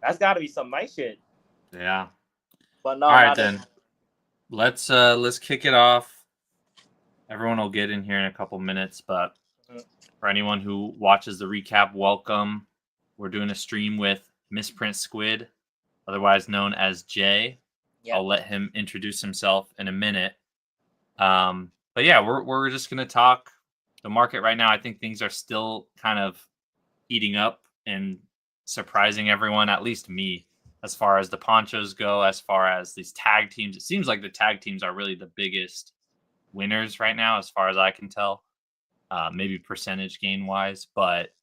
That's got to be some nice shit. Yeah. But All no, right not then. anymore. Let's kick it off. Everyone will get in here in a couple minutes, but Mhm. for anyone who watches the recap, welcome. We're doing a stream with Misprintsquid, otherwise known as Jay. Yep. I'll let him introduce himself in a minute. But yeah, we're just gonna talk the market right now. I think things are still kind of heating up and surprising everyone, at least me, as far as the ponchos go, as far as these tag teams. It seems like the tag teams are really the biggest winners right now, as far as I can tell. Maybe percentage gain wise, but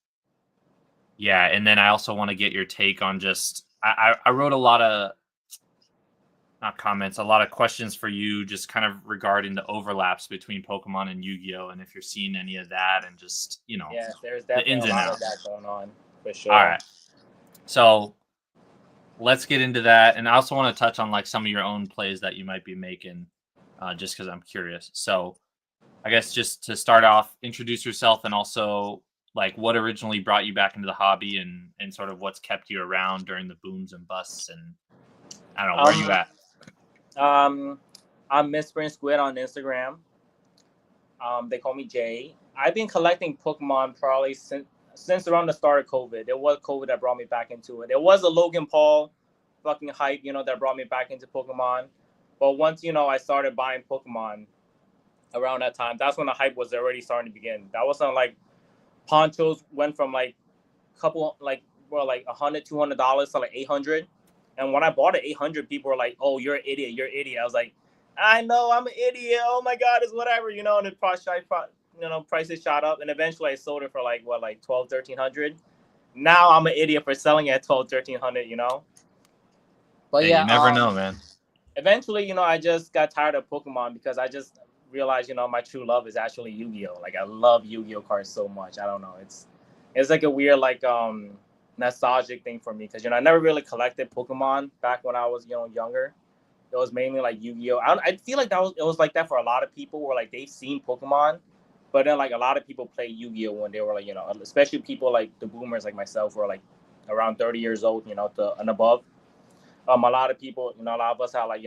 yeah. And then I also want to get your take on just I wrote a lot of not comments, a lot of questions for you, just kind of regarding the overlaps between Pokemon and Yu-Gi-Oh, and if you're seeing any of that, and just Yeah, there's the definitely ins a and lot of that outs. going on for All sure. right, so let's get into that, and I also want to touch on like some of your own plays that you might be making, just because I'm curious. So I guess just to start off, introduce yourself, and also like what originally brought you back into the hobby, and sort of what's kept you around during the booms and busts, and I don't know where you Um, at. um, I'm Misprintsquid on Instagram. They call me Jay. I've been collecting Pokemon probably since around the start of COVID. It was COVID that brought me back into it. It was a Logan Paul fucking hype, that brought me back into Pokemon. But once I started buying Pokemon around that time, that's when the hype was already starting to begin. That was on like ponchos went from like couple like like $100 $200 to like 800. And when I bought it 800, people were like, "Oh, you're an idiot, you're an idiot." I was like, "I know I'm an idiot. Oh my god, it's whatever, And the prices shot up, and eventually I sold it for like what, like 12 1300. Now I'm an idiot for selling it at 12 1300. But Hey, you yeah, never know, man. eventually, I just got tired of Pokemon because I just realized, my true love is actually Yu-Gi-Oh. Like I love Yu-Gi-Oh cards so much. I don't know. It's like a weird like nostalgic thing for me because I never really collected Pokemon back when I was younger. It was mainly like Yu-Gi-Oh. I feel like it was like that for a lot of people where like they've seen Pokemon, but then like a lot of people play Yu-Gi-Oh when they were like especially people like the boomers like myself who are like around 30 years old, and above. A lot of people, a lot of us had like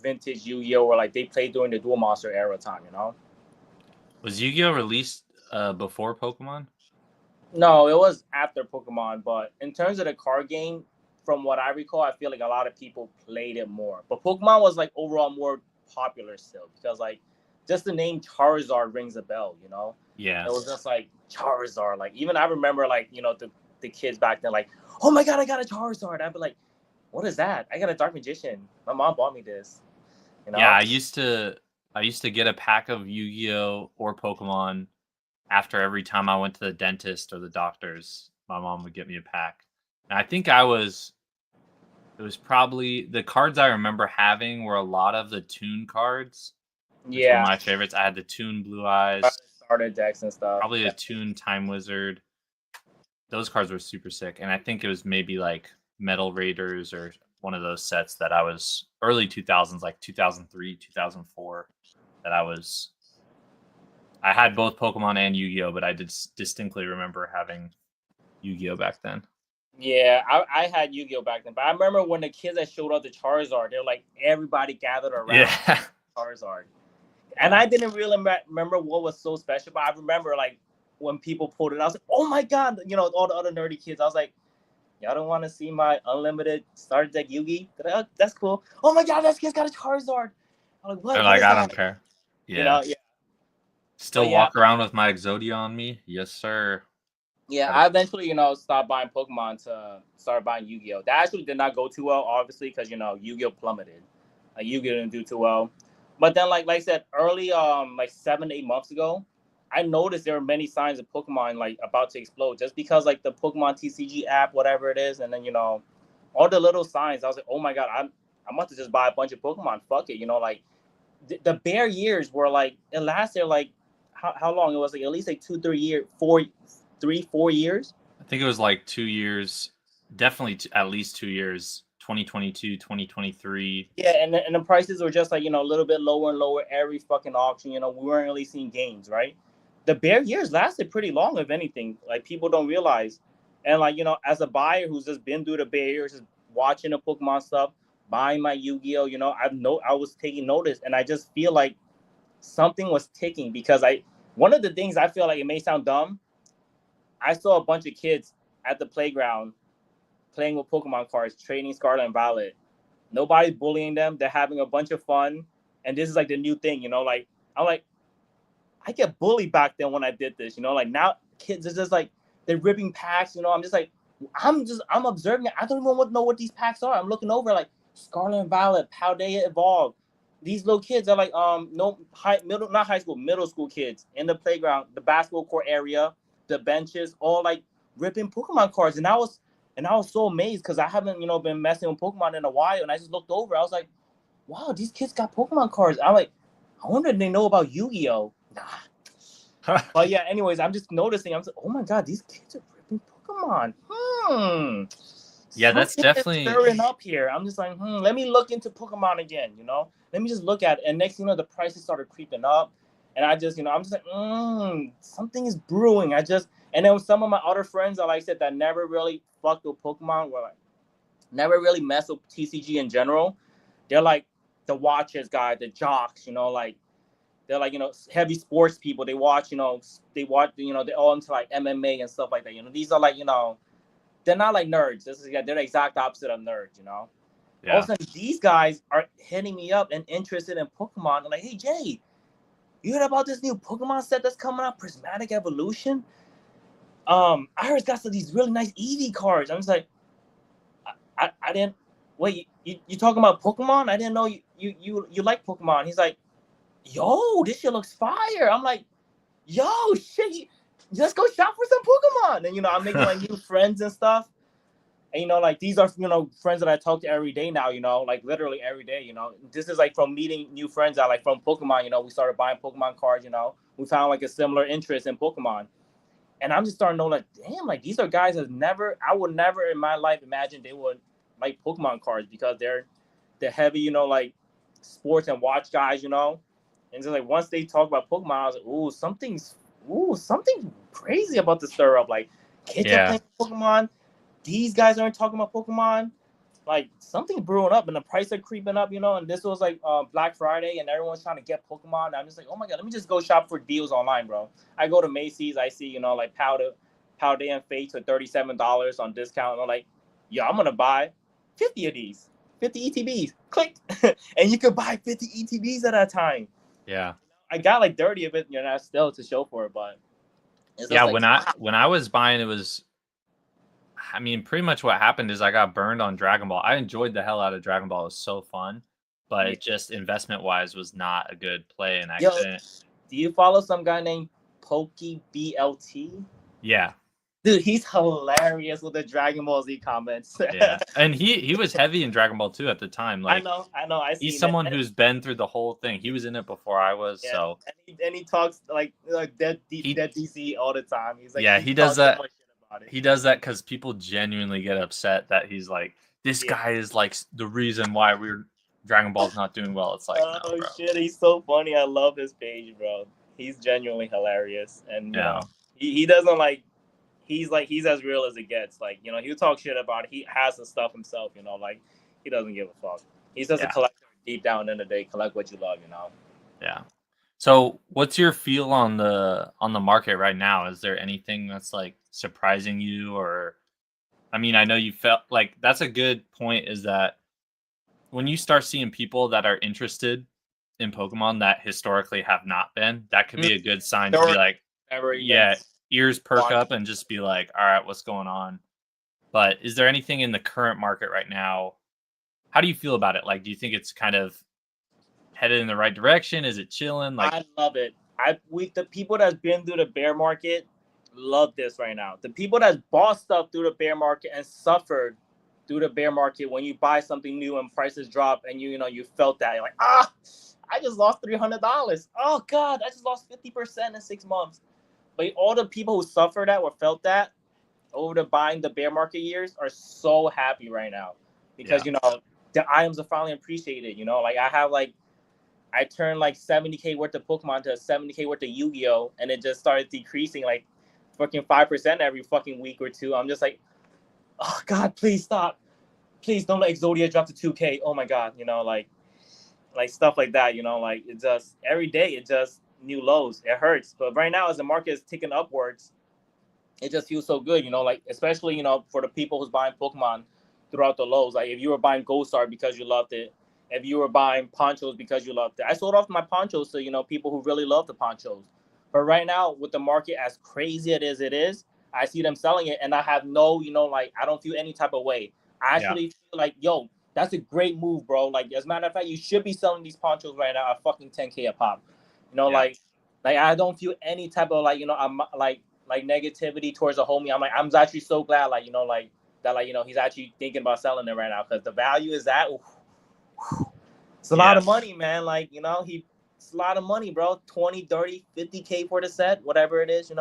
vintage Yu-Gi-Oh, or like they played during the Dual Monster era time. Was Yu-Gi-Oh released before Pokemon? No, it was after Pokemon, but in terms of the card game, from what I recall, I feel like a lot of people played it more. But Pokemon was like overall more popular still because like just the name Charizard rings a bell. It Yeah. was just like Charizard. Like even I remember like the kids back then like, oh my god, I got a Charizard. I'd be like, what is that? I got a Dark Magician. My mom bought me this. You Yeah, know? I used to get a pack of Yu-Gi-Oh or Pokemon after every time I went to the dentist or the doctors. My mom would get me a pack. And I think it was probably the cards I remember having were a lot of the Toon cards, which were Yeah, my favorites. I had the Toon Blue Eyes, starter decks and stuff. probably a Yeah. Toon Time Wizard. Those cards were super sick. And I think it was maybe like Metal Raiders or one of those sets that I was early 2000s, like 2003, 2004, that I had both Pokemon and Yu-Gi-Oh, but I did distinctly remember having Yu-Gi-Oh back then. Yeah, I had Yu-Gi-Oh back then, but I remember when the kids that showed up to Charizard, they're like everybody gathered around Yeah. Charizard, and Yeah. I didn't really remember what was so special, but I remember like when people pulled it, I was like, oh my god, all the other nerdy kids. I was like, y'all don't want to see my unlimited starter deck Yugi? Like, oh, that's cool. Oh my god, that kid's got a Charizard. I'm like, They're what like, is I that? don't care. Yeah. Yeah. But Still yeah, walk around with my Exodia on me? Yes, sir. yeah, Gotta I eventually, stopped buying Pokemon to start buying Yu-Gi-Oh. That actually did not go too well, obviously, because Yu-Gi-Oh plummeted. Like Yu-Gi-Oh didn't do too well. But then, like I said, early, like 7 8 months ago, I noticed there were many signs of Pokemon like about to explode, just because like the Pokemon TCG app, whatever it is, and then all the little signs. I was like, oh my god, I'm about to just buy a bunch of Pokemon. Fuck it, like the bear years were like it lasted like how long? It was like at least like 2 3 years, 4 3 4 years. I think it was like 2 years, definitely at least 2 years, 2022, 2023. Yeah, and the prices were just like a little bit lower and lower every fucking auction. We weren't really seeing gains, right? The bear years lasted pretty long, if anything. Like people don't realize. And like, as a buyer who's just been through the Bay Area, just watching the Pokemon stuff, buying my Yu-Gi-Oh, I was taking notice, and I just feel like something was ticking because one of the things I feel like it may sound dumb, I saw a bunch of kids at the playground playing with Pokemon cards, trading Scarlet and Violet. Nobody's bullying them. They're having a bunch of fun, and this is like the new thing, Like I'm like, I get bullied back then when I did this, Like now kids are just like they're ripping packs, I'm just like I'm observing it. I don't even know what these packs are. I'm looking over like Scarlet and Violet, Paldea Evolved. These little kids are like no not high school, middle school kids in the playground, the basketball court area, the benches, all like ripping Pokemon cards. And I was so amazed because I haven't, been messing with Pokemon in a while. And I just looked over. I was like, wow, these kids got Pokemon cards. I'm like, I wonder if they know about Yu-Gi-Oh. Nah. But yeah, anyways, I'm just noticing. I'm like, oh my god, these kids are ripping Pokemon. Yeah, that's Something is definitely stirring up here. I'm just like, let me look into Pokemon again. Let me just look at it. And next, the prices started creeping up, and I just, I'm just like, something is brewing. And then some of my other friends, like I said, that never really fucked with Pokemon, were like, never really messed with TCG in general. They're like the watchers guy, the jocks, like they're like, heavy sports people. They watch, they're all into like MMA and stuff like that. These are like, they're not like nerds. They're the exact opposite of nerds, Yeah. All of a sudden, these guys are hitting me up and interested in Pokemon. They're like, hey, Jay, you heard about this new Pokemon set that's coming out, Prismatic Evolution? I heard it's got some these really nice Eevee cards. I'm just like, I didn't wait. You talking about Pokemon? I didn't know you like Pokemon. He's like, yo, this shit looks fire. I'm like, yo, shit, let's go shop for some Pokemon. And I'm making like new friends and stuff. And like these are friends that I talk to every day now. Like literally every day. This is like from meeting new friends that like from Pokemon. We started buying Pokemon cards. We found like a similar interest in Pokemon. And I'm just starting to know, like, damn, like these are guys that I would never in my life imagine they would like Pokemon cards because they're heavy, like sports and watch guys, And just like once they talk about Pokemon, I was like, something crazy about the stir up. Like kids are playing Pokemon. These guys aren't talking about Pokemon. Like something's brewing up and the price are creeping up, And this was like Black Friday and everyone's trying to get Pokemon. And I'm just like, oh my god, let me just go shop for deals online, bro. I go to Macy's, I see, like Powder and Fates for $37 on discount. And I'm like, yeah, I'm gonna buy 50 of these, 50 ETBs. Click, and you could buy 50 ETBs at a time. Yeah. I got like 30 of it, still to show for it, but it's yeah. Like, when I was buying, it was. I mean, pretty much what happened is I got burned on Dragon Ball. I enjoyed the hell out of Dragon Ball. It was so fun, but it just investment-wise was not a good play, and I couldn't. Do you follow some guy named PokeBLT? Yeah. Dude, he's hilarious with the Dragon Ball Z comments. Yeah, and he was heavy in Dragon Ball 2 at the time. Like I know. He's someone who's been through the whole thing. He was in it before I was, so. And he talks like dead DC all the time. He's like, yeah, he does that. He does that because people genuinely get upset that he's like, this guy is like the reason why Dragon Ball's not doing well. It's like, no, bro. Shit, he's so funny. I love his page, bro. He's genuinely hilarious, and he doesn't like. He's as real as it gets. Like, he'll talk shit about it. He has the stuff himself, like he doesn't give a fuck. He's just a collector deep down in the day. Collect what you love, Yeah. So what's your feel on the market right now? Is there anything that's like surprising you? Or I mean, I know you felt like that's a good point, is that when you start seeing people that are interested in Pokemon that historically have not been, that could be a good sign to be like, ears perk up and just be like, all right, what's going on? But is there anything in the current market right now? How do you feel about it? Like, do you think it's kind of headed in the right direction? Is it chilling? Like, I love it. The people that's been through the bear market love this right now. The people that's bought stuff through the bear market and suffered through the bear market, when you buy something new and prices drop and you felt that, you're like, I just lost $300. Oh god, I just lost 50% in 6 months. But all the people who suffered that or felt that over the buying the bear market years are so happy right now because the items are finally appreciated. Like I turned like 70K worth of Pokemon to 70K worth of Yu-Gi-Oh, and it just started decreasing like fucking 5% every fucking week or two. I'm just like, oh God, please stop. Please don't let Exodia drop to 2K. Oh my God, like stuff like that. Like it just every day it just new lows. It hurts. But right now, as the market is ticking upwards, it just feels so good. Like especially for the people who's buying Pokemon throughout the lows. Like if you were buying Gold Star because you loved it, if you were buying ponchos because you loved it. I sold off my ponchos to people who really love the ponchos. But right now, with the market as crazy it is, I see them selling it, and I have no, like I don't feel any type of way. I Yeah. actually feel like, yo, that's a great move, bro. Like as a matter of fact, you should be selling these ponchos right now at fucking 10K a pop. Yeah. Like I don't feel any type of like I'm like negativity towards a homie. I'm actually so glad like that like he's actually thinking about selling it right now because the value is that. It's a lot Yeah. of money, man. Like, it's a lot of money, bro. 20, 30, 50K for the set, whatever it is.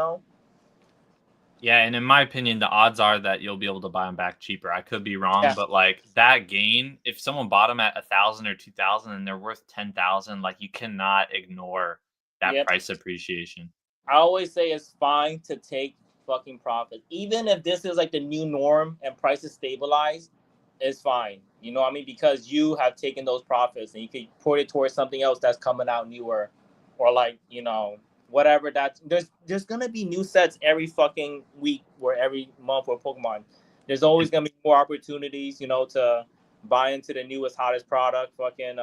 Yeah, and in my opinion, the odds are that you'll be able to buy them back cheaper. I could be wrong, Yeah. but like that gain, if someone bought them at 1,000 or 2,000 and they're worth 10,000, like you cannot ignore that Yep. price appreciation. I always say it's fine to take fucking profit. Even if this is like the new norm and prices stabilize, it's fine. You know what I mean? Because you have taken those profits and you could put it towards something else that's coming out newer or like, whatever that there's gonna be new sets every fucking week or every month for Pokemon. There's always And gonna be more opportunities, to buy into the newest, hottest product. Fucking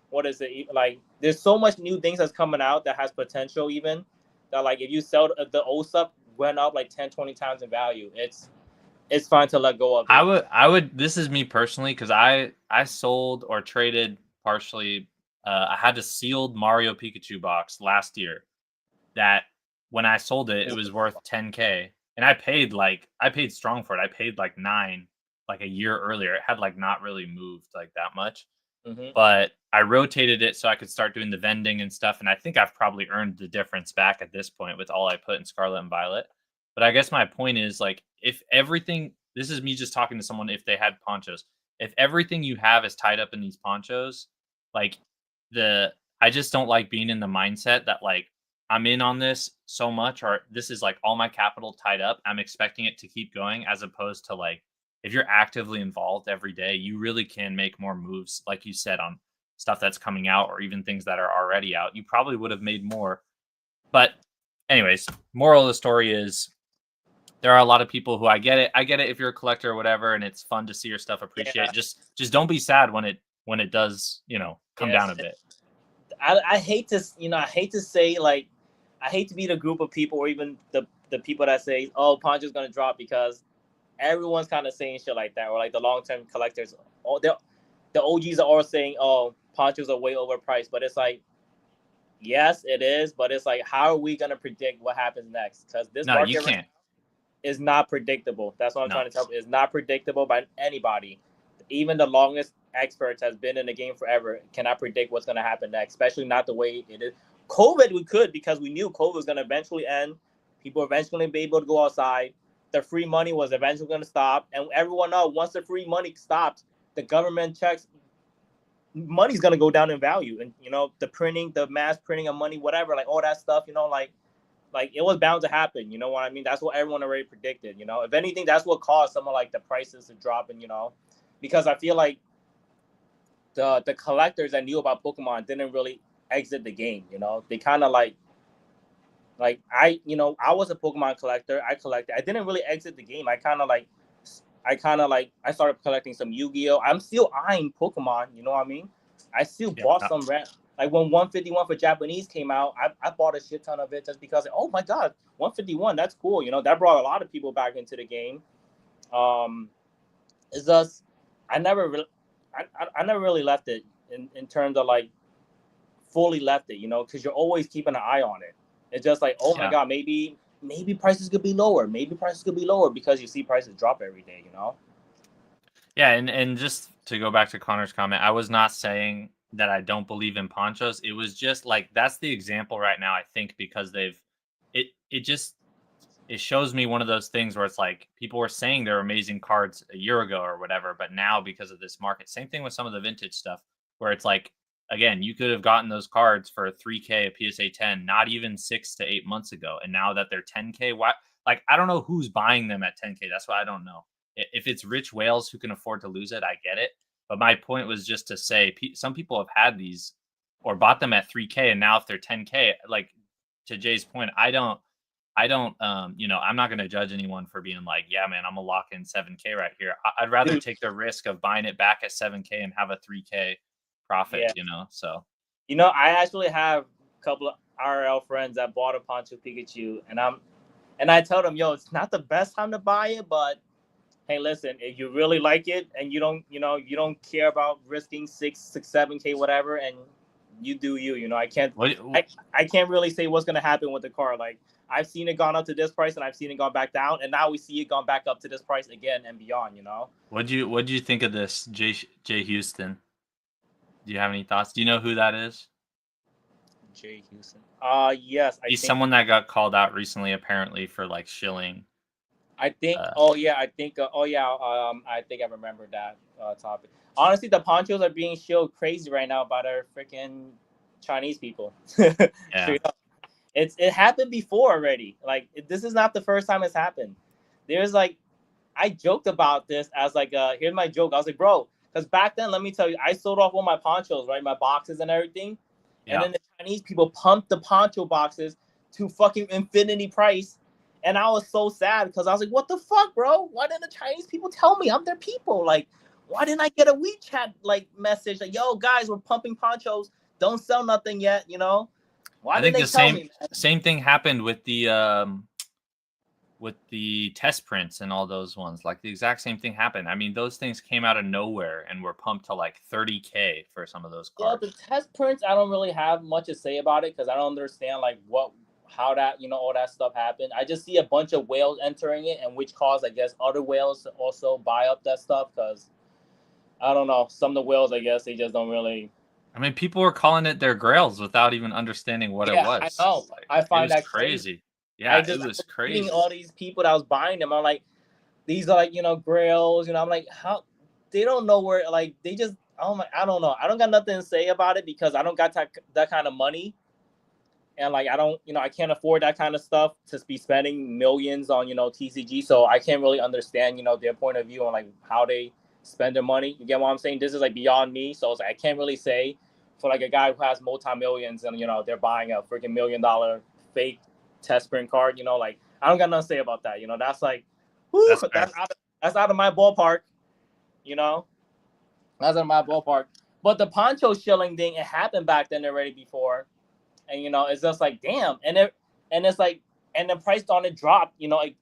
what is it? Like there's so much new things that's coming out that has potential even that like if you sell the old stuff went up like 10, 20 times in value. It's fine to let go of it. I would this is me personally because I sold or traded partially I had a sealed Mario Pikachu box last year that when I sold it, it was worth 10K. And I paid strong for it. I paid like 9 like a year earlier. It had like not really moved like that much. Mm-hmm. But I rotated it so I could start doing the vending and stuff. And I think I've probably earned the difference back at this point with all I put in Scarlet and Violet. But I guess my point is like if everything this is me just talking to someone if they had ponchos. If everything you have is tied up in these ponchos, like the I just don't like being in the mindset that like I'm in on this so much or this is like all my capital tied up. I'm expecting it to keep going as opposed to like if you're actively involved every day, you really can make more moves like you said on stuff that's coming out or even things that are already out. You probably would have made more. But anyways, moral of the story is there are a lot of people who I get it. I get it if you're a collector or whatever and it's fun to see your stuff Yeah. appreciate. Just don't be sad when it does, come down Yes. a bit. I hate to I hate to say like I hate to be the group of people or even the people that say, oh, Poncho's gonna drop because everyone's kind of saying shit like that or like the long term collectors. All the OGs are all saying, oh, Ponchos are way overpriced, but it's like yes, it is, but it's like how are we gonna predict what happens next? Because this No, you market can't. is not predictable. That's what I'm No. trying to tell you. It's not predictable by anybody. Even the longest experts has been in the game forever cannot predict what's going to happen next, especially not the way it is. COVID, we could because we knew COVID was going to eventually end. People were eventually going to be able to go outside. The free money was eventually going to stop. And everyone knows once the free money stops, the government checks money's going to go down in value. And, the printing, the mass printing of money, whatever, like all that stuff, like it was bound to happen. You know what I mean? That's what everyone already predicted. If anything, that's what caused some of like the prices to drop. And because I feel like the collectors that knew about Pokemon didn't really exit the game. They kind of like I was a Pokemon collector. I collected. I didn't really exit the game. I started collecting some Yu-Gi-Oh. I'm still eyeing Pokemon. You know what I mean? I still Yeah. bought some like when 151 for Japanese came out, I bought a shit ton of it just because oh my god, 151, that's cool. That brought a lot of people back into the game. It's just I never really I never really left it in terms of like fully left it, because you're always keeping an eye on it. It's just like, oh my Yeah. god, maybe prices could be lower. Maybe prices could be lower because you see prices drop every day. Yeah, and just to go back to Connor's comment, I was not saying that I don't believe in ponchos. It was just like that's the example right now, I think, because it shows me one of those things where it's like people were saying they're amazing cards a year ago or whatever, but now because of this market, same thing with some of the vintage stuff where it's like again, you could have gotten those cards for 3K, a PSA 10, not even 6 to 8 months ago. And now that they're 10K, why? Like, I don't know who's buying them at 10K. That's what I don't know. If it's rich whales who can afford to lose it, I get it. But my point was just to say some people have had these or bought them at 3K, and now if they're 10K, like to Jay's point, I don't I'm not going to judge anyone for being like, yeah, man, I'm gonna lock in 7K right here. I'd rather Dude. take the risk of buying it back at 7K and have a 3K profit, Yeah. So I actually have a couple of RL friends that bought a Poncho Pikachu, and I tell them, yo, it's not the best time to buy it, but hey, listen, if you really like it and you don't care about risking 7K, whatever, and you do you. I can't what I can't really say what's gonna happen with the car. Like, I've seen it gone up to this price and I've seen it gone back down, and now we see it gone back up to this price again and beyond. what'd you think of this, Jay Houston? Do you have any thoughts? Do you know who that is? Jay Houston. Yes, He's someone that got called out recently, apparently, for like shilling. I think. I think I remember that topic. Honestly, the ponchos are being showed crazy right now by their freaking Chinese people. Yeah. It happened before already. Like, this is not the first time it's happened. There's like, I joked about this as like, here's my joke. I was like, bro, because back then, let me tell you, I sold off all my ponchos, right, my boxes and everything, and then the Chinese people pumped the poncho boxes to fucking infinity price. And I was so sad because I was like, what the fuck, bro? Why didn't the Chinese people tell me? I'm their people. Like, why didn't I get a WeChat like message like, yo, guys, we're pumping ponchos. Don't sell nothing yet, Why I think didn't they tell me, man? same thing happened with the test prints and all those ones. Like, the exact same thing happened. I mean, those things came out of nowhere and were pumped to like 30K for some of those cards. Yeah, the test prints, I don't really have much to say about it because I don't understand like how that all that stuff happened. I just see a bunch of whales entering it, and which caused, I guess, other whales to also buy up that stuff because I don't know. Some of the whales, I guess, they just don't really. I mean, people were calling it their grails without even understanding what it was. I know. Like, I find it was that crazy. I Yeah, just it was was crazy. reading all these people that was buying them. I'm like, these are like grails. I'm like, how they don't know where, like, they just, oh my, I don't know. I don't got nothing to say about it because I don't got that kind of money. And like, I don't, I can't afford that kind of stuff to be spending millions on, TCG. So I can't really understand, their point of view on like how they spend their money. You get what I'm saying? This is like beyond me. So it's like, I can't really say for like a guy who has multi-millions and, they're buying a freaking $1 million fake test print card, like, I don't got nothing to say about that. That's like, whew, that's out of my ballpark, that's out of my ballpark. But the poncho shilling thing, it happened back then already before. And it's just like, damn. It's like, and the price on it dropped,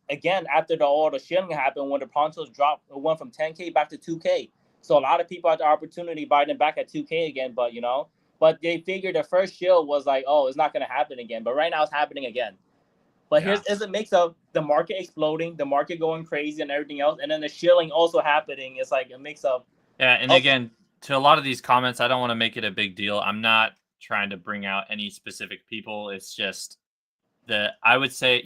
again after all the shilling happened. When the ponchos dropped, it went from 10K back to 2K. So a lot of people had the opportunity buying them back at 2K again, but they figured the first shill was like, oh, it's not gonna happen again. But right now it's happening again. But here's a mix of the market exploding, the market going crazy and everything else, and then the shilling also happening. It's like a mix of. Yeah, and again, to a lot of these comments, I don't want to make it a big deal. I'm not trying to bring out any specific people. It's just I would say,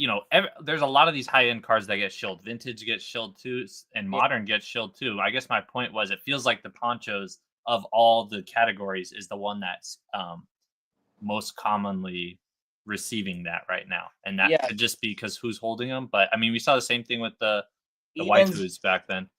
there's a lot of these high-end cards that get shilled. Vintage gets shilled too, and modern gets shilled too. I guess my point was, it feels like the ponchos of all the categories is the one that's most commonly receiving that right now. And that could just be because who's holding them. But I mean, we saw the same thing with the waifus back then.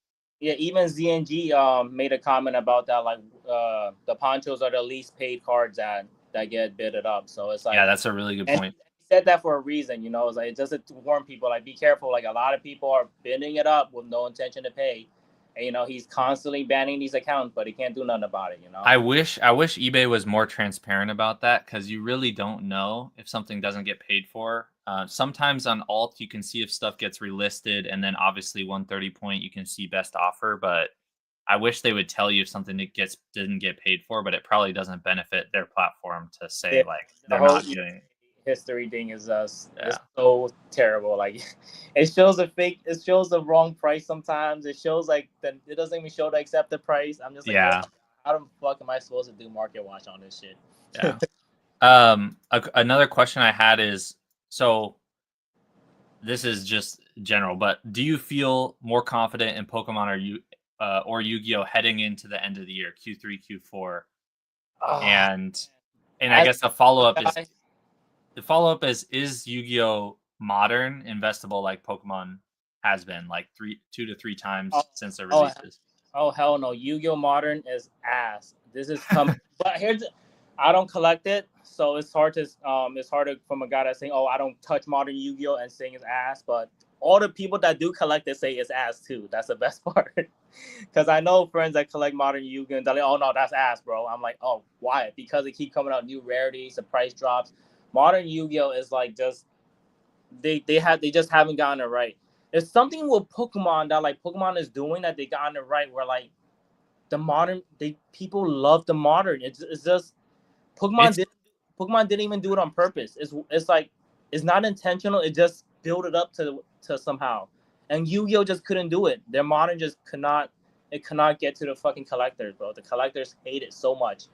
Yeah, even ZNG made a comment about that, like, the ponchos are the least paid cards that get bidded up. So it's like, yeah, that's a really good point. He said that for a reason, it's like, just to warn people, like, be careful. Like, a lot of people are bidding it up with no intention to pay, and he's constantly banning these accounts, but he can't do nothing about it. I wish eBay was more transparent about that, because you really don't know if something doesn't get paid for. Sometimes on alt you can see if stuff gets relisted, and then obviously 130 point you can see best offer. But I wish they would tell you if something that didn't get paid for, but it probably doesn't benefit their platform to say like they're not doing. History thing is is so terrible. Like, it shows the wrong price sometimes. It shows like it doesn't even show the accepted price. I'm just like, yeah, how the fuck am I supposed to do market watch on this shit? Yeah. Another question I had is, so this is just general, but do you feel more confident in Pokemon or Yu-Gi-Oh heading into the end of the year, Q3, Q4, Oh, and I as guess the follow up is Yu-Gi-Oh modern investable like Pokemon has been like 2 to 3 oh, times since the oh, releases. oh hell no! Yu-Gi-Oh! Modern is ass. This is coming, but I don't collect it, so it's hard to, from a guy that's saying, oh, I don't touch modern Yu-Gi-Oh! And saying it's ass, but all the people that do collect it say it's ass too. That's the best part, because I know friends that collect modern Yu-Gi-Oh! And they're like, oh no, that's ass, bro. I'm like, oh, why? Because they keep coming out new rarities, the price drops. Modern Yu-Gi-Oh! Is like just they just haven't gotten it right. There's something with Pokemon that like Pokemon is doing that they gotten it right, where like the modern they people love the modern. It's just Pokemon It's did Pokemon didn't even do it on purpose. It's like it's not intentional. It just built it up to somehow. And Yu-Gi-Oh just couldn't do it. Their modern just could not. It could not get to the fucking collectors, bro. The collectors hate it so much.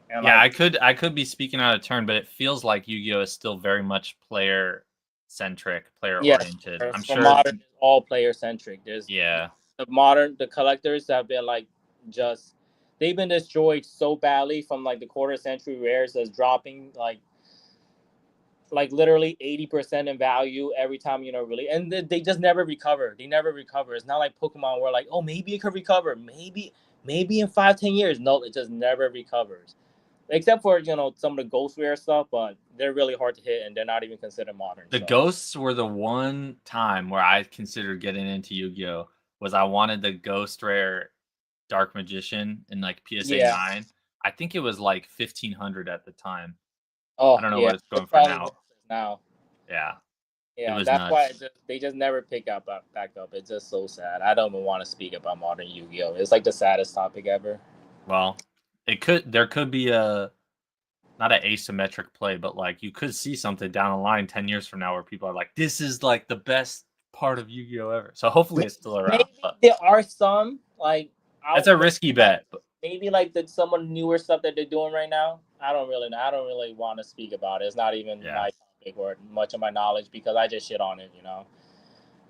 And Yeah, like I could be speaking out of turn, but it feels like Yu-Gi-Oh is still very much player centric, player yes, oriented. I'm for sure. modern, it's all player centric. There's Yeah, the collectors have been like just they've been destroyed so badly from like the quarter century rares that's dropping like literally 80% in value every time, really, and they just never recover. They never recover. It's not like Pokemon where like, oh, maybe it could recover, maybe in 5-10 years. No, it just never recovers, except for some of the ghost rare stuff, but they're really hard to hit and they're not even considered modern. the So ghosts were the one time where I considered getting into Yu-Gi-Oh was I wanted the ghost rare Dark Magician in like PSA yeah. 9. I think it was like 1500 at the time. I Oh don't know yeah, what it's it's going for probably now. worth it now. Yeah, it Yeah, was that's why nuts. they just never pick back up. It's just so sad. I don't even want to speak about modern Yu-Gi-Oh. It's like the saddest topic ever. Well, there could be a not an asymmetric play, but like you could see something down the line 10 years from now where people are like, this is like the best part of Yu-Gi-Oh ever. So hopefully it's still around, Maybe but there are some like that's out a risky bet. But maybe like some of the newer stuff that they're doing right now. I don't really know. I don't really want to speak about it. It's not even yeah. my topic or much of my knowledge because I just shit on it. All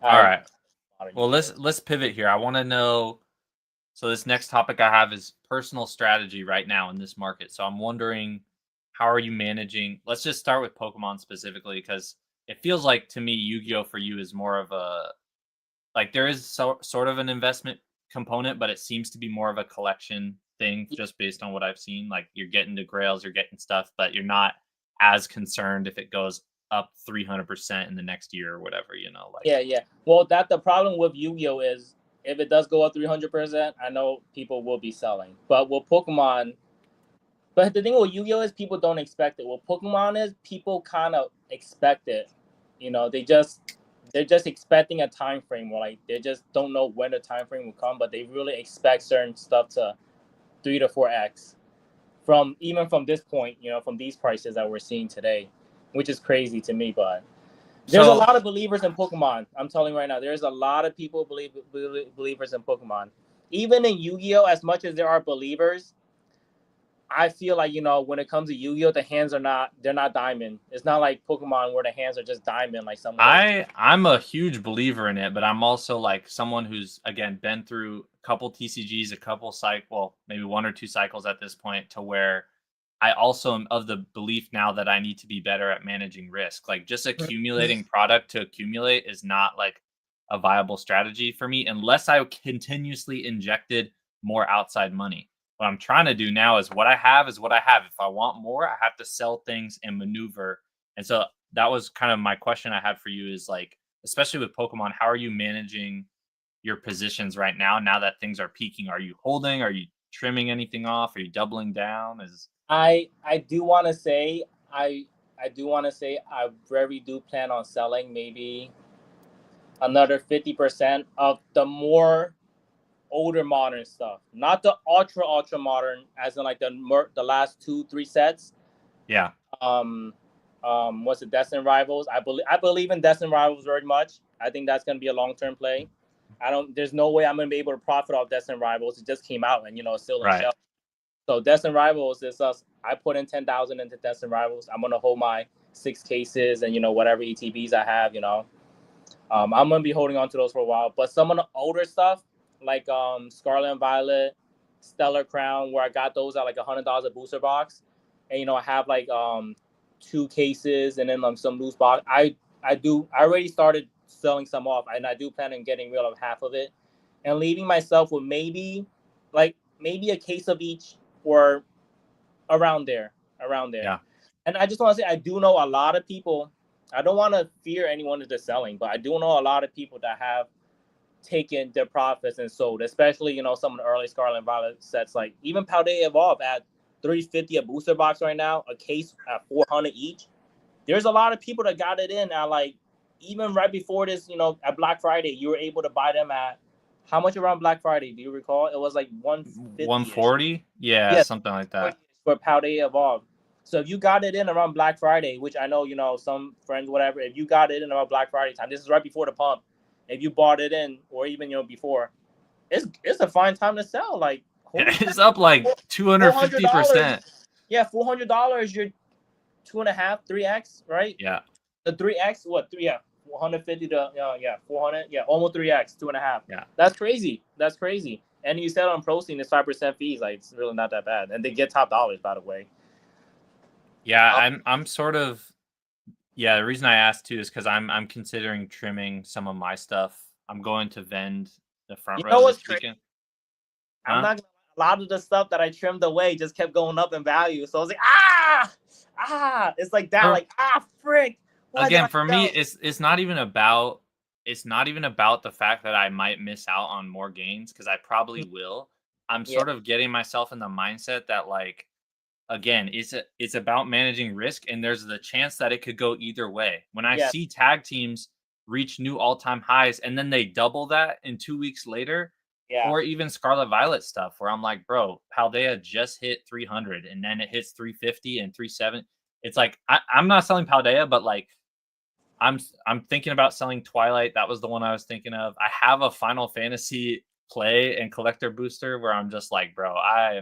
I right. modern Well, Yu-Gi-Oh. let's pivot here. I want to know. So this next topic I have is personal strategy right now in this market. So I'm wondering, how are you managing? Let's just start with Pokemon specifically because it feels like to me Yu-Gi-Oh for you is more of a like there is sort of an investment component, but it seems to be more of a collection thing just based on what I've seen. Like you're getting the grails, you're getting stuff, but you're not as concerned if it goes up 300% in the next year or whatever, like Yeah, yeah. Well, that the problem with Yu-Gi-Oh is if it does go up 300%, I know people will be selling. But with Pokemon, but the thing with Yu-Gi-Oh is people don't expect it. What Pokemon is, people kind of expect it. They're just expecting a time frame where like they just don't know when the time frame will come, but they really expect certain stuff to 3 to 4x from even from this point, from these prices that we're seeing today, which is crazy to me. But there's a so lot of believers in Pokemon. I'm telling you right now, there's a lot of people believers in Pokemon. Even in Yu-Gi-Oh, as much as there are believers, I feel like when it comes to Yu-Gi-Oh, the hands they're not diamond. It's not like Pokemon where the hands are just diamond like some of those. I'm a huge believer in it, but I'm also like someone who's again been through a couple TCGs, a couple well, maybe 1 or 2 cycles at this point to where I also am of the belief now that I need to be better at managing risk. Like just accumulating product to accumulate is not like a viable strategy for me unless I continuously injected more outside money. What I'm trying to do now is what I have is what I have. If I want more, I have to sell things and maneuver. And so that was kind of my question I had for you is like, especially with Pokemon, how are you managing your positions right now that things are peaking? Are you holding? Are you trimming anything off? Are you doubling down? I do want to say I do want to say I very do plan on selling maybe another 50% of the more older modern stuff, not the ultra modern, as in like the last 2-3 sets. Yeah, Um, what's it? Destined Rivals. I believe in Destined Rivals very much. I think that's gonna be a long-term play. I don't. There's no way I'm gonna be able to profit off Destined Rivals. It just came out and it's still in right. shelf. So Destined Rivals is us. I put in 10,000 into Destined Rivals. I'm gonna hold my 6 cases and whatever ETBs I have. I'm gonna be holding on to those for a while. But some of the older stuff, like Scarlet and Violet, Stellar Crown where I got those at like $100 a booster box, and I have like 2 cases and then some loose box. I already started selling some off, and I do plan on getting rid of half of it, and leaving myself with maybe a case of each, or around there, Yeah. And I just want to say I do know a lot of people. I don't want to fear anyone into selling, but I do know a lot of people that have taken their profits and sold, especially some of the early Scarlet and Violet sets, like even Paldea Evolve at $350 a booster box right now, a case at $400 each. There's a lot of people that got it in at like, even right before this, at Black Friday, you were able to buy them at how much around Black Friday? Do you recall? It was like 150. 140, yeah, Yeah, something like that. for Paldea Evolve. So if you got it in around Black Friday, which I know some friends, whatever, if you got it in around Black Friday time, this is right before the pump. If you bought it in, or even before, it's a fine time to sell. Like, it's up like 250%. Yeah, $400. You're 2.5, 3x, right? Yeah. The 3x, what? 3, yeah, 150 to 400, yeah, almost 3x, 2.5. Yeah, that's crazy. And you sell on Protein, it's 5% fees. Like, it's really not that bad, and they get top dollars, by the way. Yeah, I'm sort of. Yeah, the reason I asked too is because I'm considering trimming some of my stuff. I'm going to vend the front row this weekend. I'm not gonna. A lot of the stuff that I trimmed away just kept going up in value. So I was like, it's like that. Frick. Again, for me, it's not even about the fact that I might miss out on more gains, because I probably will. I'm sort of getting myself in the mindset that, like, again, it's about managing risk, and there's the chance that it could go either way. When I see tag teams reach new all-time highs and then they double that in 2 weeks later, or even Scarlet Violet stuff where I'm like, bro, Paldea just hit 300 and then it hits 350 and 370. It's like, I'm not selling Paldea, but like I'm thinking about selling Twilight. That was the one I was thinking of. I have a Final Fantasy play and collector booster where I'm just like, bro, I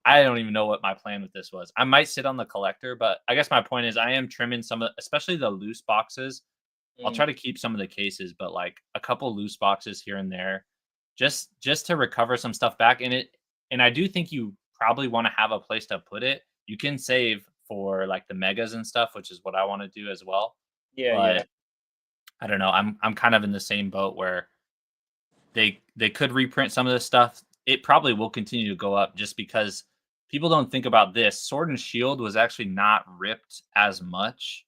don't even know what my plan with this was. I might sit on the collector, but I guess my point is I am trimming some of, especially the loose boxes. I'll try to keep some of the cases, but like a couple loose boxes here and there, just to recover some stuff back in it. And I do think you probably want to have a place to put it. You can save for like the megas and stuff, which is what I want to do as well. But I don't know. I'm kind of in the same boat where they could reprint some of this stuff. It probably will continue to go up just because people don't think about this. Sword and Shield was actually not ripped as much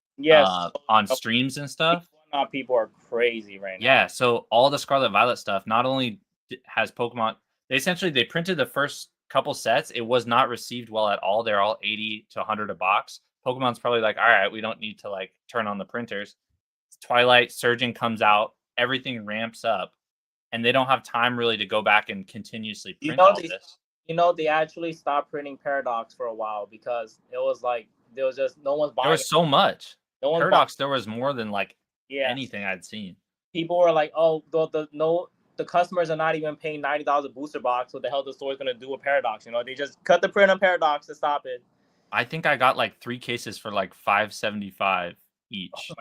on streams and stuff. People are crazy right now. Yeah, so all the Scarlet Violet stuff not only has Pokemon, they printed the first couple sets. It was not received well at all. They're all 80 to 100 a box. Pokemon's probably like, all right, we don't need to like turn on the printers. Twilight Surgeon comes out, everything ramps up, and they don't have time really to go back and continuously print all this. They actually stopped printing Paradox for a while because it was like there was just no one's buying. There was so much. Paradox, there was more than like anything I'd seen. People were like, "Oh, the customers are not even paying $90 a booster box. What the hell the store's gonna do with Paradox?" They just cut the print on Paradox to stop it. I think I got like 3 cases for like $575 each. Oh,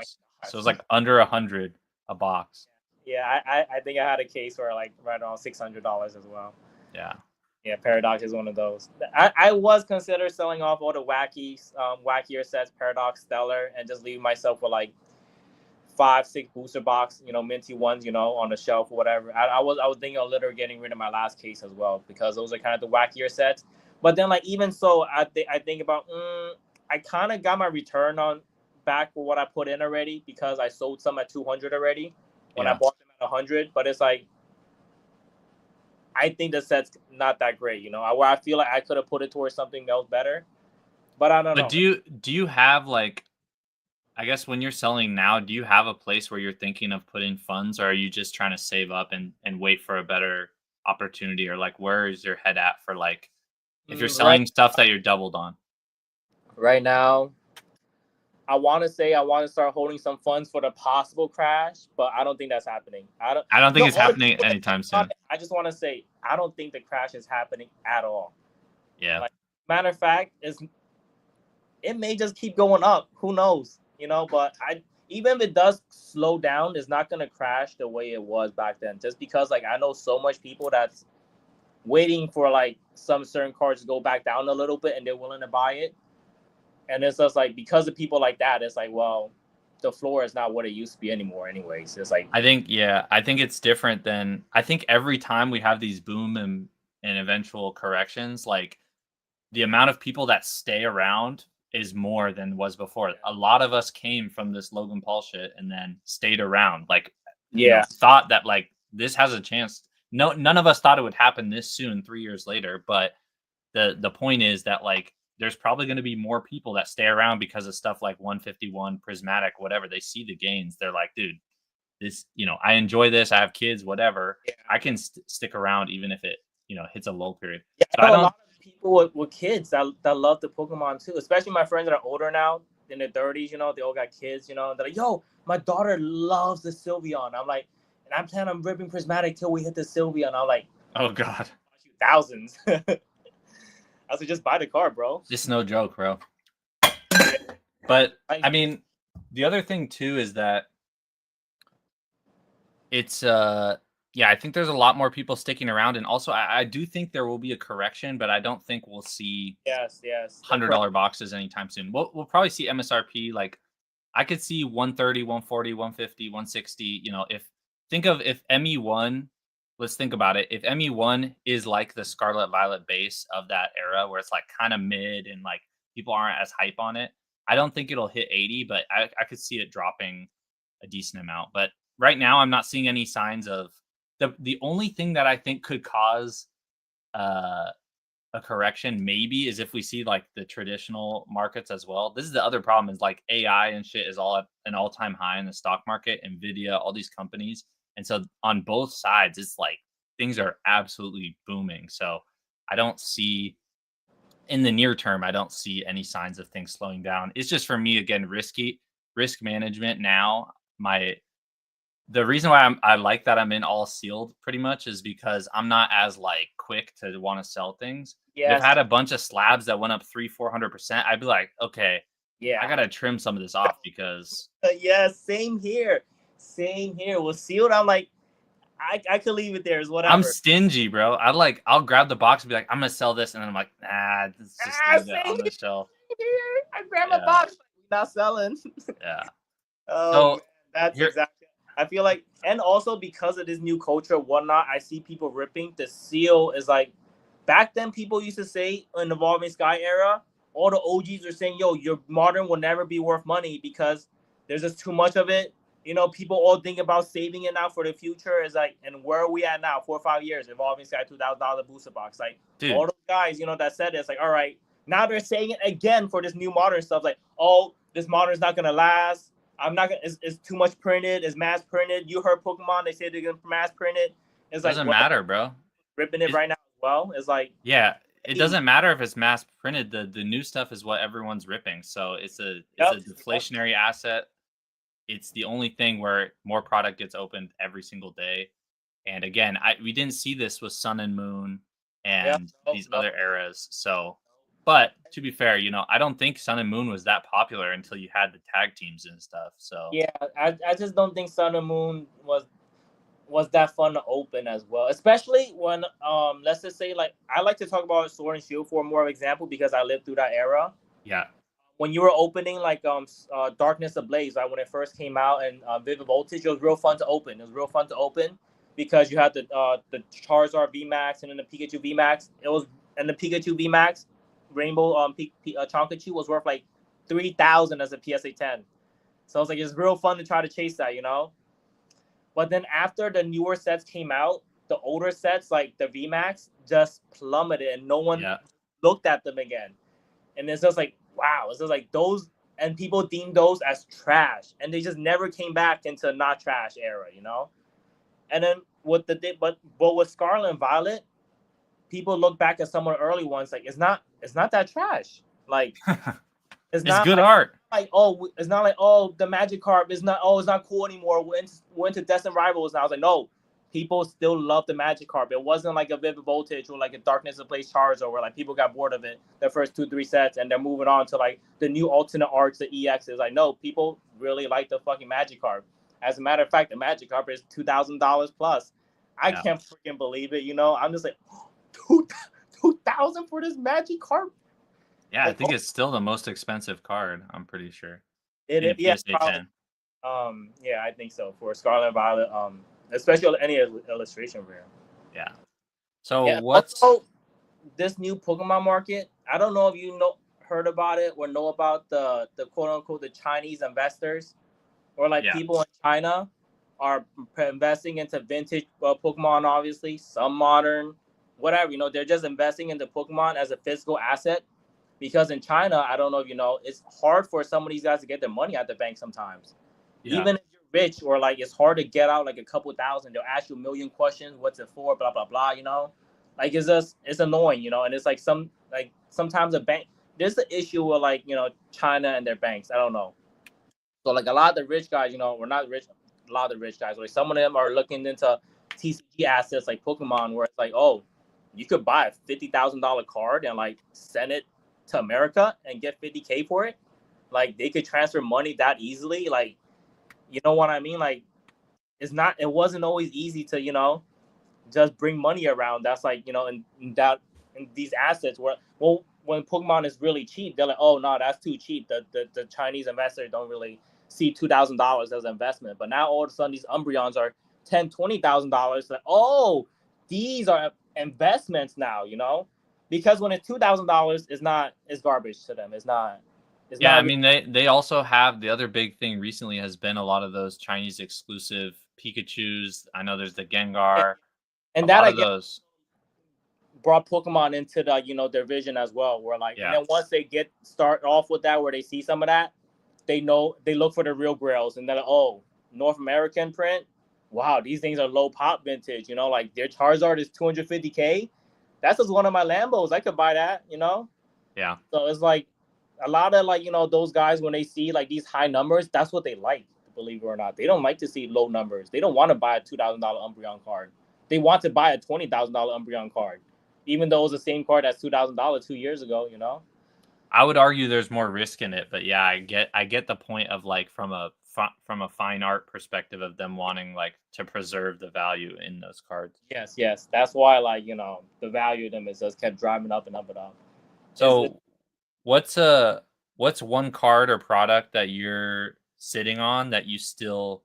so it was like under $100 a box. Yeah, I think I had a case for like right around $600 as well. Yeah, Paradox is one of those. I was considered selling off all the wackier sets, Paradox, Stellar, and just leaving myself with like 5-6 booster box, minty ones, on the shelf or whatever. I was thinking of literally getting rid of my last case as well, because those are kind of the wackier sets. But then, like, even so, I think about I kind of got my return on back for what I put in already, because I sold some at 200 already when I bought them at 100. But it's like, I think the set's not that great, where I feel like I could have put it towards something else better. But I don't know. Do you have, like, I guess when you're selling now, do you have a place where you're thinking of putting funds, or are you just trying to save up and wait for a better opportunity? Or like, where is your head at for, like, if you're selling stuff that you're doubled on? Right now, I want to say I want to start holding some funds for the possible crash, but I don't think that's happening. I don't think it's happening anytime soon. I just want to say I don't think the crash is happening at all. Yeah. Like, matter of fact, it may just keep going up. Who knows? But even if it does slow down, it's not gonna crash the way it was back then. Just because, like, I know so much people that's waiting for like some certain cards to go back down a little bit, and they're willing to buy it. And it's just like because of people like that, it's like, well, the floor is not what it used to be anymore. Anyways, it's like I think it's different than I think every time we have these boom and eventual corrections, like the amount of people that stay around is more than was before. A lot of us came from this Logan Paul shit and then stayed around, like thought that like this has a chance. No, none of us thought it would happen this soon, 3 years later. But the point is that like there's probably going to be more people that stay around because of stuff like 151 prismatic, whatever. They see the gains. They're like, dude, this, I enjoy this. I have kids, whatever. Yeah. I can stick around even if it, hits a lull period. Yeah, so I know don't. A lot of people with kids that love the Pokemon too, especially my friends that are older now in their 30s. They all got kids. They're like, yo, my daughter loves the Sylveon. I'm like, and I'm planning on ripping prismatic till we hit the Sylveon. I'm like, oh god, thousands. I said, just buy the card, bro. It's no joke, bro. But I mean, the other thing too is that it's I think there's a lot more people sticking around, and also I do think there will be a correction, but I don't think we'll see yes $100 boxes anytime soon. We'll probably see MSRP, like I could see 130, 140, 150, 160. If ME1, let's think about it. If ME1 is like the Scarlet Violet base of that era, where it's like kind of mid and like people aren't as hype on it, I don't think it'll hit 80, but I could see it dropping a decent amount. But right now, I'm not seeing any signs of the only thing that I think could cause a correction maybe is if we see like the traditional markets as well. This is the other problem, is like AI and shit is all at an all-time high in the stock market, Nvidia, all these companies. And so on both sides, it's like things are absolutely booming. So I don't see, in the near term, I don't see any signs of things slowing down. It's just, for me, again, risk management now. The reason why I like that I'm in all sealed pretty much is because I'm not as like quick to want to sell things. Yes. If I had a bunch of slabs that went up 300-400%, I'd be like, okay, I gotta trim some of this off because same here. With sealed, I'm like, I could leave it there, is whatever. I'm stingy, bro. I'll grab the box and be like, I'm gonna sell this, and then I'm like, nah, let's just leave it on the shelf. I grab my box, not selling. Yeah. So that's exactly. I feel like, and also because of this new culture, whatnot, I see people ripping. The seal is like, back then people used to say in the Evolving Sky era, all the OGs are saying, yo, your modern will never be worth money because there's just too much of it. People all think about saving it now for the future. Is like, and where are we at now? 4 or 5 years, Evolving Sky $2,000 booster box. Like, dude, all those guys, that said it, it's like, all right, now they're saying it again for this new modern stuff. Like, oh, this modern is not gonna last. I'm not gonna. It's too much printed. It's mass printed. You heard Pokemon. They say they're gonna mass print it. It's doesn't matter, bro. Ripping it right now as well. It's like, it doesn't matter if it's mass printed. The new stuff is what everyone's ripping. So it's a deflationary asset. It's the only thing where more product gets opened every single day. And again, we didn't see this with Sun and Moon and these other eras. So. But to be fair, I don't think Sun and Moon was that popular until you had the tag teams and stuff. So yeah, I just don't think Sun and Moon was that fun to open as well. Especially when let's just say, like, I like to talk about Sword and Shield for more example because I lived through that era. Yeah. When you were opening like Darkness Ablaze, right, when it first came out, and Vivid Voltage, it was real fun to open. Because you had the Charizard VMAX and then the Pikachu VMAX. And the Pikachu VMAX Rainbow Chonkachu was worth like 3,000 as a PSA 10. So it's like, it's real fun to try to chase that, But then after the newer sets came out, the older sets like the VMAX just plummeted and no one looked at them again. And it's just like, wow, it's just like those, and people deemed those as trash, and they just never came back into not trash era, And then with with Scarlet and Violet, people look back at some of the early ones like, it's not that trash. Like, it's not good like, art. Like, oh, it's not like, oh, the Magikarp is not, it's not cool anymore. We're into Destined Rivals now. I was like, no, people still love the Magikarp. It wasn't like a Vivid Voltage or like a Darkness Ablaze Charizard where like people got bored of it the first 2-3 sets and they're moving on to like the new alternate arts, the EXs. Like, no, people really like the fucking Magikarp. As a matter of fact, the Magikarp is $2,000 plus. I can't freaking believe it. I'm just like, 2,000 for this magic card. Yeah, I Like, think it's still the most expensive card. I'm pretty sure in a yeah, PSA 10. yeah, I think so for Scarlet and Violet. Especially any illustration rare. Yeah. So Yeah. what's Also, this new Pokemon market. I don't know if you heard about it or know about the quote unquote the Chinese investors or like yeah people in China are investing into vintage Pokemon. Obviously, some modern, whatever. They're just investing into Pokemon as a physical asset because in China, I don't know if you know, it's hard for some of these guys to get their money at the bank sometimes. yeah Even if you're rich or like it's hard to get out like a couple thousand, they'll ask you a million questions. What's it for? Blah blah blah. Like it's annoying. And it's like sometimes a bank. There's the issue with like China and their banks. I don't know. So like a lot of the rich guys, we're not rich. A lot of the rich guys, like some of them are looking into TCG assets like Pokemon, where it's like, oh, you could buy a $50,000 card and like send it to America and get 50K for it. Like they could transfer money that easily. Like, you know what I mean? Like it wasn't always easy to just bring money around. That's like in these assets where when Pokemon is really cheap, they're like, oh no, that's too cheap. The Chinese investors don't really see $2,000 as an investment. But now all of a sudden these Umbreons are $10,000-$20,000. Like, oh, these are investments now. Because when it's $2,000, it's garbage to them. It's not. It's yeah. I not. mean, they also have the other big thing recently has been a lot of those Chinese exclusive Pikachu's. I know there's the Gengar. A And that lot I of guess those. brought Pokemon into the their vision as well. Where like, and Yeah. then once they start off with that, where they see some of that, they look for the real grails, and they're like, oh, North American print. Wow, these things are low pop vintage. Like their Charizard is 250K. That's just one of my Lambos. I could buy that. Yeah. So it's like a lot of like those guys when they see like these high numbers, that's what they like. Believe it or not, they don't like to see low numbers. They don't want to buy a $2,000 Umbreon card. They want to buy a $20,000 Umbreon card, even though it was the same card as $2,000 2 years ago. I would argue there's more risk in it, but yeah, I get the point of like from a fine art perspective of them wanting like to preserve the value in those cards. Yes, that's why like the value of them is just kept driving up and up and up. It's So what's one card or product that you're sitting on that you still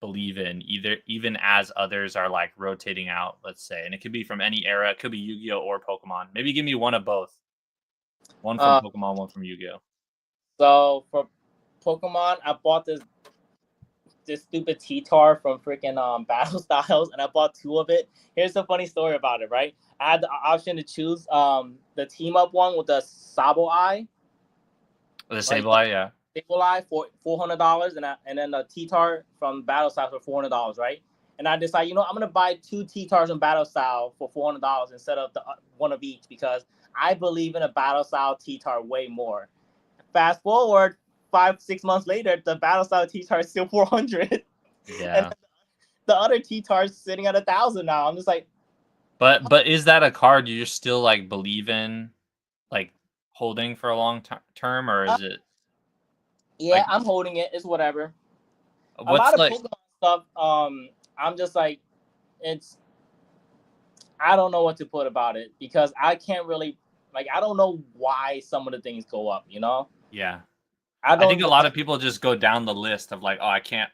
believe in, either even as others are like rotating out, let's say, and it could be from any era, it could be Yu-Gi-Oh or Pokemon. Maybe give me one of both. One from uh, Pokemon, one from Yu-Gi-Oh. so for Pokemon, I bought this stupid T-Tar from freaking Battle Styles, and I bought two of it. Here's the funny story about it, right? I had the option to choose the team up one with the Sabo Eye, The right? Sableye, yeah. Sabo Eye for $400, and then the T-Tar from Battle Styles for $400, right? And I decided, I'm gonna buy two T-Tars from Battle Style for $400 instead of the one of each because I believe in a Battle Style T-Tar way more. Fast forward 5-6 months later, the Battle Style T-Tar is still 400, and Yeah. the other T-Tar is sitting at 1,000 now. I'm just like, But is that a card you still like believe in, like holding for a long term, or uh, is it yeah, like I'm holding it. It's whatever. A lot what's of like? Pokemon stuff. I'm just like, it's. I don't know what to put about it because I can't really like. I don't know why some of the things go up. Yeah, I I think don't a know. lot of people just go down the list of like, oh, I can't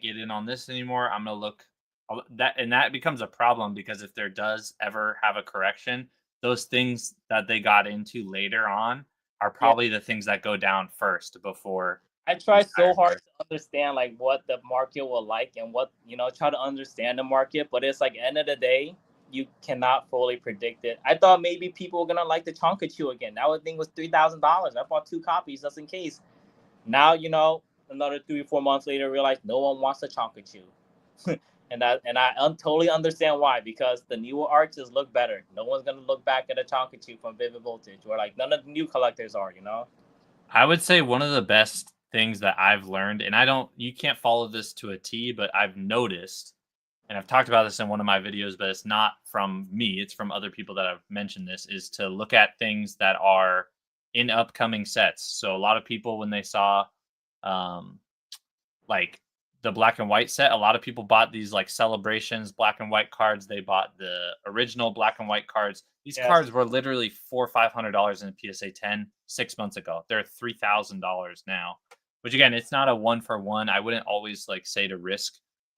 get in on this anymore. I'm gonna look that, and that becomes a problem because if there does ever have a correction, those things that they got into later on are Yeah, probably the things that go down first before I try these so higher hard cards. to understand like what the market will like and what try to understand the market, but it's like end of the day, you cannot fully predict it. I thought maybe people were gonna like the Chonkachu again. That thing was $3,000. I bought two copies just in case. Now another 3 or 4 months later, realize no one wants the Chonkachu, and I totally understand why because the newer arches look better. No one's gonna look back at a Chonkachu from Vivid Voltage, or like none of the new collectors are. I would say one of the best things that I've learned, and you can't follow this to a T, but I've noticed, and I've talked about this in one of my videos, but it's not from me, it's from other people that have mentioned this, is to look at things that are in upcoming sets. So a lot of people, when they saw, um, like the black and white set. A lot of people bought these like celebrations black and white cards. They bought the original black and white cards. These Yes. cards were literally $400 or $500 in a PSA 10 6 months ago. They're $3,000 now, which again, it's not a one for one. I wouldn't always like say to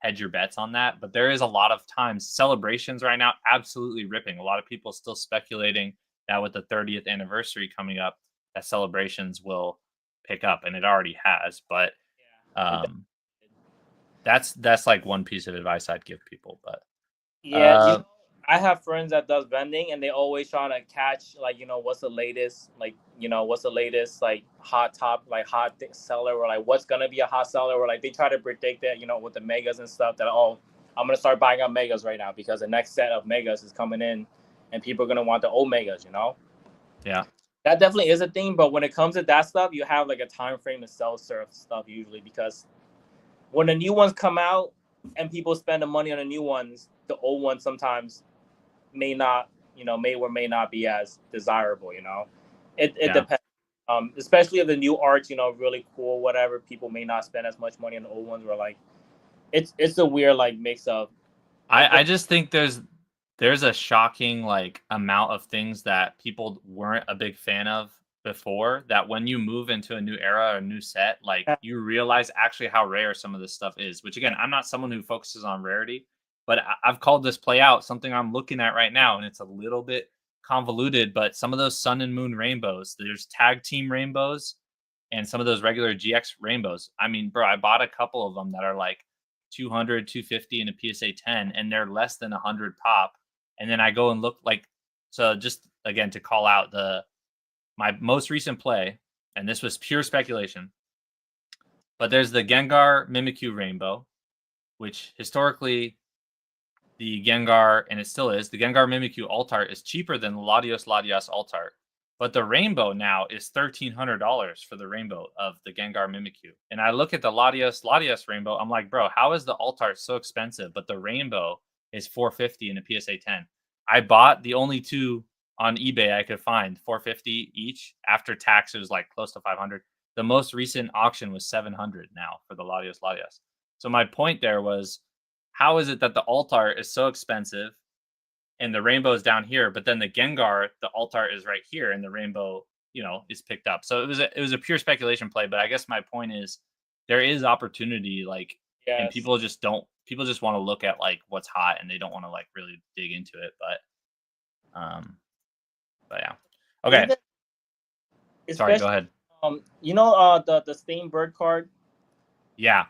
hedge your bets on that, but there is a lot of times celebrations right now absolutely ripping. A lot of people still speculating that with the 30th anniversary coming up, that celebrations will pick up, and it already has. But that's like one piece of advice I'd give people. But yeah, I have friends that does vending, and they always trying to catch like what's the latest like hot seller, or like what's gonna be a hot seller, or like they try to predict that with the megas and stuff that I'm gonna start buying up megas right now because the next set of megas is coming in, and people are gonna want the old megas. Yeah, that definitely is a thing. But when it comes to that stuff, you have like a time frame to sell stuff usually, because when the new ones come out and people spend the money on the new ones, the old ones sometimes may not, may or may not be as desirable. It depends. Especially if the new art's, really cool, whatever, people may not spend as much money on the old ones. Or like, it's a weird like mix of. I just think there's a shocking like amount of things that people weren't a big fan of before, that when you move into a new era or a new set, like you realize actually how rare some of this stuff is, which again, I'm not someone who focuses on rarity, but I've called this play out, something I'm looking at right now, and it's a little bit convoluted, but some of those sun and moon rainbows, there's tag team rainbows and some of those regular GX rainbows. I mean, bro, I bought a couple of them that are like 200, 250 in a PSA 10, and they're less than 100 pop. And then I go and look like, so just again, to call out my most recent play, and this was pure speculation, but there's the Gengar Mimikyu Rainbow, which historically the Gengar, and it still is, the Gengar Mimikyu Altart is cheaper than the Latios Altart. But the Rainbow now is $1,300 for the Rainbow of the Gengar Mimikyu. And I look at the Latios Rainbow, I'm like, bro, how is the Altart so expensive, but the Rainbow is $450 in a PSA 10? I bought the only two on eBay I could find, $450 each. After tax, it was like close to $500. The most recent auction was $700 now for the Latios. So my point there was, how is it that the Altart is so expensive and the Rainbow is down here, but then the Gengar, the Altart is right here, and the Rainbow, is picked up? So it was a pure speculation play. But I guess my point is, there is opportunity, like, yes. And people just want to look at like what's hot, and they don't want to like really dig into it. But yeah, okay. Sorry, go ahead. The Steam Bird card. Yeah.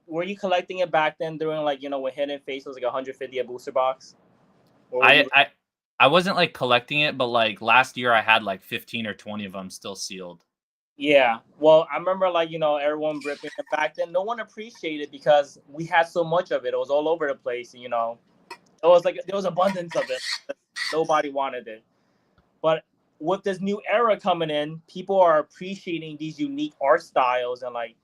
Were you collecting it back then during like when Hidden Face was like 150 a booster box? I wasn't like collecting it, but like last year I had like 15 or 20 of them still sealed. Yeah, well, I remember like everyone ripping it back then. No one appreciated because we had so much of it. It was all over the place. It was like there was abundance of it. Nobody wanted it. But with this new era coming in, people are appreciating these unique art styles and the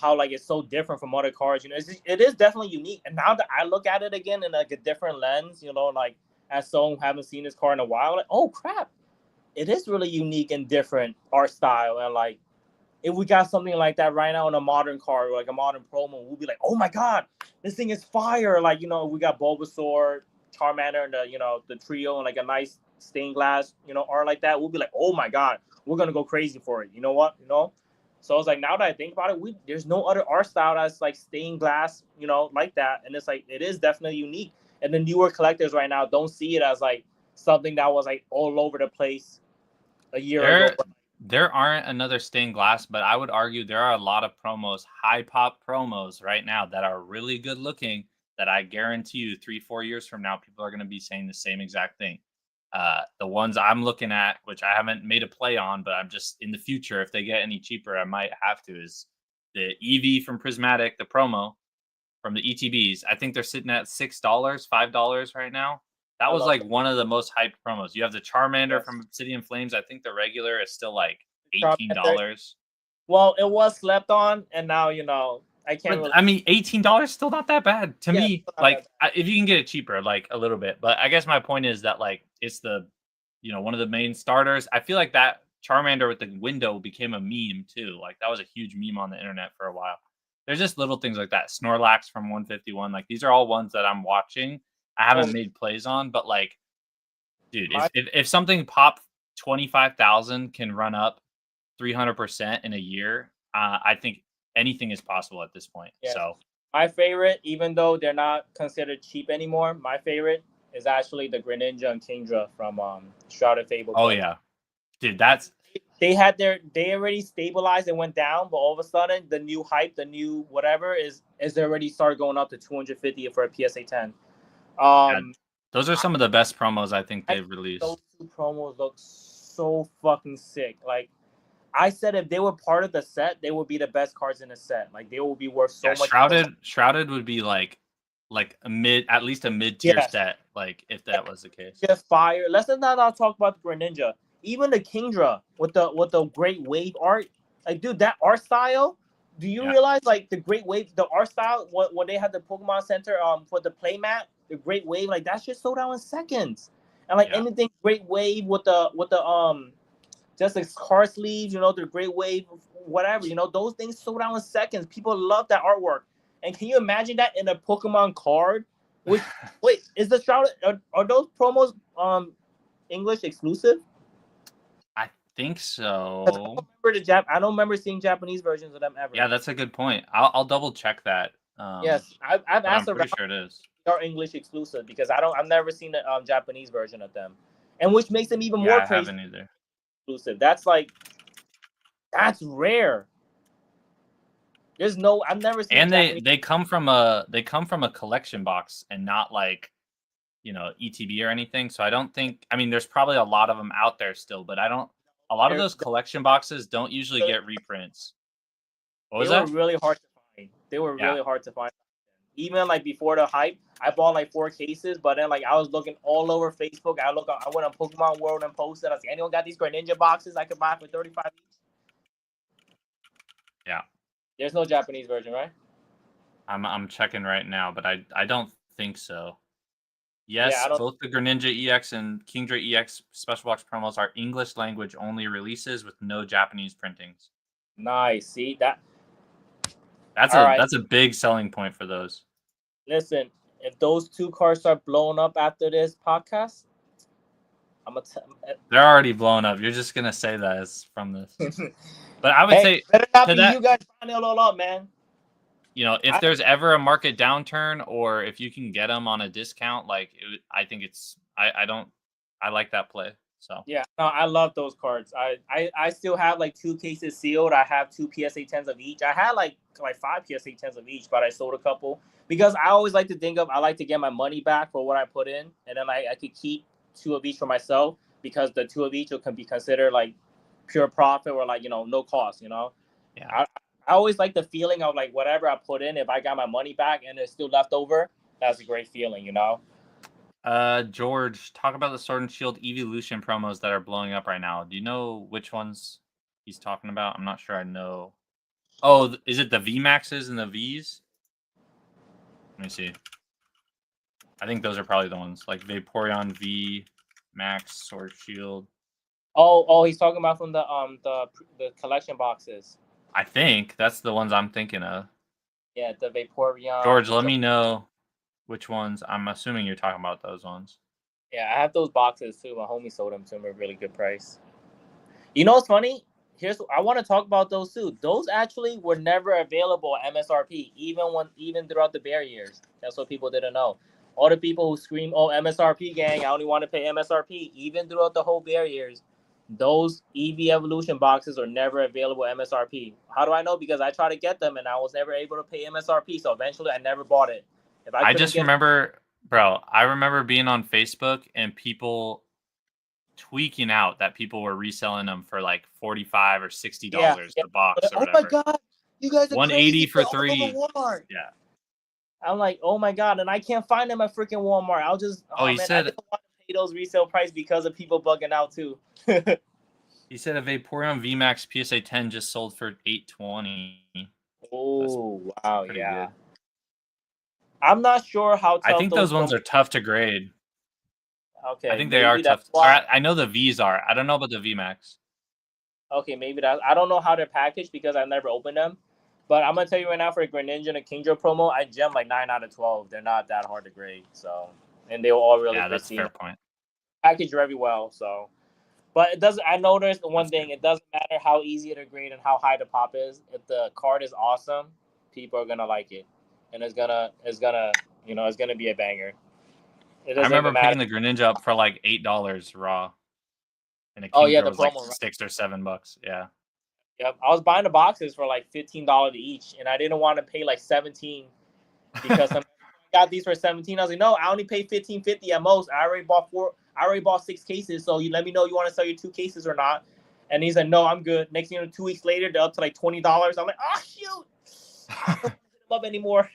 how like it's so different from other cards. It is definitely unique. And now that I look at it again in like a different lens, like as someone who haven't seen this card in a while, like, oh crap, it is really unique and different art style. And like, if we got something like that right now in a modern card, or like a modern promo, we'll be like, oh my god, this thing is fire. Like, we got Bulbasaur, Charmander, and the trio, and like a nice stained glass, art like that. We'll be like, oh my god, we're gonna go crazy for it. You know what? So it's like, now that I think about it, there's no other art style that's like stained glass, like that. And it's like, it is definitely unique. And the newer collectors right now don't see it as like something that was like all over the place a year ago. There aren't another stained glass, but I would argue there are a lot of promos, high pop promos right now that are really good looking, that I guarantee you 3-4 years from now, people are going to be saying the same exact thing. The ones I'm looking at, which I haven't made a play on, but I'm just in the future, if they get any cheaper, I might have to, is the EV from Prismatic, the promo from the ETBs. I think they're sitting at $6, $5 right now. That was like one of the most hyped promos. You have the Charmander from Obsidian Flames. I think the regular is still like $18. Well, it was slept on, and now I can't. I mean, $18 still not that bad to me. Like, if you can get it cheaper, like a little bit. But I guess my point is that like it's the, one of the main starters. I feel like that Charmander with the window became a meme too. Like that was a huge meme on the internet for a while. There's just little things like that. Snorlax from 151. Like these are all ones that I'm watching. I haven't made plays on, but like, dude, if something pop 25,000 can run up 300% in a year, I think anything is possible at this point. Yes. So my favorite, even though they're not considered cheap anymore, my favorite is actually the Greninja and Kingdra from Shrouded Fable. Oh yeah, dude, that's they already stabilized and went down, but all of a sudden the new hype, the new whatever is already started going up to 250 for a PSA 10. Those are some of the best promos I think they've released. Those two promos look so fucking sick. Like I said, if they were part of the set, they would be the best cards in the set. Like they will be worth so much. Shrouded would be like at least a mid-tier set. Like if that was the case. Just fire. Let's not talk about the Greninja. Even the Kingdra with the Great Wave art. Like, dude, that art style. Do you realize like the Great Wave, the art style when they had the Pokemon Center for the playmat, the Great Wave, like that shit sold out in seconds. And like anything Great Wave with the just like card sleeves, you know, the Great Wave, whatever, you know, those things sold out in seconds. People love that artwork. And can you imagine that in a Pokemon card? Which wait, is the Shrouded are those promos English exclusive? I think so. I don't remember seeing Japanese versions of them ever. Yeah, that's a good point. I'll double check that. Yes, I've asked around. I'm pretty sure it is. Are English exclusive because I've never seen the Japanese version of them, and which makes them even more crazy. I haven't either. Exclusive. That's rare. There's no. I've never seen. And they come from a collection box and not like, you know, ETB or anything. So I don't think. I mean, there's probably a lot of them out there still, but I don't. A lot of those collection boxes don't usually get reprints. What was that? They were really hard to find. They were really hard to find. Even like before the hype, I bought like 4 cases, but then like I was looking all over Facebook. I went on Pokemon World and posted. I was like, anyone got these Greninja boxes I could buy for 35 each? Yeah. There's no Japanese version, right? I'm checking right now, but I don't think so. Yes, both the Greninja EX and Kingdra EX special box promos are English language only releases with no Japanese printings. Nice. See that's a big selling point for those. Listen, if those 2 cards start blowing up after this podcast, they're already blowing up. You're just gonna say that as from this, but I would say better not be you guys finding it all up, man. You know, if there's ever a market downturn or if you can get them on a discount, like I think I like that play. So yeah, no, I love those cards. I still have like 2 cases sealed. I have 2 PSA 10s of each. I had like 5 PSA 10s of each, but I sold a couple because I always like to I like to get my money back for what I put in, and then I could keep 2 of each for myself because the 2 of each can be considered like pure profit or like, you know, no cost, you know. Yeah. I always like the feeling of like whatever I put in, if I got my money back and it's still left over, that's a great feeling, you know. George, talk about the Sword and Shield Evolution promos that are blowing up right now. Do you know which ones he's talking about? I'm not sure I know. Oh, is it the VMAXs and the Vs? Let me see. I think those are probably the ones, like Vaporeon V, Max, Sword Shield. Oh, he's talking about from the collection boxes. I think that's the ones I'm thinking of. Yeah, the Vaporeon. George, let me know which ones. I'm assuming you're talking about those ones. Yeah, I have those boxes too. My homie sold them to me at a really good price. You know what's funny? I want to talk about those too. Those actually were never available at MSRP, even throughout the bear years. That's what people didn't know. All the people who scream, "Oh, MSRP gang, I only want to pay MSRP," even throughout the whole bear years, those EV Evolution boxes are never available at MSRP. How do I know? Because I tried to get them and I was never able to pay MSRP. So eventually, I never bought it. I just remember, bro. I remember being on Facebook and people tweaking out that people were reselling them for like $45 or $60 the box. Or whatever. Oh my god, you guys are $180 for 3. Yeah. I'm like, oh my god, and I can't find them at freaking Walmart. I'll just he said I don't want to pay those resale price because of people bugging out too. He said a Vaporeon VMAX PSA 10 just sold for $820. Oh wow, yeah. Good. I'm not sure how tough I think those ones are tough to grade. Okay. I think they are tough. I know the Vs are. I don't know about the VMAX. Okay, maybe that. I don't know how they're packaged because I've never opened them. But I'm gonna tell you right now, for a Greninja and a Kingdra promo, I gem like 9 out of 12. They're not that hard to grade. So, and they were all really Yeah, that's a pristine, fair point. packaged very well. So, but it doesn't. I noticed the one That's thing. good. It doesn't matter how easy to grade and how high the pop is. If the card is awesome, people are gonna like it, and it's gonna it's gonna be a banger. It I doesn't even remember matter. picking the Greninja up for like $8 raw, and a Oh yeah, Kingdra the was like promo, right? $6 or $7. Yeah. Yep. I was buying the boxes for like $15 each, and I didn't want to pay like 17 because some got these for 17. I was like, no, I only paid 15.50 at most. I already bought four. I already bought 6 cases. So you let me know you want to sell your 2 cases or not. And he's like, no, I'm good. Next thing you know, 2 weeks later, they're up to like $20. I'm like, oh shoot, I don't want to hit them up anymore.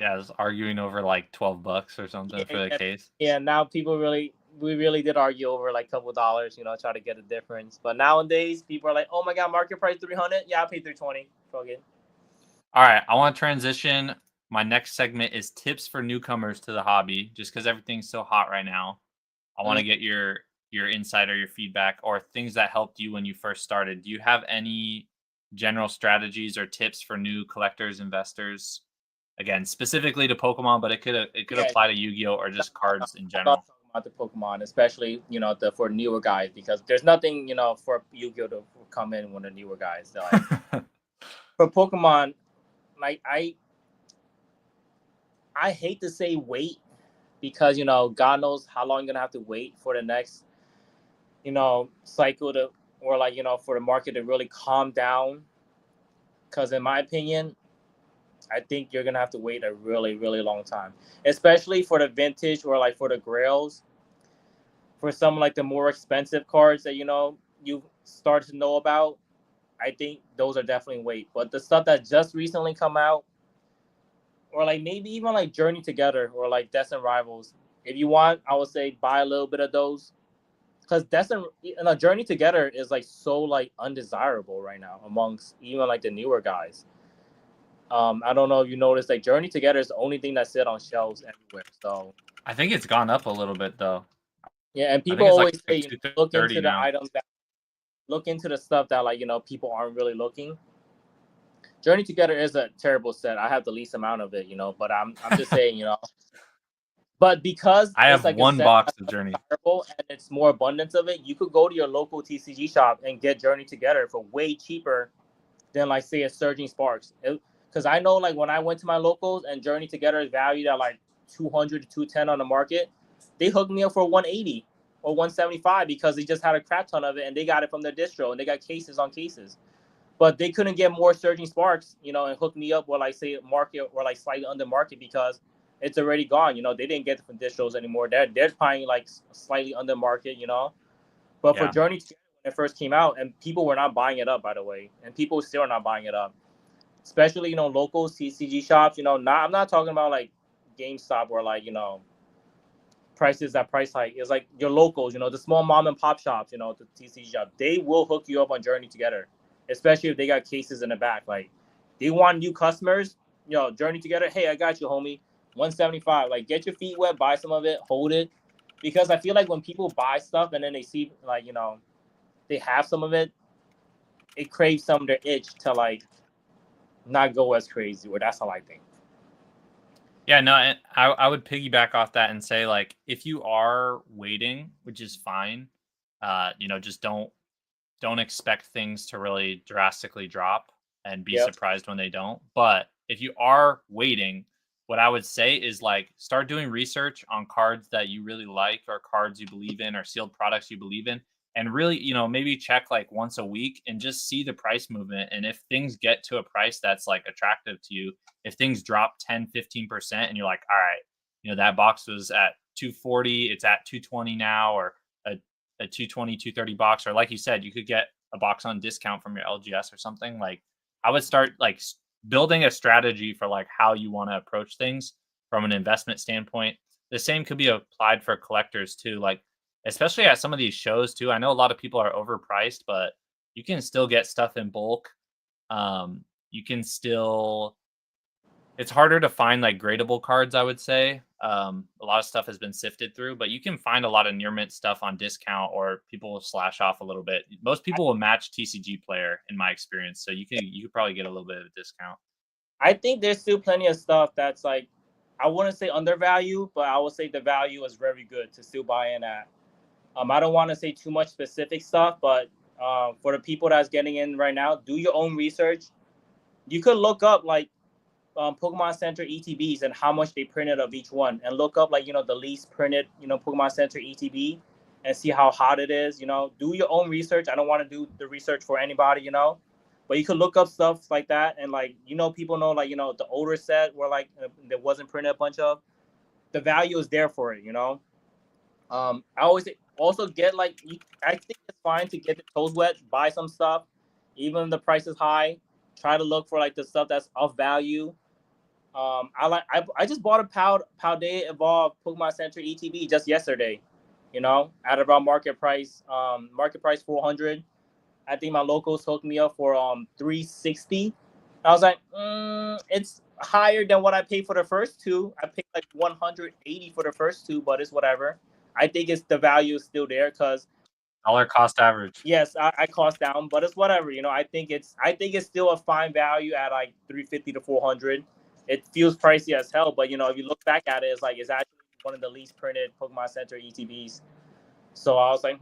Yeah, I was arguing over like $12 or something for the yeah, case. yeah. Now we really did argue over like a couple dollars, try to get a difference. But nowadays, people are like, oh my god, market price 300. Yeah, I paid 320. Fuck it. All right, I want to transition. My next segment is tips for newcomers to the hobby, just because everything's so hot right now. I want to get your insight or your feedback or things that helped you when you first started. Do you have any general strategies or tips for new collectors, investors? Again, specifically to Pokemon, but it could Yeah, apply to Yu-Gi-Oh or just cards in I love general. talking about the Pokemon, especially for newer guys because there's nothing for Yu-Gi-Oh to come in when the newer guys. They're like for Pokemon, like I hate to say wait because God knows how long you're gonna have to wait for the next cycle to or like for the market to really calm down. Because in my opinion, I think you're gonna have to wait a really really long time, especially for the vintage or like for the grails. For some like the more expensive cards that you start to know about, I think those are definitely wait. But the stuff that just recently come out, or like maybe even like Journey Together or like Destined Rivals, if you want, I would say buy a little bit of those because Journey Together is like so like undesirable right now amongst even like the newer guys. I don't know if you noticed like Journey Together is the only thing that sit on shelves everywhere. So I think it's gone up a little bit though. yeah, and I people think it's like always say 230 look into the now. items that look into the stuff that like people aren't really looking. Journey Together is a terrible set. I have the least amount of it, but I'm just saying, But because I it's have like a one set box that's of Journey. desirable and it's more abundance of it, you could go to your local TCG shop and get Journey Together for way cheaper than like say a Surging Sparks. Because I know like when I went to my locals and Journey Together is valued at like 200 to 210 on the market, they hooked me up for 180 or 175 because they just had a crap ton of it and they got it from their distro and they got cases on cases. But they couldn't get more Surging Sparks, and hook me up with like say market or like slightly under market because it's already gone. They didn't get it from distros anymore. They're buying like slightly under market. But for Yeah. Journey Together, when it first came out, and people were not buying it up, by the way, and people still are not buying it up. Especially local CCG shops. I'm not talking about like GameStop or like prices that price hike. It's like your locals. The small mom and pop shops. The TCG shop. They will hook you up on Journey Together, especially if they got cases in the back. Like they want new customers. Journey Together. Hey, I got you, homie. 175. Like get your feet wet, buy some of it, hold it, because I feel like when people buy stuff and then they see like they have some of it, it craves some of their itch to like not go as crazy. Or that's how I think. Yeah, no, I would piggyback off that and say like if you are waiting, which is fine, just don't expect things to really drastically drop and be Yep. surprised when they don't. But if you are waiting, what I would say is like start doing research on cards that you really like or cards you believe in or sealed products you believe in. And really, maybe check like once a week and just see the price movement. And if things get to a price that's like attractive to you, if things drop 10-15% and you're like, all right, that box was at 240, it's at 220 now, or a 220, 230 box, or like you said, you could get a box on discount from your LGS or something. Like I would start like building a strategy for like how you want to approach things from an investment standpoint. The same could be applied for collectors too. Like, especially at some of these shows too. I know a lot of people are overpriced, but you can still get stuff in bulk. You can still It's harder to find like gradable cards, I would say. A lot of stuff has been sifted through, but you can find a lot of near mint stuff on discount, or people will slash off a little bit. Most people will match TCG player in my experience, so you could probably get a little bit of a discount. I think there's still plenty of stuff that's like, I wouldn't say undervalued, but I would say the value is very good to still buy in at. I don't want to say too much specific stuff, but for the people that's getting in right now, do your own research. You could look up like Pokemon Center ETBs and how much they printed of each one, and look up like the least printed Pokemon Center ETB, and see how hot it is. Do your own research. I don't want to do the research for anybody, but you could look up stuff like that, and like people know like the older set where like there wasn't printed a bunch of, the value is there for it. I always also get like I think it's fine to get the toes wet, buy some stuff, even if the price is high. Try to look for like the stuff that's of value. I just bought a Paldea Evolved Pokemon Center ETB just yesterday, at around market price. Market price 400. I think my locals hooked me up for 360. I was like, it's higher than what I paid for the first two. I paid like 180 for the first two, but it's whatever. I think it's the value is still there because Dollar cost average. yes, I cost down, but it's whatever. I think it's still a fine value at like 350 to 400. It feels pricey as hell, but if you look back at it, it's actually one of the least printed Pokemon Center ETBs. So I was like,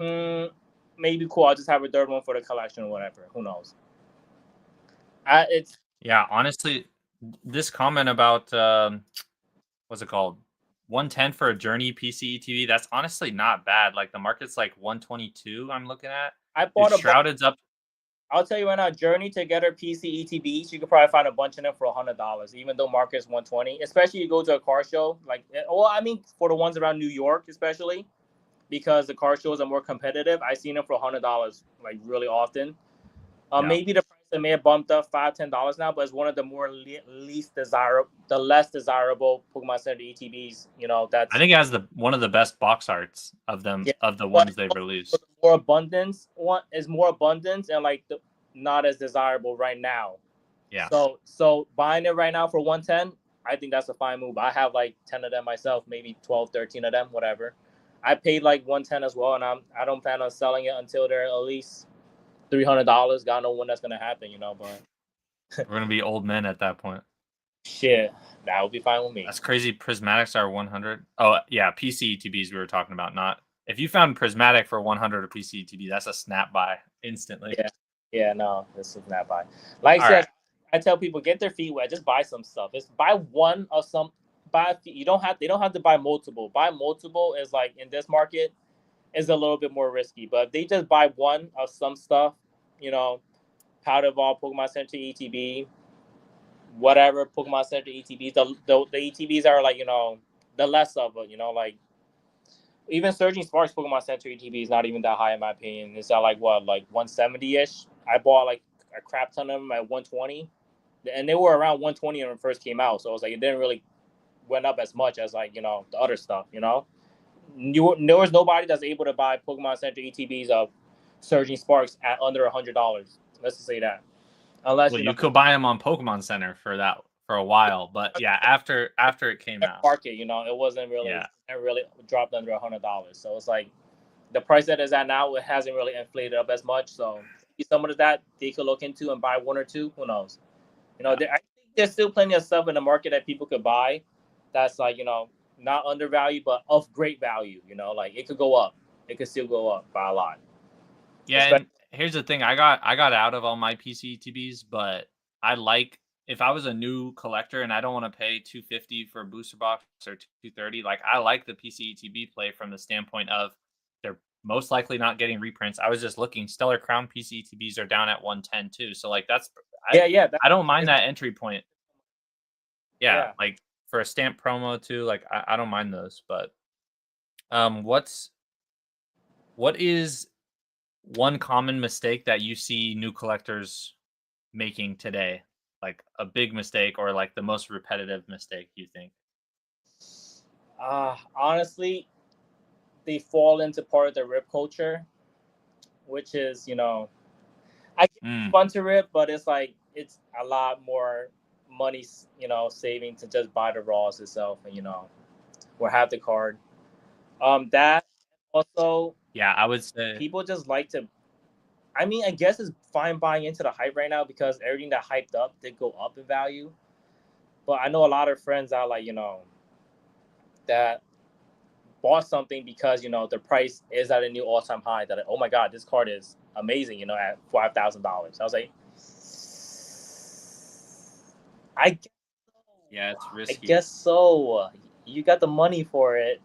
maybe cool. I'll just have a third one for the collection or whatever. Who knows? It's Yeah, honestly, this comment about what's it called? 110 for a Journey PC ETB, that's honestly not bad. Like the market's like 122 I'm looking at. I Dude, bought a Shrouded's up. I'll tell you right now, Journey Together PC ETBs, you could probably find a bunch of them for $100, even though market's 120. Especially you go to a car show, like, well, I mean, for the ones around New York, especially because the car shows are more competitive. I seen them for $100 like really often. Yeah. Maybe the price may have bumped up $5-10 now, but it's one of the more least desirable, the less desirable Pokemon Center ETBs. That's I think it has one of the best box arts of them, yeah, of the ones they've released. more abundance. One is more abundance and like not as desirable right now. Yeah. So buying it right now for 110, I think that's a fine move. I have like 10 of them myself, maybe 12, 13 of them, whatever. I paid like 110 as well, and I don't plan on selling it until they're at least $300. God know when that's gonna happen, but we're gonna be old men at that point. Shit, that would be fine with me. That's crazy. Prismatics are 100. Oh yeah, PC ETBs we were talking about. Not if you found Prismatic for 100 or PC ETB, that's a snap buy instantly. Yeah, no, this is not buy. Like I said, right. I tell people get their feet wet. Just buy some stuff. Just buy one of some. They don't have to buy multiple. Buy multiple is like in this market is a little bit more risky. But if they just buy one of some stuff, Powder Ball, Pokemon Center ETB, whatever Pokemon Center ETBs, the ETBs are like the less of it. Like even Surging Sparks Pokemon Center ETB is not even that high in my opinion. It's at like what, like 170-ish. I bought like a crap ton of them at 120, and they were around 120 when it first came out. So it was like it didn't really went up as much as like the other stuff. There was nobody that's able to buy Pokemon Center ETBs of Surging Sparks at under $100. Let's just say that. Unless you could buy them on Pokemon Center for a while, but yeah, after it came out, market, it wasn't really, it really dropped under $100. So it's like the price that is at now, it hasn't really inflated up as much. So some of that they could look into and buy one or two. Who knows? I think there's still plenty of stuff in the market that people could buy. That's like not undervalued, but of great value. Like it could go up. It could still go up by a lot. Yeah, and here's the thing: I got out of all my PC ETBs, but I like, if I was a new collector and I don't want to pay $250 for a booster box or $230, like I like the PC ETB play from the standpoint of they're most likely not getting reprints. I was just looking; Stellar Crown PC ETBs are down at 110 too, so like I don't mind that entry point. Yeah, like for a stamp promo too, like I don't mind those. But what is one common mistake that you see new collectors making today? Like a big mistake or like the most repetitive mistake you think? Honestly, they fall into part of the rip culture, which is, I get fun to rip, but it's like, it's a lot more money, saving to just buy the raws itself, and or have the card. That also Yeah, I would say people just like to. I mean, I guess it's fine buying into the hype right now because everything that hyped up did go up in value. But I know a lot of friends that that bought something because the price is at a new all-time high. That oh my god, this card is amazing. At $5,000. I was like, I yeah, it's I risky. guess so. You got the money for it.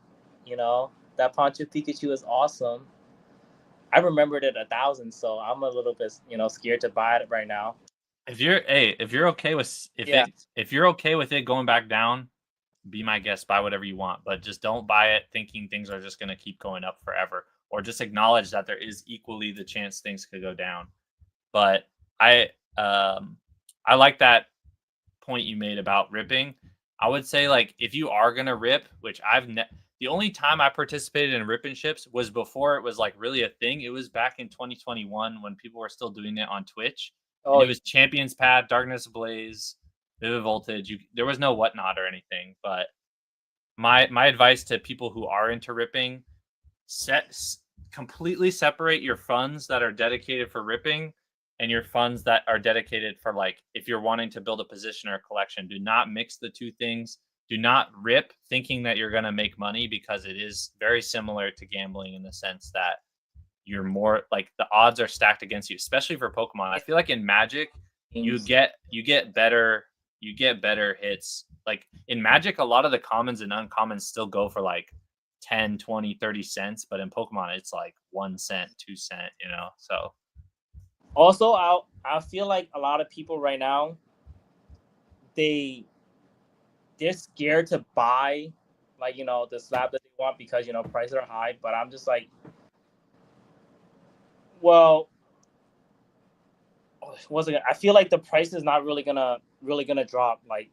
That Poncho Pikachu is awesome. I remembered it 1,000, so I'm a little bit scared to buy it right now. If you're okay with Yeah. if you're okay with it going back down, be my guest, buy whatever you want, but just don't buy it thinking things are just going to keep going up forever, or just acknowledge that there is equally the chance things could go down. But I I like that point you made about ripping. I would say, like, if you are going to rip, which the only time I participated in ripping ships was before it was like really a thing. It was back in 2021 when people were still doing it on Twitch. And Oh, it was Champions Pad, Darkness Ablaze, Vivid Voltage. There was no whatnot or anything, but my advice to people who are into ripping: completely separate your funds that are dedicated for ripping and your funds that are dedicated for, like, if you're wanting to build a position or a collection. Do not mix the two things. Do not rip thinking that you're going to make money, because it is very similar to gambling in the sense that you're more like the odds are stacked against you, especially for Pokemon. I feel like in Magic, you get better hits. Like in Magic, a lot of the commons and uncommons still go for like 10, 20, 30 cents, but in Pokemon it's like 1 cent, 2 cent, So also, I feel like a lot of people right now they're scared to buy like the slab that they want because prices are high. But I'm just like, well, I feel like the price is not really gonna drop like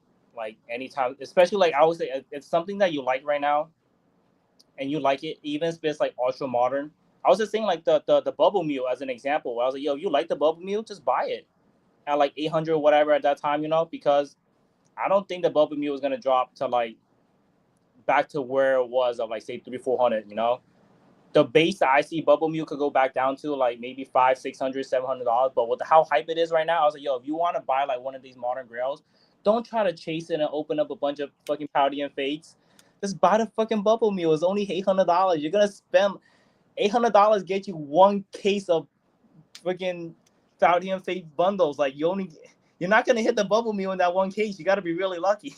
anytime. Especially like I would say, it's something that you like right now, and you like it, even if it's like ultra modern. I was just saying like the Bubble Mew as an example. I was like, yo, you like the Bubble Mew, just buy it at like 800 or whatever at that time, because I don't think the Bubble Mew is gonna drop to like back to where it was of like say 300-400. The base that I see Bubble Mew could go back down to like maybe $500-$600, $700. But with how hype it is right now, I was like, yo, if you want to buy like one of these modern grails, don't try to chase it and open up a bunch of fucking Paldean Fates. Just buy the fucking Bubble Mew. It's only $800. You're gonna spend $800 get you one case of freaking Paldean Fate bundles. Like you're not gonna hit the Bubble Mew in that one case. You got to be really lucky.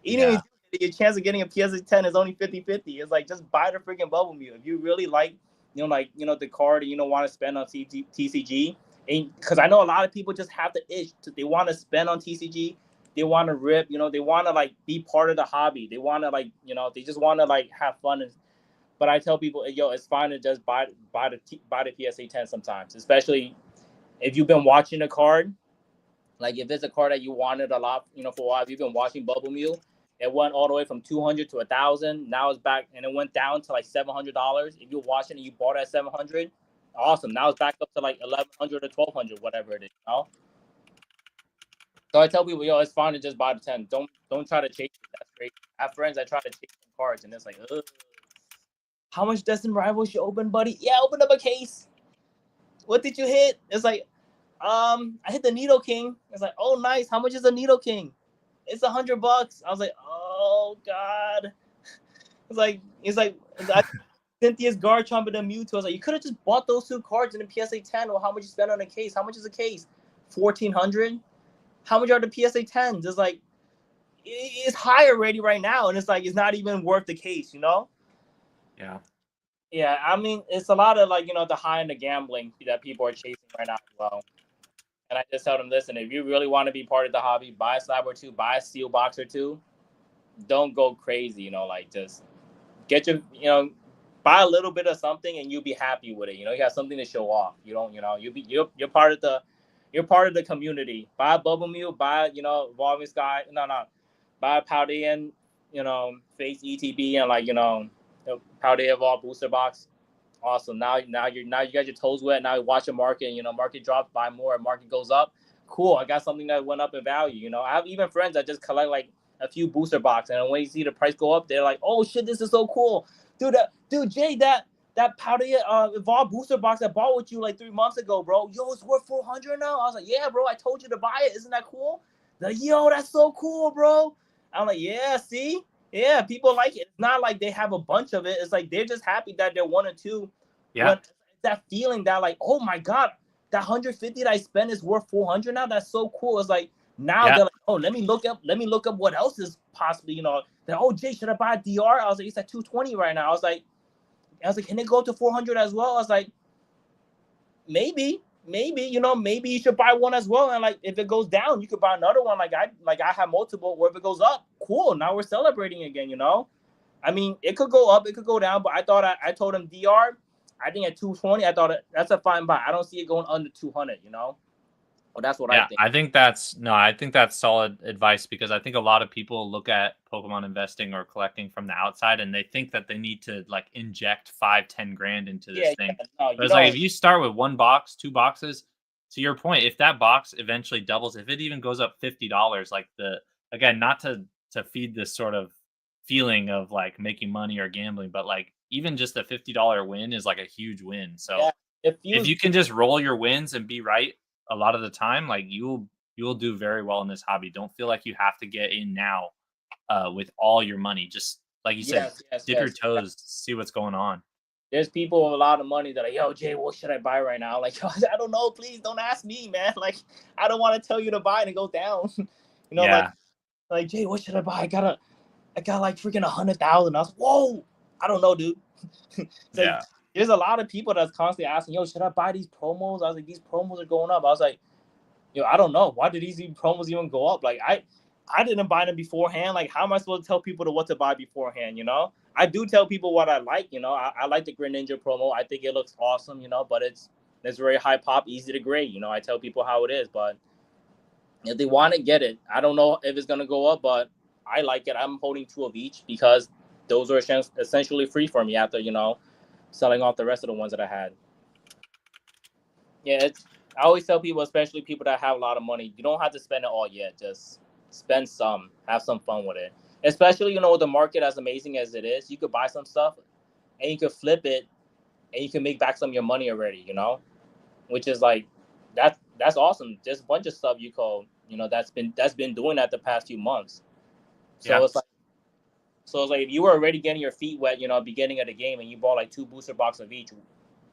Even if your chance of getting a PSA 10 is only 50-50. It's like, just buy the freaking Bubble Mew. If you really like, the card and want to spend on TCG, and because I know a lot of people just have the itch they want to spend on TCG, they want to rip, they want to like be part of the hobby. They want to like, they just want to like have fun. But I tell people, yo, it's fine to just buy the PSA 10 sometimes, especially if you've been watching the card. Like if it's a card that you wanted a lot, for a while, if you've been watching Bubble Mew, it went all the way from 200 to 1,000. Now it's back, and it went down to like $700. If you're watching and you bought at 700, awesome. Now it's back up to like 1,100 or 1,200, whatever it is. So I tell people, yo, it's fine to just buy the 10. Don't try to chase it. That's great. I have friends that try to chase some cards, and it's like, ugh. How much Destined Rivals you open, buddy? Yeah, open up a case. What did you hit? It's like, I hit the Needle King. It's like, oh, nice. How much is the Needle King? It's $100. I was like, oh god. It's like Cynthia's Garchomp and the Mewtwo. I was like, you could have just bought those two cards in the PSA 10. Or how much you spend on a case? How much is a case? 1,400. How much are the PSA 10s? It's like, it's high already right now, and it's like it's not even worth the case. Yeah. Yeah, I mean, it's a lot of like the high end of gambling that people are chasing right now as well. And I just tell them, listen, if you really want to be part of the hobby, buy a slab or two, buy a steel box or two. Don't go crazy, like just get your, buy a little bit of something and you'll be happy with it. You have something to show off. You don't, you're part of the community. Buy a Bubble Mew, buy, Evolving Sky, buy a Paldean, Face ETB and like, the Paldean Evolve booster box. Awesome. Now you got your toes wet. Now you watch the market. Market drops, buy more. Market goes up, cool, I got something that went up in value. You know, I have even friends that just collect like a few booster boxes, and when you see the price go up, they're like, "Oh shit, this is so cool, dude, Jay, that powder evolved booster box I bought with you like 3 months ago, bro. Yo, it's worth 400 now." I was like, "Yeah, bro, I told you to buy it. Isn't that cool?" They're like, "Yo, that's so cool, bro." I'm like, "Yeah, see, yeah, people like it. It's not like they have a bunch of it. It's like they're just happy that they're one or two." Yeah. But that feeling that like, oh my god, that 150 that I spent is worth 400 now. That's so cool. It's like now they're like, oh, let me look up what else is possibly, you know. They're, oh, Jay, should I buy a DR? I was like, it's at 220 right now. I was like, can it go to 400 as well? I was like, maybe, you know, maybe you should buy one as well. And like, if it goes down, you could buy another one. Like I have multiple. Or if it goes up, cool. Now we're celebrating again. You know, I mean, it could go up, it could go down. But I told him DR. I think at 220, I thought that's a fine buy. I don't see it going under 200. You know. Well, that's what I think. I think that's solid advice, because I think a lot of people look at Pokemon investing or collecting from the outside and they think that they need to like inject 5-10 grand into this thing. No, but it's like, if you start with 1 box, 2 boxes, to your point, if that box eventually doubles, if it even goes up $50, like again, not to feed this sort of feeling of like making money or gambling, but like even just a $50 win is like a huge win. So if you can just roll your wins and be right a lot of the time, like you'll do very well in this hobby. Don't feel like you have to get in now with all your money. Just like you said, dip your toes, see what's going on. There's people with a lot of money that are like, yo, Jay, what should I buy right now? Like, I don't know. Please don't ask me, man. Like, I don't want to tell you to buy and it goes down. You know, like Jay, what should I buy? I got like freaking 100,000. I was, whoa, I don't know, dude. Like, there's a lot of people that's constantly asking, yo, should I buy these promos? I was like, these promos are going up. I was like, yo, I don't know. Why did these promos even go up? Like, I didn't buy them beforehand. Like, how am I supposed to tell people what to buy beforehand, you know? I do tell people what I like, you know. I like the Greninja promo. I think it looks awesome, you know, but it's very high pop, easy to grade, you know. I tell people how it is, but if they want it, get it. I don't know if it's going to go up, but I like it. I'm holding 2 of each because those are essentially free for me after, you know, selling off the rest of the ones that I had. Yeah, I always tell people, especially people that have a lot of money, you don't have to spend it all yet. Just spend some, have some fun with it. Especially, you know, with the market as amazing as it is, you could buy some stuff and you could flip it and you can make back some of your money already, you know, which is like, that's awesome. There's a bunch of stuff you call, you know, that's been doing that the past few months. So it's like if you were already getting your feet wet, you know, beginning of the game, and you bought like 2 booster boxes of each,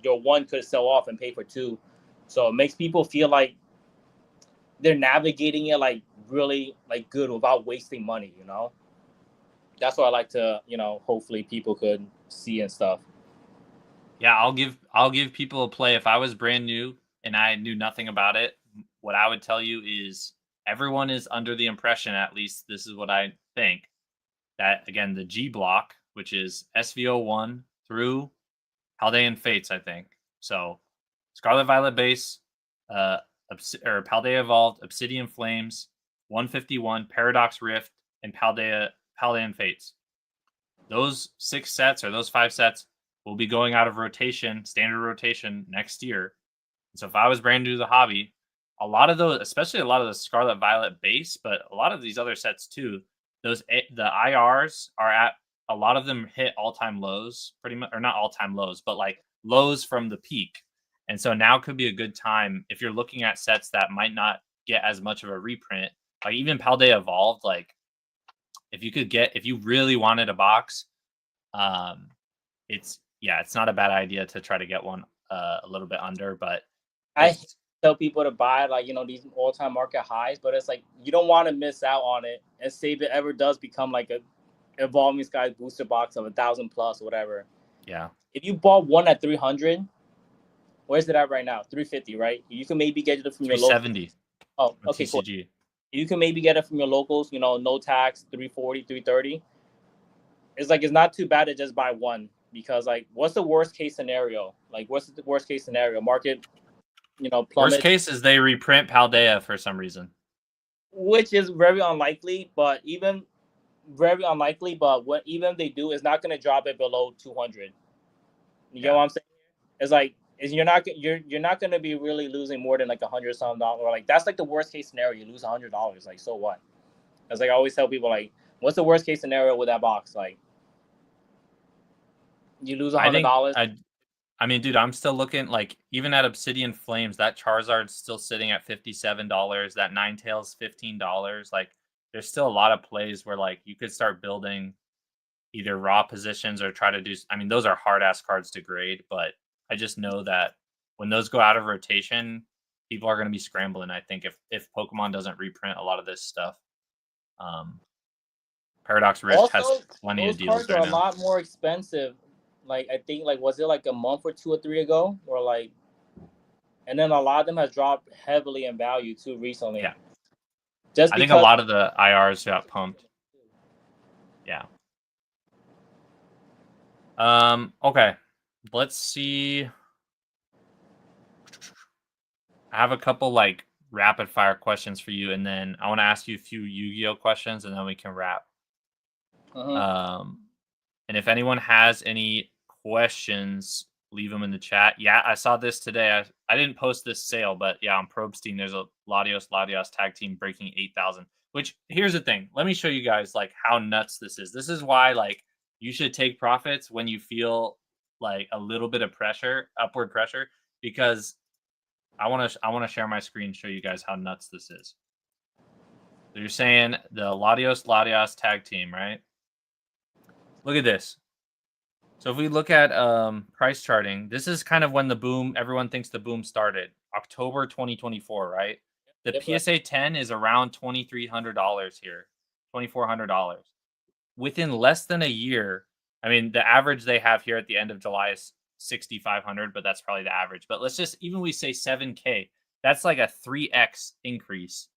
your one could sell off and pay for 2. So it makes people feel like they're navigating it like really like good without wasting money, you know. That's what I like to, you know, hopefully people could see and stuff. Yeah, I'll give people a play. If I was brand new and I knew nothing about it, what I would tell you is everyone is under the impression, at least this is what I think, that again, the G block, which is SVO1 through Paldean Fates, I think. So Scarlet Violet base, or Paldea Evolved, Obsidian Flames, 151, Paradox Rift, and Paldean Fates. Those 6 sets or those 5 sets will be going out of rotation, standard rotation next year. So if I was brand new to the hobby, a lot of those, especially a lot of the Scarlet Violet base, but a lot of these other sets too, the IRs are at, a lot of them hit all-time lows, pretty much, or not all-time lows, but like lows from the peak. And so now could be a good time if you're looking at sets that might not get as much of a reprint. Like even Paldea Evolved, like if you really wanted a box, it's not a bad idea to try to get one a little bit under. But I tell people to buy like, you know, these all-time market highs, but it's like you don't want to miss out on it and say if it ever does become like a Evolving Skies booster box of 1,000 plus or whatever. Yeah. If you bought one at 300, where's it at right now? 350, right? You can maybe get it from your local. 370. Oh, okay, cool. You can maybe get it from your locals, you know, no tax, 340, 330. It's like, it's not too bad to just buy one, because like, what's the worst case scenario? Like, what's the worst case scenario? Market, you know, plummet. Worst case is they reprint Paldea for some reason, which is very unlikely. But even if they do, it's not going to drop it below 200. You get what I'm saying? It's like is you're not gonna be really losing more than like $100 or like that's like the worst case scenario. You lose $100. Like so what? That's like I always tell people like, what's the worst case scenario with that box? Like you lose $100. I mean, dude, I'm still looking like even at Obsidian Flames, that Charizard's still sitting at $57. That Ninetales $15. Like, there's still a lot of plays where like you could start building either raw positions or try to do. I mean, those are hard ass cards to grade, but I just know that when those go out of rotation, people are going to be scrambling. I think if Pokemon doesn't reprint a lot of this stuff, Paradox Rift has Also, plenty those of deals cards are right a now. lot more expensive. Like I think like was it like a month or 2 or 3 ago or like, and then a lot of them has dropped heavily in value too recently. Yeah, Just I think a because lot of the IRs got pumped. Yeah. Okay. Let's see. I have a couple like rapid fire questions for you, and then I want to ask you a few Yu-Gi-Oh questions, and then we can wrap. And if anyone has any questions, leave them in the chat. Yeah, I saw this today. I didn't post this sale, but yeah, on Probstein, there's a Latios tag team breaking 8,000. Which here's the thing. Let me show you guys like how nuts this is. This is why like you should take profits when you feel like a little bit of pressure, upward pressure, because I want to share my screen and show you guys how nuts this is. So you're saying the Latios tag team, right? Look at this. So if we look at price charting, this is kind of when the boom, everyone thinks the boom started. October 2024, right? The PSA 10 is around $2,300 here, $2,400. Within less than a year, I mean, the average they have here at the end of July is 6,500, but that's probably the average. But let's just, even we say 7K, that's like a 3x increase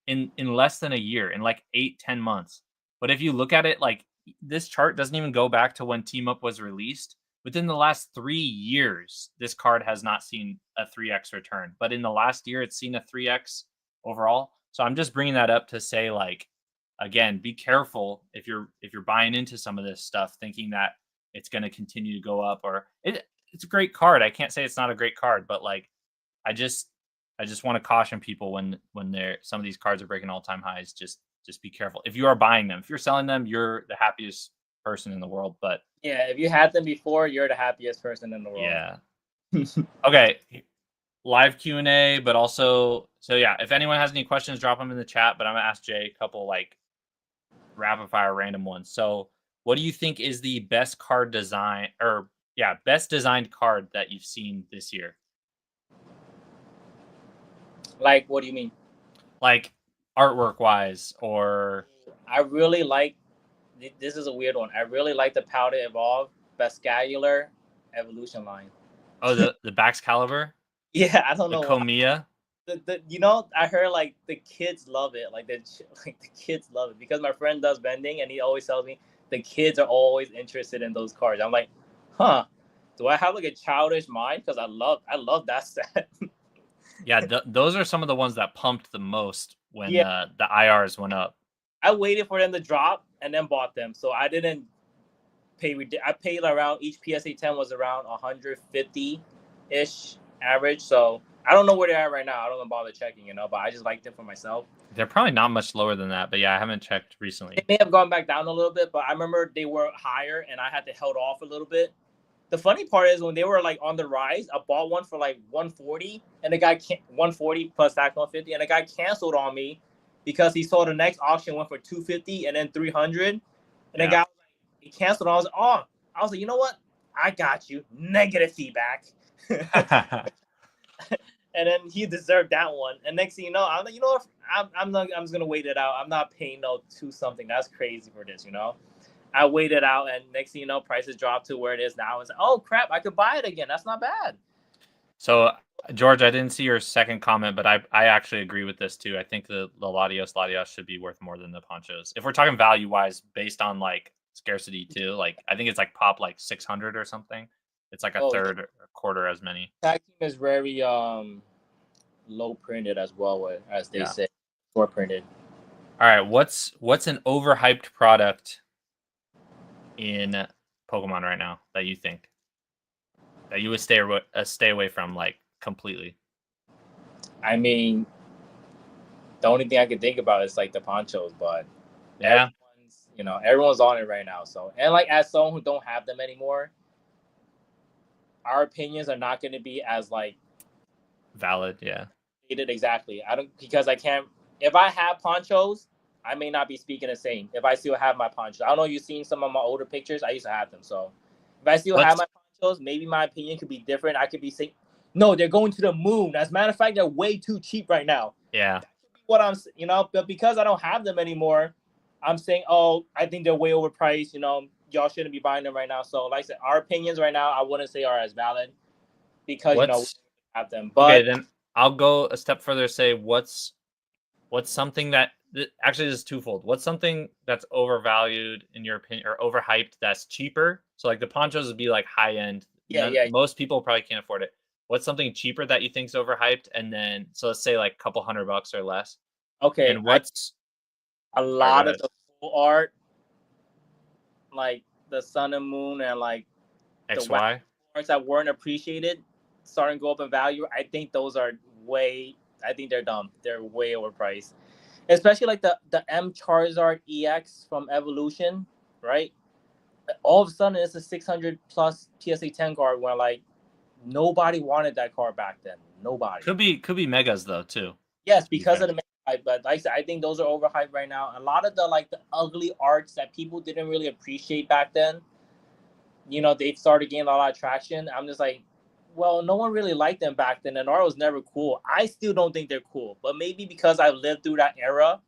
in less than a year, in like 8-10 months. But if you look at it, like this chart doesn't even go back to when Team Up was released. Within the last 3 years, this card has not seen a 3x return. But in the last year, it's seen a 3x overall. So I'm just bringing that up to say, like, again, be careful if you're buying into some of this stuff, thinking that it's going to continue to go up. Or it's a great card. I can't say it's not a great card, but like, I just want to caution people when some of these cards are breaking all-time highs. Just be careful. If you are buying them, if you're selling them, you're the happiest person in the world. But yeah, if you had them before, you're the happiest person in the world. Yeah. Okay. Live Q&A, but also, so yeah, if anyone has any questions, drop them in the chat. But I'm gonna ask Jay a couple like rapid fire random ones. So, what do you think is the best card design, or yeah, best designed card that you've seen this year? Like, what do you mean? Like artwork wise, or I really like. This is a weird one. I really like the Powder Evolve Bascalular Evolution line. Oh, the Baxcalibur? Yeah, I don't know. The Komiya? You know, I heard like the kids love it. Like the kids love it because my friend does vending and he always tells me the kids are always interested in those cards. I'm like, huh? Do I have like a childish mind? Because I love that set. Yeah, those are some of the ones that pumped the most when the IRs went up. I waited for them to drop and then bought them, so I didn't pay. I paid around, each PSA 10 was around 150 ish average. So I don't know where they're at right now. I don't bother checking, but I just liked it for myself. They're probably not much lower than that, but yeah, I haven't checked recently. They may have gone back down a little bit, but I remember they were higher and I had to held off a little bit. The funny part is when they were like on the rise, I bought one for like 140 and the guy 140 plus tax 150, and the guy canceled on me because he saw the next auction went for 250 and then 300, and the guy he canceled. I was like, you know what? I got you. Negative feedback. And then he deserved that one. And next thing you know, I'm like, I'm just gonna wait it out. I'm not paying no 2 something. That's crazy for this, I waited out, and next thing you know, prices dropped to where it is now. It's like, oh crap, I could buy it again. That's not bad. So, George, I didn't see your second comment, but I actually agree with this too. I think the Latios should be worth more than the Ponchos. If we're talking value wise, based on like scarcity too, like I think it's like pop like 600 or something. It's like a third or a quarter as many. Tag team is very low printed as well, as they say, short printed. All right, what's an overhyped product in Pokemon right now that you think? that you would stay away from like completely? I mean, the only thing I can think about is like the ponchos, but Yeah, everyone's on it right now. So, and like as someone who don't have them anymore, our opinions are not going to be as like valid. Yeah. stated exactly. I don't because I can't. If I have ponchos, I may not be speaking the same. If I still have my ponchos, I don't know. You've seen some of my older pictures. I used to have them. So, if I still have What's my ponchos, maybe my opinion could be different. I could be saying, no, they're going to the moon. As a matter of fact, they're way too cheap right now. yeah. What but because I don't have them anymore, I'm saying, oh, I think they're way overpriced. Y'all shouldn't be buying them right now. So, like I said, our opinions right now, I wouldn't say are as valid because we What's have them. okay? But Then I'll go a step further. Say what's something that actually this is twofold. What's something that's overvalued in your opinion or overhyped that's cheaper? So like the ponchos would be like high end. yeah. Most people probably can't afford it. What's something cheaper that you think's overhyped? And then so let's say like a couple $100 or less. Okay, And what's a sorry, go lot of ahead. the full art, like the sun and moon, and like the wax XY. arts that weren't appreciated, starting to go up in value. I think those are way. I think they're dumb. They're way overpriced, especially like the M Charizard EX from Evolution, right? All of a sudden, it's a 600 plus PSA 10 card where like nobody wanted that card back then. Nobody. Could be megas though too. Yes, To be because fair. of the hype, but like I said, I think those are overhyped right now. A lot of the ugly arts that people didn't really appreciate back then, they've started gaining a lot of traction. I'm just like, well, no one really liked them back then, and art was never cool. I still don't think they're cool, but maybe because I lived through that era,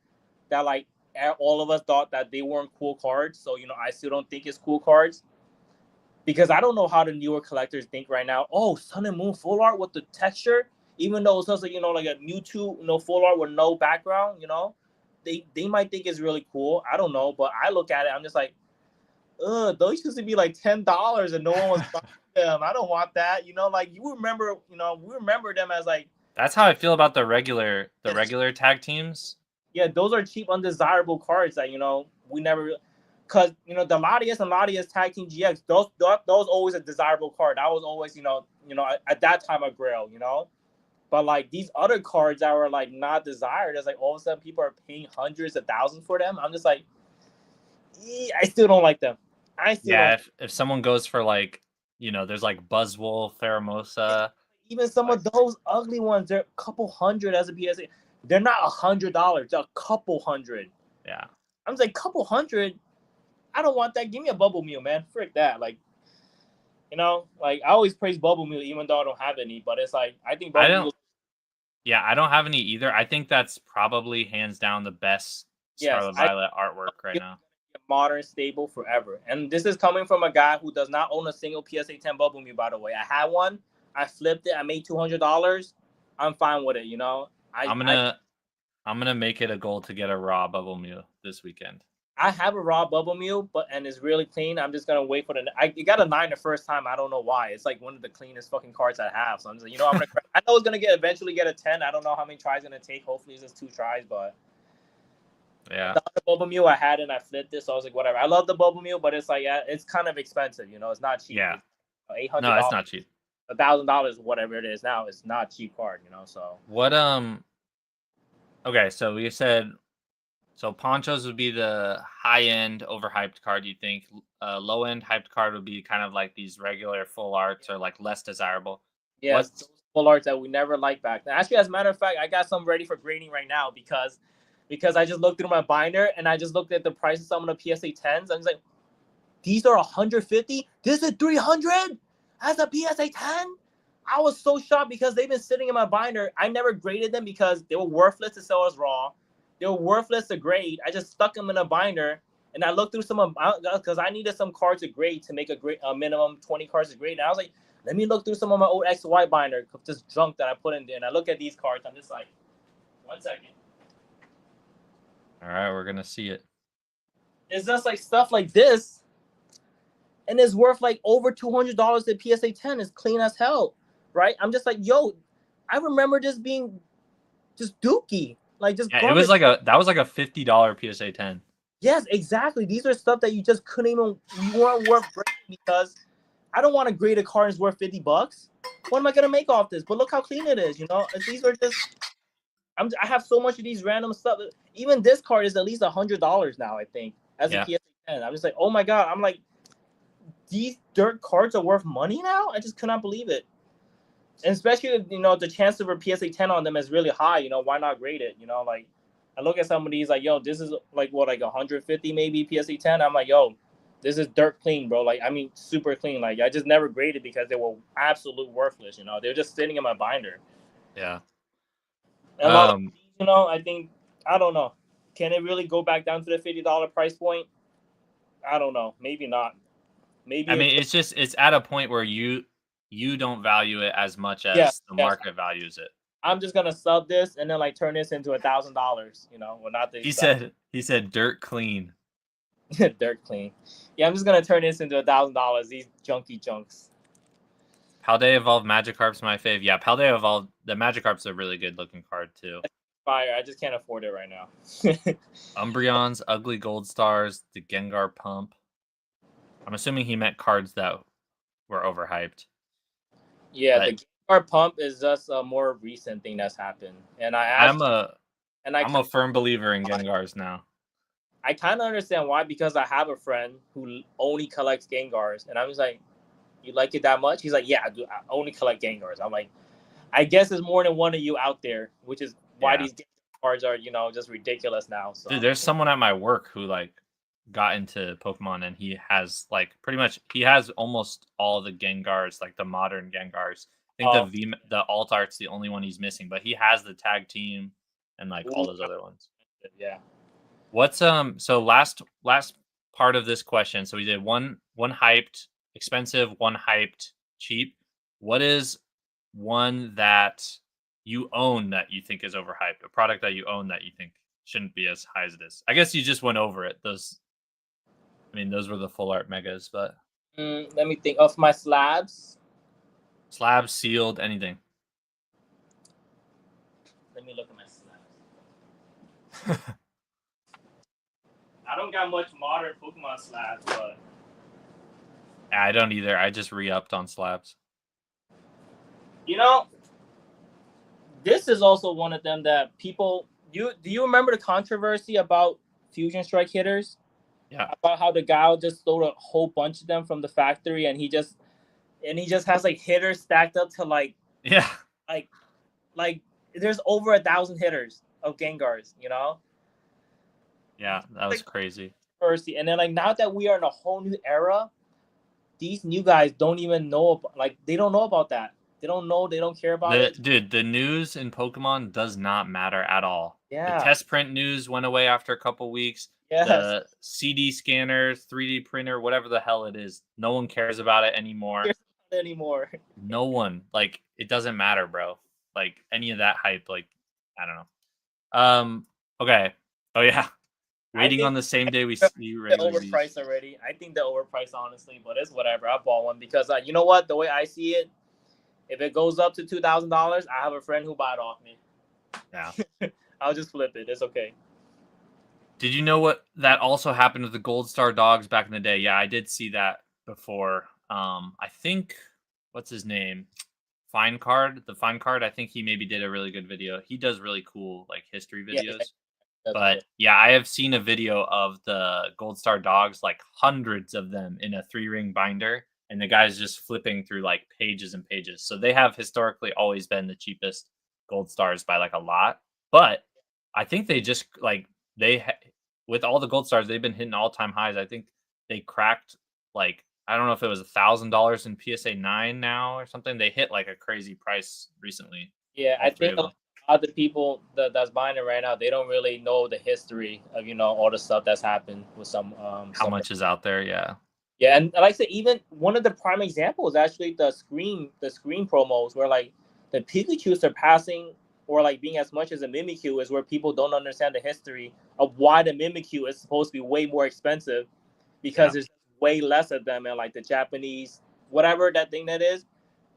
that like all of us thought that they weren't cool cards. So I still don't think it's cool cards because I don't know how the newer collectors think right now. Oh, Sun and Moon full art with the texture, even though it's just like like a Mewtwo, full art with no background. They might think it's really cool. I don't know, but I look at it, I'm just like, ugh, those used to be like $10 and no one was buying them. I don't want that. Like you remember, we remember them as like, That's how I feel about the regular yes, tag teams. yeah, those are cheap, undesirable cards that we never. Because the Latias and Latias Tag Team GX, those always a desirable card. That was always at that time a grail. But like these other cards that were like not desired, it's like all of a sudden people are paying hundreds of thousands for them. I'm just like, I still don't like them. I still Yeah, don't. if someone goes for like, there's like Buzzwole, Pheromosa, Even some like of those ugly ones, they're a couple hundred as a PSA. They're not $100. They're a couple hundred. yeah. I'm just like couple hundred. I don't want that. Give me a bubble meal, man. Frick that. Like like I always praise bubble meal even though I don't have any. But it's like I think I bubble don't meal. yeah, I don't have any either. I think that's probably hands down the best Yes, Scarlet I Violet artwork right think now. a modern stable forever. And this is coming from a guy who does not own a single PSA 10 bubble meal. By the way, I had one. I flipped it. I made $200. I'm fine with it. I I'm I gonna I'm gonna make it a goal to get a raw bubble meal this weekend. I have a raw bubble meal, and it's really clean. I'm just gonna wait for I got a 9 the first time. I don't know why. It's like one of the cleanest fucking cards I have. So I'm just like, I'm gonna. I know it's gonna eventually get a 10. I don't know how many tries it's gonna take. Hopefully it's just 2 tries. But Yeah. the other bubble meal I had and I flipped it, so I was like, whatever. I love the bubble meal, but it's like, yeah, it's kind of expensive. It's not cheap. Yeah. It's eight hundred No, it's dollars, not cheap. $1,000, whatever it is now. It's not cheap card. So What okay, so we said so ponchos would be the high end overhyped card you think. Low end hyped card would be kind of like these regular full arts or like less desirable. yes, What's those full arts that we never liked back then. Actually, as a matter of fact, I got some ready for grading right now because I just looked through my binder and I just looked at the price of some of the PSA 10s. I was like, these are 150. This is 300 as a PSA 10. I was so shocked because they've been sitting in my binder. I never graded them because they were worthless to sell as raw. They were worthless to grade. I just stuck them in a binder and I looked through some of because I needed some cards to grade to make a minimum 20 cards to grade. And I was like, let me look through some of my old XY binder, just junk that I put in there. And I look at these cards. I'm just like, 1 second. all right, we're gonna see it. It's just like stuff like this, and it's worth like over $200 at PSA 10. It's clean as hell, right? I'm just like, yo, I remember this being just dookie, like just Yeah, garbage. that was like a $50 PSA 10. Yes, exactly. These are stuff that you just couldn't even, you weren't worth breaking because I don't want a graded card is worth $50. What am I gonna make off this? But look how clean it is. You know, these are just. I have so much of these random stuff. Even this card is at least $100 now. I think as a PSA 10. I'm just like, oh my god. I'm like, these dirt cards are worth money now. I just could not believe it. And especially if, you know, the chance of a PSA 10 on them is really high. You know, why not grade it? You know, like I look at some of these like, yo, this is like what, like 150 maybe PSA 10. I'm like, yo, this is dirt clean, bro. Like, I mean, super clean. Like, I just never graded because they were absolute worthless. You know, they're just sitting in my binder. Yeah. And a lot of these, you know, I think, I don't know. Can it really go back down to the $50 price point? I don't know. Maybe not. Maybe. I mean, it's at a point where you don't value it as much as the market values it. I'm just gonna sub this and then like turn this into $1,000. You know, well, not the. He said dirt clean. Dirt clean. Yeah, I'm just gonna turn this into $1,000. These junky junks. Paldea Evolved Magikarp's my fave. Yeah, Paldea Evolved. The Magikarp's a really good looking card too. Fire. I just can't afford it right now. Umbreon's Ugly Gold Stars, the Gengar Pump. I'm assuming he meant cards that were overhyped. Yeah, but the Gengar Pump is just a more recent thing that's happened, and I'm a firm believer in Gengars now. I kind of understand why, because I have a friend who only collects Gengars, and I was like, "You like it that much?" He's like, "Yeah, I only collect Gengars." I'm like, "I guess there's more than one of you out there," which is why these cards are, you know, just ridiculous now. So. Dude, there's someone at my work who like got into Pokemon, and he has like pretty much almost all the Gengars, like the modern Gengars. I think the alt art's the only one he's missing, but he has the tag team and like all those other ones. Yeah. What's so last part of this question. So we did one hyped, expensive, one hyped, cheap. What is one that you own that you think is overhyped? A product that you own that you think shouldn't be as high as it is? I guess you just went over it. Those were the full art megas, but let me think of my slabs. Slabs, sealed, anything. Let me look at my slabs. I don't got much modern Pokemon slabs, but I don't either. I just re-upped on slabs. You know, this is also one of them that people. Do you remember the controversy about Fusion Strike hitters? Yeah. About how the guy just stole a whole bunch of them from the factory, and he just has like hitters stacked up to like like there's over 1,000 hitters of Gengars, you know? Yeah, that was crazy. And then like now that we are in a whole new era, these new guys don't even know they don't know about that. They don't know, they don't care about it. Dude, the news in Pokemon does not matter at all. Yeah. The test print news went away after a couple weeks. Yes. The CD scanner, 3D printer, whatever the hell it is, no one cares about it anymore. No one. Like, it doesn't matter, bro. Like, any of that hype, like, I don't know. Okay. Oh, yeah. Waiting on the same day we see regular overpriced already. I think they're overpriced, honestly, but it's whatever. I bought one because, you know what? The way I see it, if it goes up to $2,000, I have a friend who bought it off me. Yeah. I'll just flip it. It's okay. Did you know what that also happened with the Gold Star dogs back in the day? Yeah, I did see that before. I think, what's his name? The Fine Card. I think he maybe did a really good video. He does really cool like history videos. Yeah, but yeah, I have seen a video of the Gold Star dogs, like hundreds of them in a 3-ring binder, and the guy's just flipping through like pages and pages. So they have historically always been the cheapest Gold Stars by like a lot. But I think they just like with all the Gold Stars, they've been hitting all-time highs. I think they cracked like, I don't know if it was $1,000 in PSA 9 now or something. They hit like a crazy price recently. Yeah, I think a lot of the people that's buying it right now, they don't really know the history of, you know, all the stuff that's happened with some how much is out there. Yeah, and like I said, even one of the prime examples actually the screen promos where like the Pikachu surpassing or like being as much as a Mimikyu is where people don't understand the history of why the Mimikyu is supposed to be way more expensive, because there's way less of them, and like the Japanese whatever that thing that is,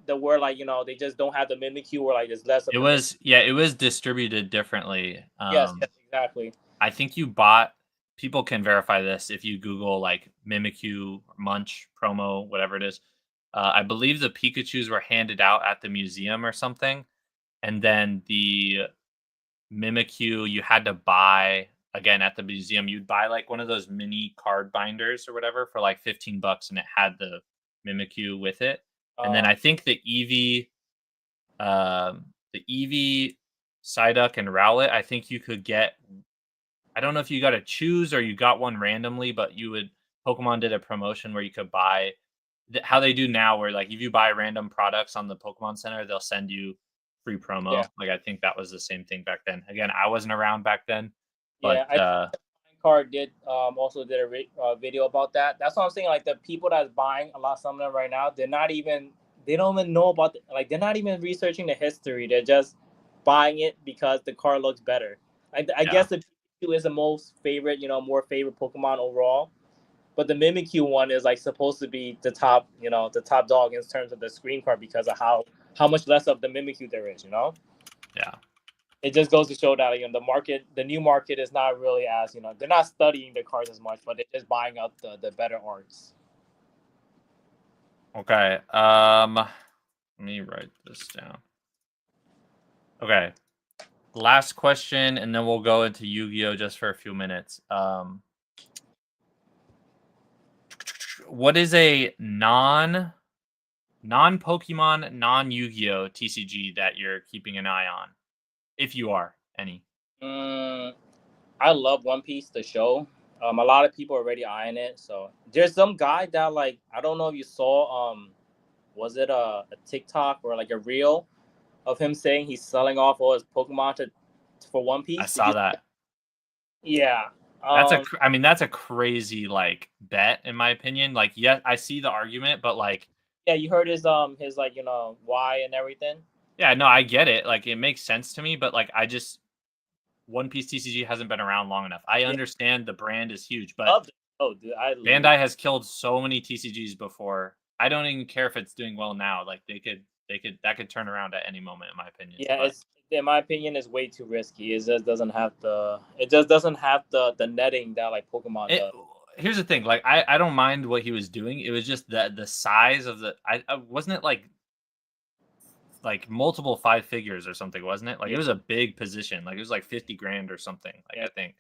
the word, like, you know, they just don't have the Mimikyu, or like there's less of it was distributed differently. Yes, exactly. I think people can verify this if you Google like Mimikyu Munch promo, whatever it is. I believe the Pikachus were handed out at the museum or something, and then the Mimikyu you had to buy again at the museum. You'd buy like one of those mini card binders or whatever for like $15, and it had the Mimikyu with it. And then I think the Eevee, Psyduck, and Rowlet, I think you could get. I don't know if you got to choose or you got one randomly, but Pokemon did a promotion where you could buy how they do now, where like if you buy random products on the Pokemon Center, they'll send you free promo. Yeah. Like I think that was the same thing back then. Again, I wasn't around back then, but Yeah, I Card did also did a video about that. That's what I'm saying. Like the people that's buying a lot some of them right now, they don't even know about like they're not even researching the history. They're just buying it because the card looks better. I yeah. guess the Pikachu is the most favorite, more favorite Pokemon overall. But the Mimikyu one is like supposed to be the top, the top dog in terms of the screen card because of how much less of the Mimikyu there is. Yeah. It just goes to show that the new market is not really as they're not studying the cards as much, but they're just buying up the better arts. Okay. Let me write this down. Okay. Last question, and then we'll go into Yu-Gi-Oh just for a few minutes. What is a non-Pokemon, non-Yu-Gi-Oh TCG that you're keeping an eye on, if you are any? I love One Piece, the show. A lot of people are already eyeing it. So there's some guy that like I don't know if you saw. Was it a TikTok or like a reel of him saying he's selling off all his Pokemon for One Piece? I saw that. Yeah. That's a crazy like bet in my opinion. Like, yeah, I see the argument, but like, yeah, you heard his like why and everything. Yeah, no, I get it. Like, it makes sense to me, but like, One Piece TCG hasn't been around long enough. I understand the brand is huge, but dude, Bandai has killed so many TCGs before. I don't even care if it's doing well now. Like, that could turn around at any moment, in my opinion. Yeah, but it's in my opinion is way too risky. It just doesn't have the netting that like Pokemon does. Here's the thing, like I don't mind what he was doing. It was just that the size of the I wasn't it like multiple 5 figures or something, wasn't it? Like it was a big position. Like it was like 50 grand or something. Like I think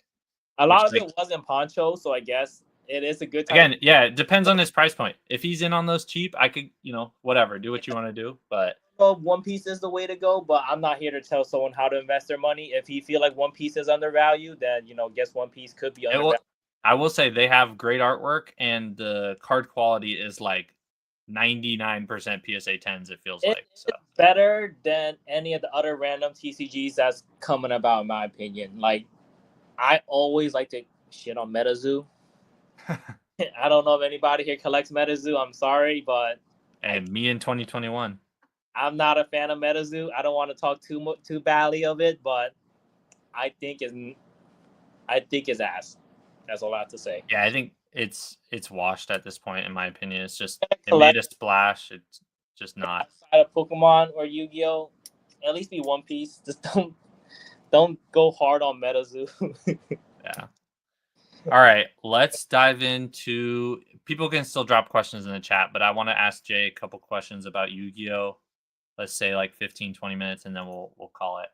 a lot of it wasn't Poncho, so I guess it is a good time. Again, yeah, it depends on his price point. If he's in on those cheap, I could, whatever, do what you want to do. But One Piece is the way to go, but I'm not here to tell someone how to invest their money. If he feel like One Piece is undervalued, then guess One Piece could be undervalued. I will say they have great artwork and the card quality is like 99% PSA 10s. It feels like so better than any of the other random TCGs that's coming about, in my opinion. Like I always like to shit on MetaZoo. I don't know if anybody here collects MetaZoo. I'm sorry, but me in 2021. I'm not a fan of MetaZoo. I don't want to talk too badly of it, but I think it's ass. That's all I have to say. Yeah, I think it's washed at this point, in my opinion. It's just it made a splash. It's just not. Outside of Pokemon or Yu-Gi-Oh, at least be One Piece. Just don't go hard on MetaZoo. Yeah. All right, let's dive into. People can still drop questions in the chat, but I want to ask Jay a couple questions about Yu-Gi-Oh. Let's say like 15, 20 minutes, and then we'll call it.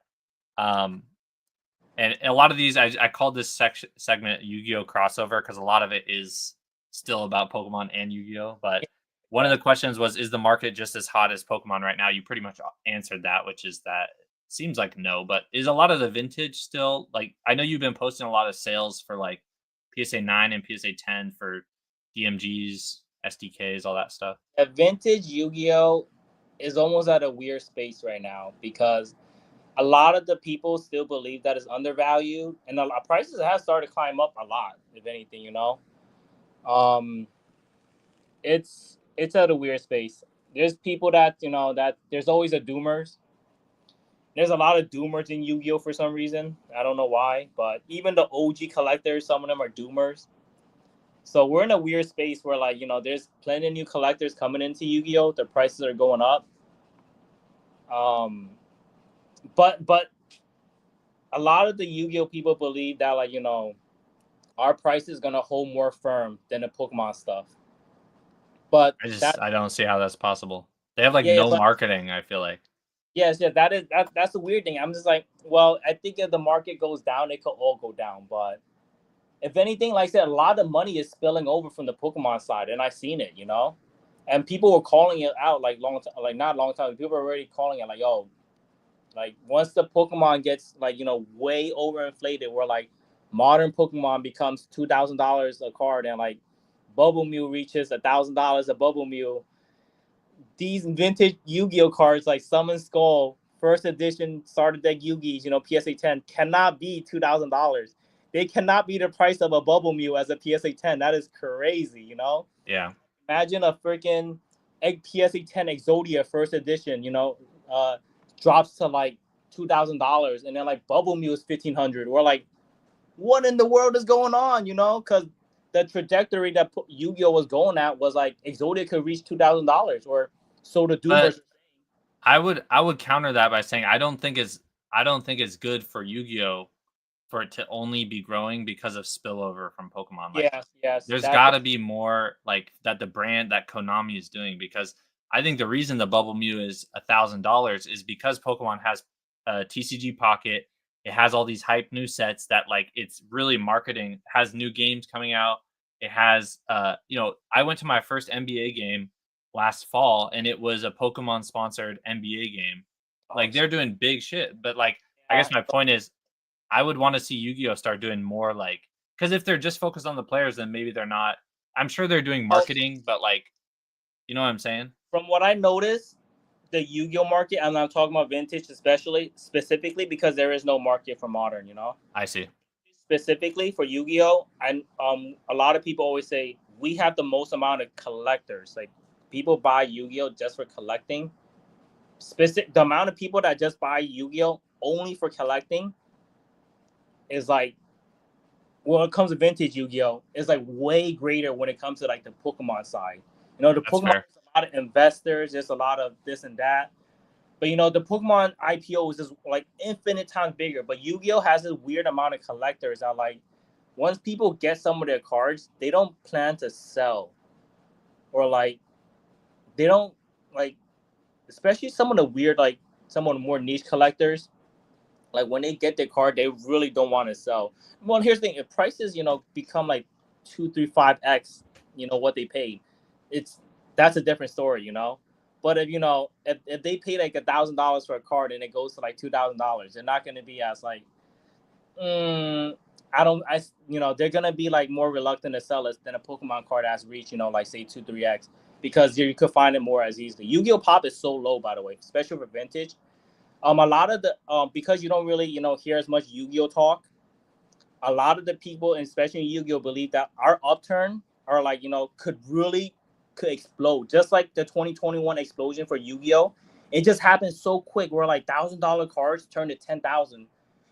And a lot of these, I called this segment Yu-Gi-Oh crossover because a lot of it is still about Pokemon and Yu-Gi-Oh. But one of the questions was, is the market just as hot as Pokemon right now? You pretty much answered that, which is that seems like no. But is a lot of the vintage still, like, I know you've been posting a lot of sales for like PSA 9 and PSA 10 for DMGs, SDKs, all that stuff. A vintage Yu-Gi-Oh is almost at a weird space right now because a lot of the people still believe that it's undervalued, and the prices have started to climb up a lot. If anything, it's at a weird space. There's people that that there's always a doomers. There's a lot of doomers in Yu-Gi-Oh for some reason. I don't know why, but even the OG collectors, some of them are doomers. So we're in a weird space where there's plenty of new collectors coming into Yu-Gi-Oh. The prices are going up. But a lot of the Yu-Gi-Oh people believe that our price is gonna hold more firm than the Pokemon stuff. But I don't see how that's possible. They have like yeah, no but marketing, I feel like. yes, yeah, that's the weird thing. I'm just like, well, I think if the market goes down, it could all go down. But if anything, like I said, a lot of money is spilling over from the Pokemon side, and I've seen it, and people were calling it out like like not long time. People were already calling it like, yo, like once the Pokemon gets like way overinflated, where like modern Pokemon becomes $2,000 a card, and like Bubble Mew reaches $1,000 a Bubble Mew, these vintage Yu-Gi-Oh cards like Summon Skull, first edition starter deck Yu-Gi's, PSA 10 cannot be $2,000. They cannot be the price of a Bubble Mew as a PSA 10. That is crazy. Yeah. Imagine a freaking PSA 10 Exodia first edition, uh, drops to like $2,000, and then like Bubble Mew is 1,500. We're like, what in the world is going on? Because the trajectory that Yu-Gi-Oh was going at was like Exodia could reach $2,000, or so the But Doomers. I would counter that by saying I don't think it's good for Yu-Gi-Oh for it to only be growing because of spillover from Pokemon. Like Yes, yes, there's that got to be more like that the brand that Konami is doing, because I think the reason the Bubble Mew is $1,000 is because Pokemon has a TCG Pocket. It has all these hype new sets that like it's really marketing. Has new games coming out. It has I went to my first NBA game last fall and it was a Pokemon sponsored NBA game. Like they're doing big shit, but like I yeah. guess my point is I would want to see Yu-Gi-Oh start doing more like, because if they're just focused on the players, then maybe they're not. I'm sure they're doing Oh, marketing, but like, you know what I'm saying? from what I noticed, the Yu-Gi-Oh market, and I'm talking about vintage especially specifically because there is no market for modern. I see. Specifically for Yu-Gi-Oh, and a lot of people always say we have the most amount of collectors. Like people buy Yu-Gi-Oh just for collecting. The amount of people that just buy Yu-Gi-Oh only for collecting is like, when it comes to vintage Yu-Gi-Oh, is like way greater when it comes to like the Pokemon side. The That's Pokemon fair. is a lot of investors. There's a lot of this and that. But the Pokemon IPO is just like infinite times bigger. But Yu-Gi-Oh has this weird amount of collectors that like, once people get some of their cards, they don't plan to sell, or like they don't like, especially some of the weird like some of the more niche collectors. Like when they get their card, they really don't want to sell. Well, here's the thing: if prices become like 2, 3, 5x, what they paid, it's that's a different story. But if they pay like $1,000 for a card and it goes to like $2,000, they're not going to be as like, mm, I don't I they're gonna be like more reluctant to sell it than a Pokemon card has reached like say 2, 3x, because you could find it more as easily. Yu-Gi-Oh pop is so low, by the way, especially for vintage. A lot of the because you don't really hear as much Yu-Gi-Oh talk. A lot of the people, especially in Yu-Gi-Oh, believe that our upturn are like could explode, just like the 2021 explosion for Yu-Gi-Oh. It just happened so quick. We're like $1,000 cards turn to 10,000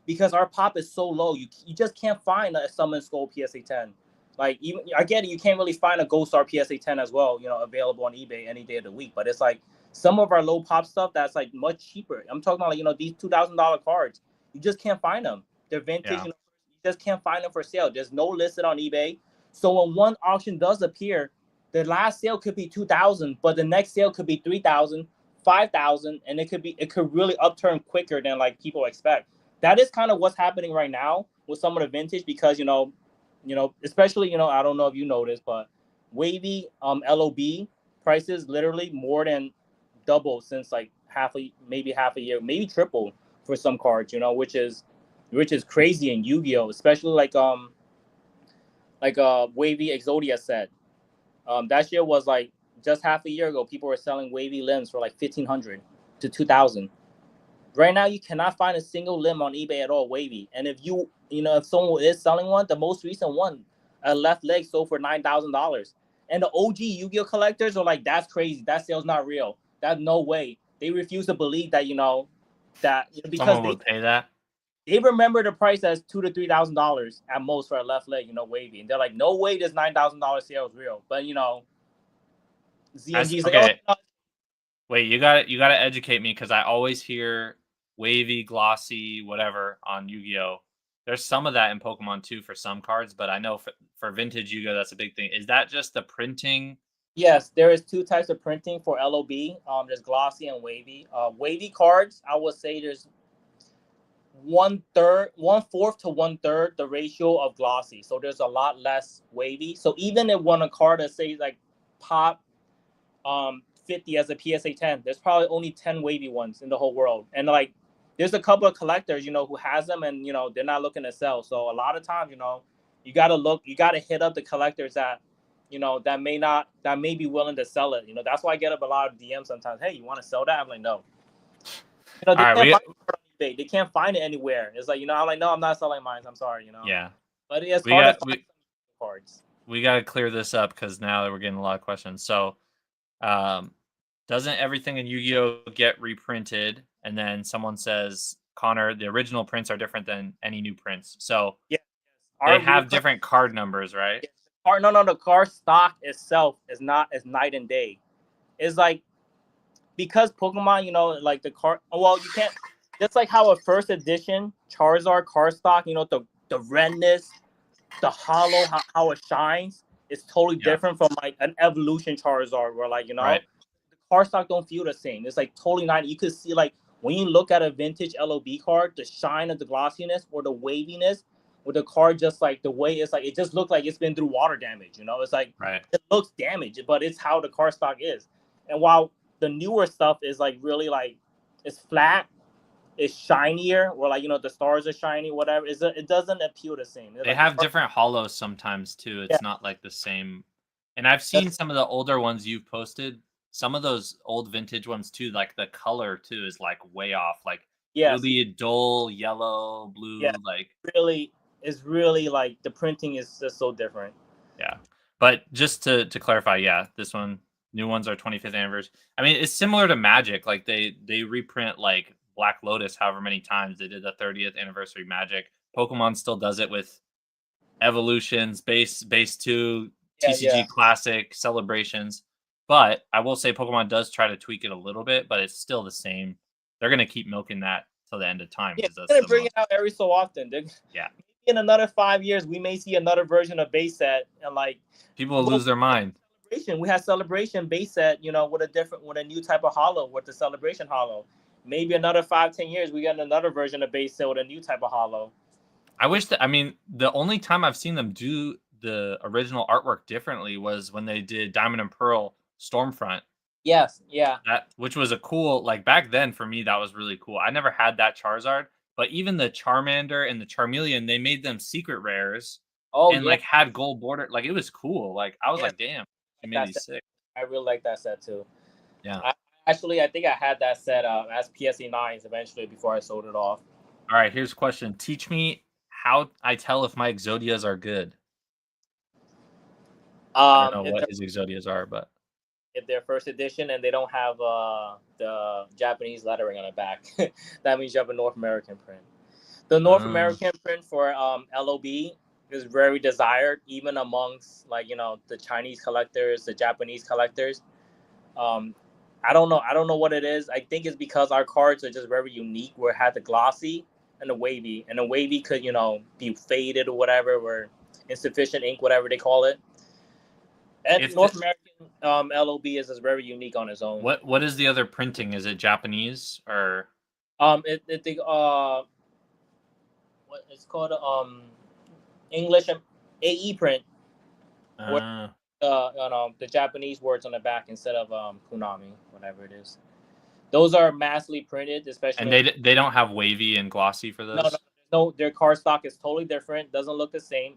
because our pop is so low. You just can't find a Summon Skull PSA 10. Like, even I get it, you can't really find a Gold Star PSA 10 as well, available on eBay any day of the week. But it's like some of our low pop stuff that's like much cheaper. I'm talking about like these $2,000 cards. You just can't find them. They're vintage. Yeah. You just can't find them for sale. There's no listed on eBay. So when one auction does appear, the last sale could be 2,000, but the next sale could be 3,000, 5,000, and it could really upturn quicker than like people expect. That is kind of what's happening right now with some of the vintage, because especially I don't know if you noticed, but wavy LOB prices literally more than double since like maybe half a year, maybe triple for some cards, which is crazy in Yu-Gi-Oh, especially like a wavy Exodia set. That shit was like just half a year ago. People were selling wavy limbs for like 1,500 to 2,000. Right now, you cannot find a single limb on eBay at all wavy. And if someone is selling one, the most recent one, a left leg sold for $9,000. And the OG Yu-Gi-Oh collectors are like, that's crazy. That sale's not real. That's no way. They refuse to believe that because Someone would pay that. they remember the price as $2,000 to $3,000 at most for a left leg, wavy, and they're like, no way, this $9,000 sale is real. But That's ZNG is like, oh, okay. Wait, you gotta educate me, because I always hear wavy, glossy, whatever on Yu-Gi-Oh. There's some of that in Pokemon too for some cards, but I know for vintage Yu-Gi-Oh that's a big thing. Is that just the printing Yes, there is two types of printing for LOB. There's glossy and wavy. Wavy cards, I would say there's one third, one fourth to one third the ratio of glossy. So there's a lot less wavy. So even if one a card that says like pop 50 as a PSA 10, there's probably only 10 wavy ones in the whole world. And like there's a couple of collectors, who has them and they're not looking to sell. So a lot of times, you gotta hit up the collectors that that may be willing to sell it. That's why I get up a lot of DMs sometimes. Hey, you want to sell that? I'm like, no. They All right, can't find it on eBay. They can't find it anywhere. It's like, I'm like, no, I'm not selling mine. I'm sorry. Yeah. But it's We hard got to find cards. we got to clear this up because now we're getting a lot of questions. So, doesn't everything in Yu-Gi-Oh get reprinted? And then someone says, Connor, the original prints are different than any new prints. So Yeah. they have different card numbers, right? No, the card stock itself is night and day. It's like, because Pokemon, like the card. Well, you can't. Just like how a first edition Charizard card stock, the redness, the hollow, how it shines, is totally different from like an evolution Charizard, where like Right. the card stock don't feel the same. It's like totally not. You could see like when you look at a vintage LOB card, the shine of the glossiness or the waviness, with the card just like the way it's like it just looks like it's been through water damage. It's like it looks damaged, but it's how the card stock is. And while the newer stuff is like really like it's flat, it's shinier, or like the stars are shiny, whatever. It doesn't appeal the same. They have different hollows sometimes too. It's not like the same. And I've seen some of the older ones you've posted. Some of those old vintage ones too, like the color too is like way off. Like it'll be a dull yellow, blue. Like it's really like the printing is just so different. Yeah, but just to clarify, this one, new ones are 25th anniversary. I mean, it's similar to Magic. Like they reprint like Black Lotus however many times. They did the 30th anniversary Magic. Pokemon still does it with evolutions, base 2, TCG Classic, celebrations. But I will say Pokemon does try to tweak it a little bit, but it's still the same. They're gonna keep milking that till the end of time. Yeah, they're gonna bring it out every so often. Yeah. In another 5 years, we may see another version of base set, and like people will lose their mind. We had celebration base set, with a new type of hollow, with the celebration hollow. Maybe another 5-10 years, we get another version of base set with a new type of hollow. I wish that. I mean, the only time I've seen them do the original artwork differently was when they did Diamond and Pearl Stormfront. Yes, yeah. Which was a cool, like back then for me, that was really cool. I never had that Charizard, but even the Charmander and the Charmeleon, they made them secret rares. And like had gold border. Like it was cool. Like I was like, damn, you made these sick. I really like that set too. Yeah. I think I had that set as PSA 9s eventually before I sold it off. All right, here's a question. Teach me how I tell if my Exodias are good. I don't know what his Exodias are, but if they're first edition and they don't have the Japanese lettering on the back, that means you have a North American print. The North American print for LOB is very desired, even amongst like the Chinese collectors, the Japanese collectors. I don't know what it is. I think it's because our cards are just very unique. Where it had the glossy and the wavy could be faded or whatever, or insufficient ink, whatever they call it. And North American LOB is very unique on its own. What is the other printing? Is it Japanese or? What it's called English AE print. The Japanese words on the back instead of Konami, whatever it is. Those are massively printed, especially. And they don't have wavy and glossy for those. No. Their card stock is totally different. Doesn't look the same.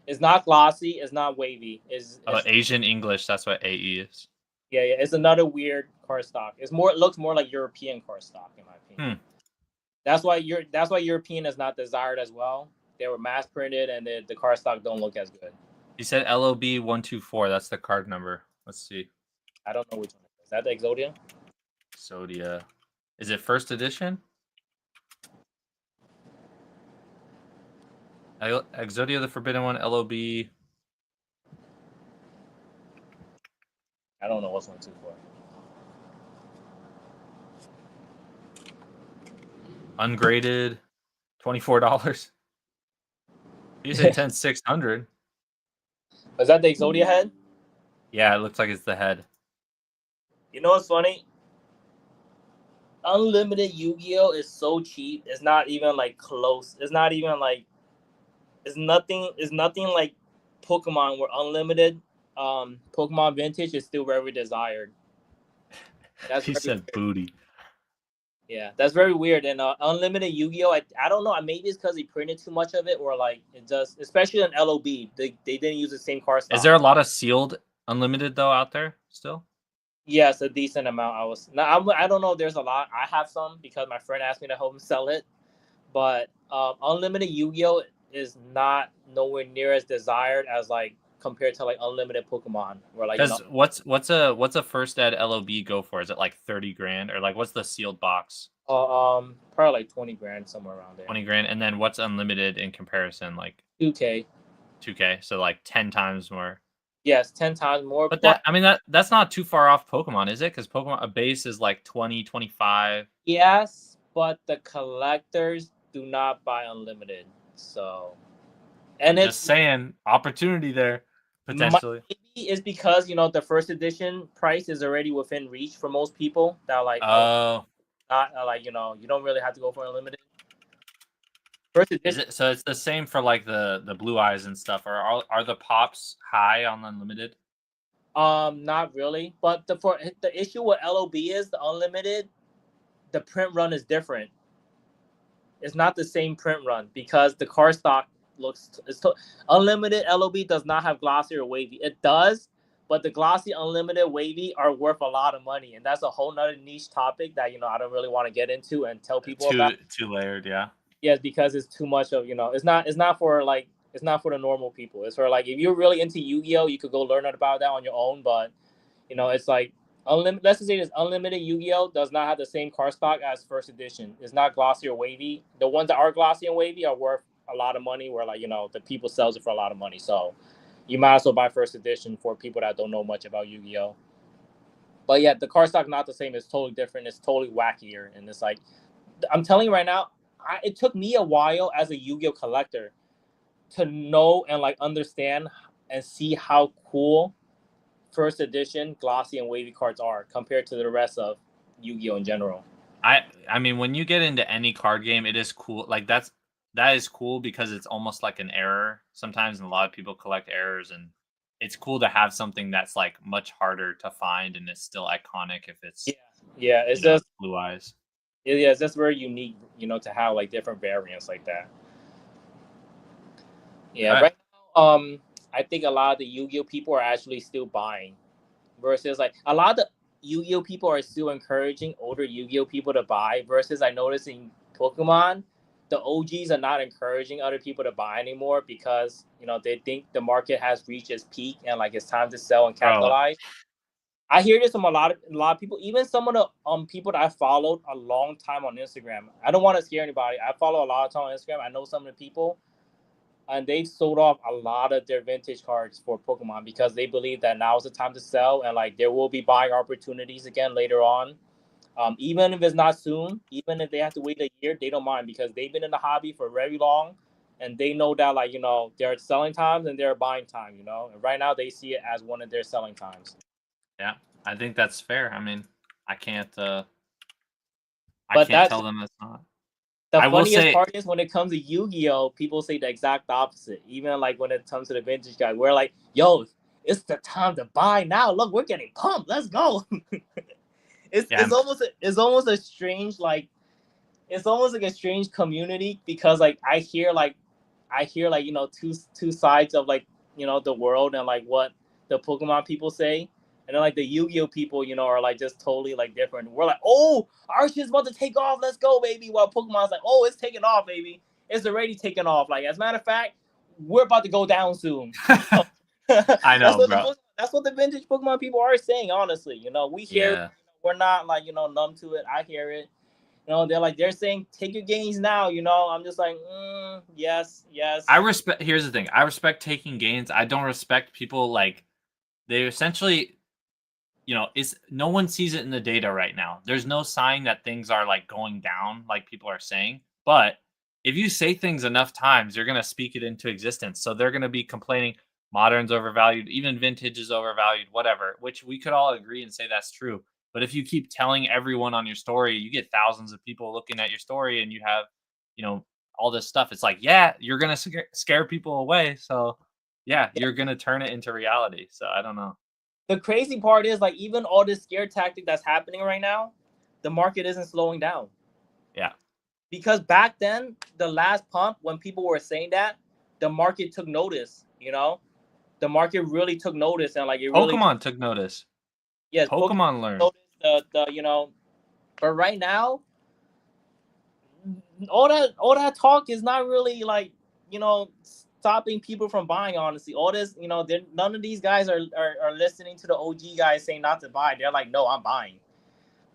It's not glossy. It's not wavy. It's Asian English. That's what AE is. Yeah. It's another weird card stock. It looks more like European card stock, in my opinion. That's why European is not desired as well. They were mass printed, and the card stock don't look as good. He said LOB 124. That's the card number. Let's see. I don't know which one. Is that the Exodia? Exodia. Is it first edition? Exodia the Forbidden One, LOB. I don't know what's 124. Ungraded, $24. You say 10 600. Is that the Exodia head? Yeah, it looks like it's the head. You know what's funny? Unlimited Yu-Gi-Oh is so cheap. It's not even like close. It's not even like it's nothing. It's nothing like Pokemon where unlimited Pokemon Vintage is still very desired. That's He very said weird. booty. Yeah, that's very weird. And unlimited Yu-Gi-Oh, I don't know. Maybe it's because they printed too much of it, or like it does. Especially in LOB, they didn't use the same card Is stock. there a lot of sealed unlimited though out there still? Yes, a decent amount. I don't know. If there's a lot. I have some because my friend asked me to help him sell it. But unlimited Yu-Gi-Oh is not nowhere near as desired as like compared to like unlimited Pokemon, where like Because what's a first ed LOB go for? Is it like 30 grand or like what's the sealed box? probably like 20 grand somewhere around there. 20 grand, and then what's unlimited in comparison? Like 2K. 2K, so like 10 times more. Yes, 10 times more. But But that's not too far off Pokemon, is it? Because Pokemon a base is like 20, 25. yes, but the collectors do not buy unlimited. So, and Just it's saying, opportunity there potentially. maybe it's because the first edition price is already within reach for most people. That like Oh, not like you don't really have to go for unlimited. First is edition. it? So it's the same for like the blue eyes and stuff. Or are the pops high on unlimited? Not really. But the issue with LOB is the unlimited. The print run is different. It's not the same print run because the card stock unlimited. LOB does not have glossy or wavy. It does, but the glossy unlimited wavy are worth a lot of money, and that's a whole nother niche topic that I don't really want to get into and tell people about. Two layered, yeah. Yes, because it's too much of it's not for the normal people. It's for like if you're really into Yu-Gi-Oh, you could go learn about that on your own, but it's like unlimited. Let's just say this unlimited Yu-Gi-Oh does not have the same card stock as first edition. It's not glossy or wavy. The ones that are glossy and wavy are worth a lot of money. Where like the people sells it for a lot of money. So you might as well buy first edition for people that don't know much about Yu-Gi-Oh. But yeah, the card stock not the same. It's totally different. It's totally wackier, and it's like I'm telling you right now. It took me a while as a Yu-Gi-Oh collector to know and like understand and see how cool first edition glossy and wavy cards are compared to the rest of Yu-Gi-Oh in general. I mean, when you get into any card game, it is cool. Like that is cool because it's almost like an error sometimes, and a lot of people collect errors, and it's cool to have something that's like much harder to find and it's still iconic if it's Yeah, it's just blue eyes. yeah, it's just very unique, to have like different variants like that. Yeah, right now, I think a lot of the Yu-Gi-Oh people are actually still buying, versus like a lot of the Yu-Gi-Oh people are still encouraging older Yu-Gi-Oh people to buy. Versus I noticed in Pokemon, the OGs are not encouraging other people to buy anymore because they think the market has reached its peak and like it's time to sell and capitalize. I hear this from a lot of people, even some of the people that I followed a long time on Instagram. I don't want to scare anybody. I follow a lot of time on Instagram. I know some of the people, and they've sold off a lot of their vintage cards for Pokemon because they believe that now is the time to sell, and like there will be buying opportunities again later on. Even if it's not soon, even if they have to wait a year, they don't mind because they've been in the hobby for very long, and they know that like there are selling times and there are buying time. And right now they see it as one of their selling times. Yeah, I think that's fair. I mean, I can't But that's tell them that's not. the I will funniest say, part is when it comes to Yu-Gi-Oh, people say the exact opposite. Even like when it comes to the vintage guy, we're like, "Yo, it's the time to buy now. Look, we're getting pumped. Let's go." it's yeah, it's almost a strange like it's almost like a strange community because like I hear two sides of like the world and like what the Pokemon people say, and then like the Yu-Gi-Oh people are like just totally like different. We're like, oh, our shit's about to take off, let's go, baby. While Pokemon's like, oh, it's taking off, baby. It's already taken off. Like as a matter of fact, we're about to go down soon. I know, bro. That's what the vintage Pokemon people are saying. Honestly, we hear it. Yeah, We're not like numb to it. I hear it. They're saying take your gains now. I'm just like, yes, yes. I respect. Here's the thing: I respect taking gains. I don't respect people like they essentially, it's no one sees it in the data right now. There's no sign that things are like going down, like people are saying. But if you say things enough times, you're gonna speak it into existence. So they're gonna be complaining modern's overvalued, even vintage is overvalued, whatever, which we could all agree and say that's true. But if you keep telling everyone on your story, you get thousands of people looking at your story and you have, all this stuff. It's like, yeah, you're going to scare people away. So yeah, you're going to turn it into reality. So I don't know. The crazy part is like even all this scare tactic that's happening right now, the market isn't slowing down. Yeah. Because back then, the last pump, when people were saying that, the market took notice, The market really took notice and like it really Pokemon took notice. Yes, Pokemon learned. Noticed but right now, all that talk is not really like, stopping people from buying, honestly. All this, none of these guys are listening to the OG guys saying not to buy. They're like, no, I'm buying.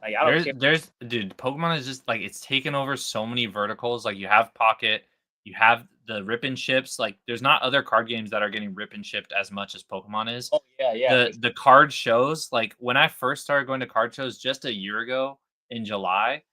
Like, I don't care. Dude, Pokemon is just like, it's taken over so many verticals. Like, you have Pocket, you have the rip and ships. Like, there's not other card games that are getting rip and shipped as much as Pokemon is. Oh yeah. The card shows, like when I first started going to card shows just a year ago in July,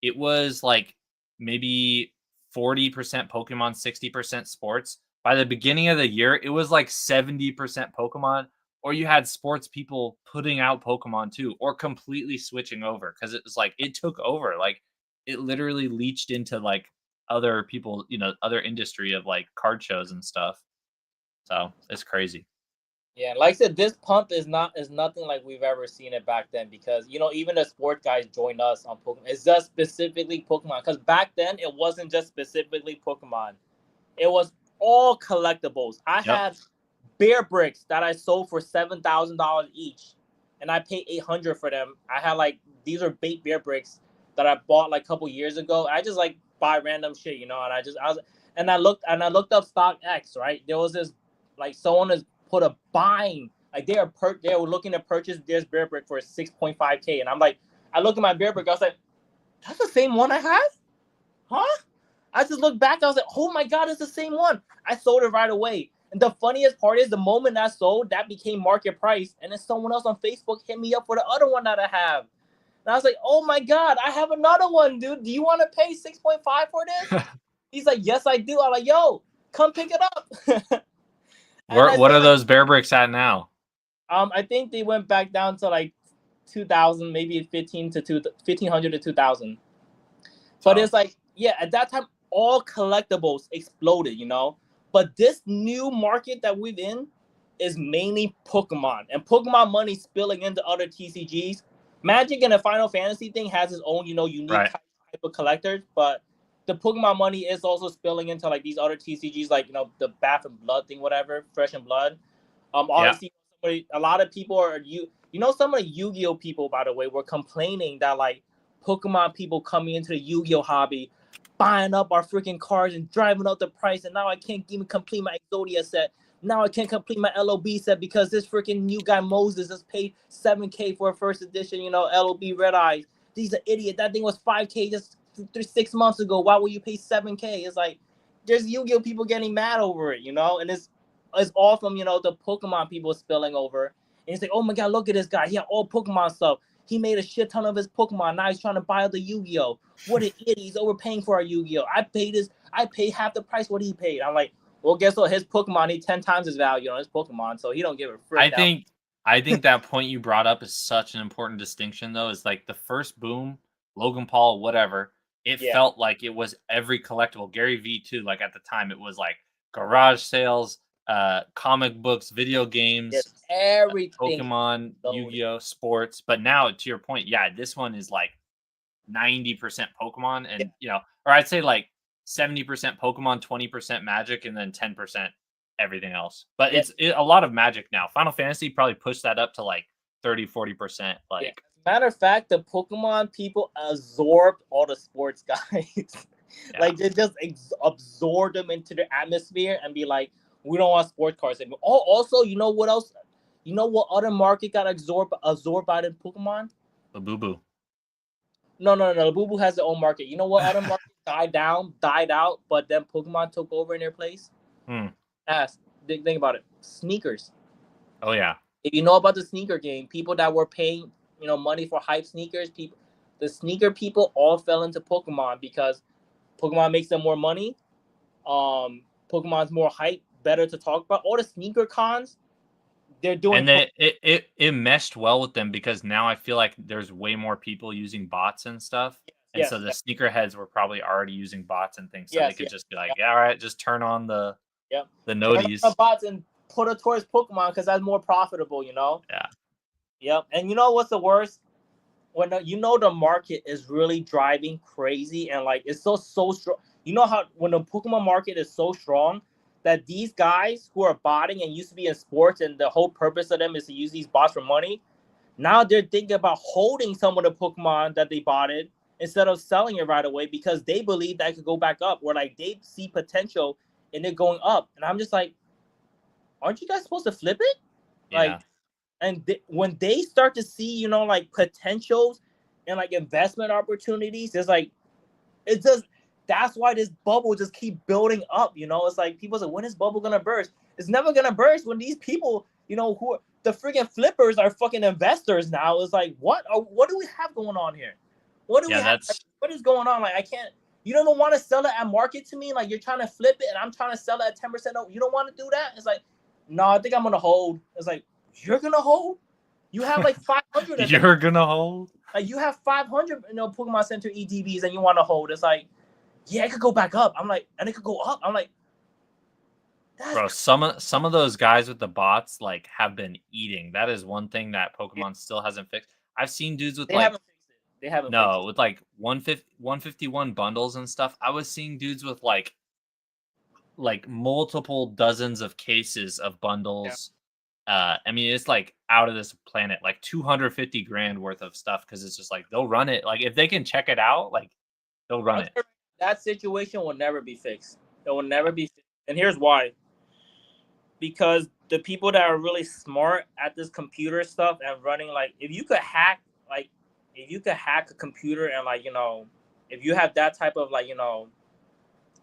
it was like maybe 40% Pokemon, 60% sports. By the beginning of the year, it was like 70% Pokemon, or you had sports people putting out Pokemon too, or completely switching over because it was like it took over. Like it literally leached into like other people, other industry of like card shows and stuff. So it's crazy. Yeah, like I said, this pump is nothing like we've ever seen it back then because even the sport guys joined us on Pokemon. It's just specifically Pokemon because back then it wasn't just specifically Pokemon. It was all collectibles. I had bear bricks that I sold for $7,000 each, and I paid $800 for them. I had like these are bait bear bricks that I bought like a couple years ago. I just like buy random shit, and I looked up StockX, right? There was this like someone has put a buying like they were looking to purchase this bear brick for 6.5K, and I'm like, I look at my bear brick, I was like, that's the same one I have, huh? I just looked back, I was like, oh my god, it's the same one. I sold it right away. And the funniest part is the moment I sold, that became market price, and then someone else on Facebook hit me up for the other one that I have. And I was like, oh my god, I have another one, dude. Do you want to pay 6.5 for this? He's like, yes, I do. I'm like, yo, come pick it up. What are those bear bricks at now? I think they went back down to like 2,000, maybe 1,500 to 2,000. But it's like, yeah, at that time, all collectibles exploded, But this new market that we're in is mainly Pokemon, and Pokemon money spilling into other TCGs. Magic and the Final Fantasy thing has its own, unique type of collectors, but the Pokemon money is also spilling into like these other TCGs, like the Bath and Blood thing, whatever, Fresh and Blood. Obviously, a lot of people are some of the Yu-Gi-Oh people, by the way, were complaining that like Pokemon people coming into the Yu-Gi-Oh hobby, buying up our freaking cards and driving up the price, and now I can't even complete my Exodia set. Now I can't complete my LOB set because this freaking new guy Moses just paid 7K for a first edition, LOB Red Eyes. He's an idiot. That thing was 5K just 6 months ago. Why would you pay 7K? It's like there's Yu-Gi-Oh people getting mad over it, and it's all from the Pokemon people spilling over. And it's like, oh my god, look at this guy. He had all Pokemon stuff. He made a shit ton of his Pokemon. Now he's trying to buy out the Yu-Gi-Oh. What an idiot. He's overpaying for our Yu-Gi-Oh. I paid half the price what he paid. I'm like, well, guess what? His Pokemon need 10 times his value on his Pokemon, so he don't give a frick. I think that point you brought up is such an important distinction, though. Is like the first boom, Logan Paul, whatever. It felt like it was every collectible. Gary V too. Like at the time, it was like garage sales, comic books, video games, everything, Pokemon, Yu-Gi-Oh, sports. But now, to your point, yeah, this one is like 90% Pokemon, and or I'd say like 70% Pokemon, 20% Magic, and then 10% everything else. But it's a lot of Magic now. Final Fantasy probably pushed that up to like 30-40%. Like, matter of fact, the Pokemon people absorbed all the sports guys. Like they just absorb them into their atmosphere and be like, we don't want sports cards anymore. Oh, also, you know what else? You know what other market got absorbed by the Pokemon? Labubu. No. Labubu has their own market. You know what other market died out, but then Pokemon took over in their place? Think about it. Sneakers. Oh yeah. If you know about the sneaker game, people that were paying money for hype sneakers, the sneaker people all fell into Pokemon because Pokemon makes them more money. Pokemon's more hype. better to talk about. All the sneaker cons, they're doing. And it meshed well with them because now I feel like there's way more people using bots and stuff. And so Yes, the yes, sneakerheads were probably already using bots and things. So they yes, could yes. just be like, Yep, yeah, all right, just turn on the yep. Turn on the noties. bots and put it towards Pokemon because that's more profitable. Yeah. Yep. And you know what's the worst? When the market is really driving crazy and like it's so strong. You know how when the Pokemon market is so strong that these guys who are botting and used to be in sports and the whole purpose of them is to use these bots for money. Now they're thinking about holding some of the Pokemon that they bought it instead of selling it right away because they believe that it could go back up or like they see potential in it going up. And I'm just like, aren't you guys supposed to flip it? Yeah. Like, and when they start to see, like potentials and like investment opportunities, it's like, it just, that's why this bubble just keep building up. It's like people say, when is bubble gonna burst? It's never gonna burst when these people, who are the freaking flippers are fucking investors now. It's like, what do we have going on here? What do we Yeah, have? that's What is going on? Like, I can't. You don't want to sell it at market to me. Like, you're trying to flip it, and I'm trying to sell it at 10%. You don't want to do that. It's like, no, I think I'm gonna hold. It's like, you're gonna hold. You have like 500 of them. you're gonna hold. Like, you have 500, Pokemon Center ETBs, and you want to hold. It's like, yeah, it could go back up. I'm like, and it could go up. I'm like, that's Bro, some of those guys with the bots like have been eating. That is one thing that Pokemon still hasn't fixed. I've seen dudes with they like haven't fixed it. They haven't fixed no, with like 151 bundles and stuff. I was seeing dudes with like multiple dozens of cases of bundles. I mean, it's like out of this planet, like 250 grand worth of stuff because it's just like they'll run it. Like if they can check it out, like they'll run it. That situation will never be fixed. It will never be fixed. And here's why. Because the people that are really smart at this computer stuff and running, like, if you could hack a computer and like, if you have that type of like,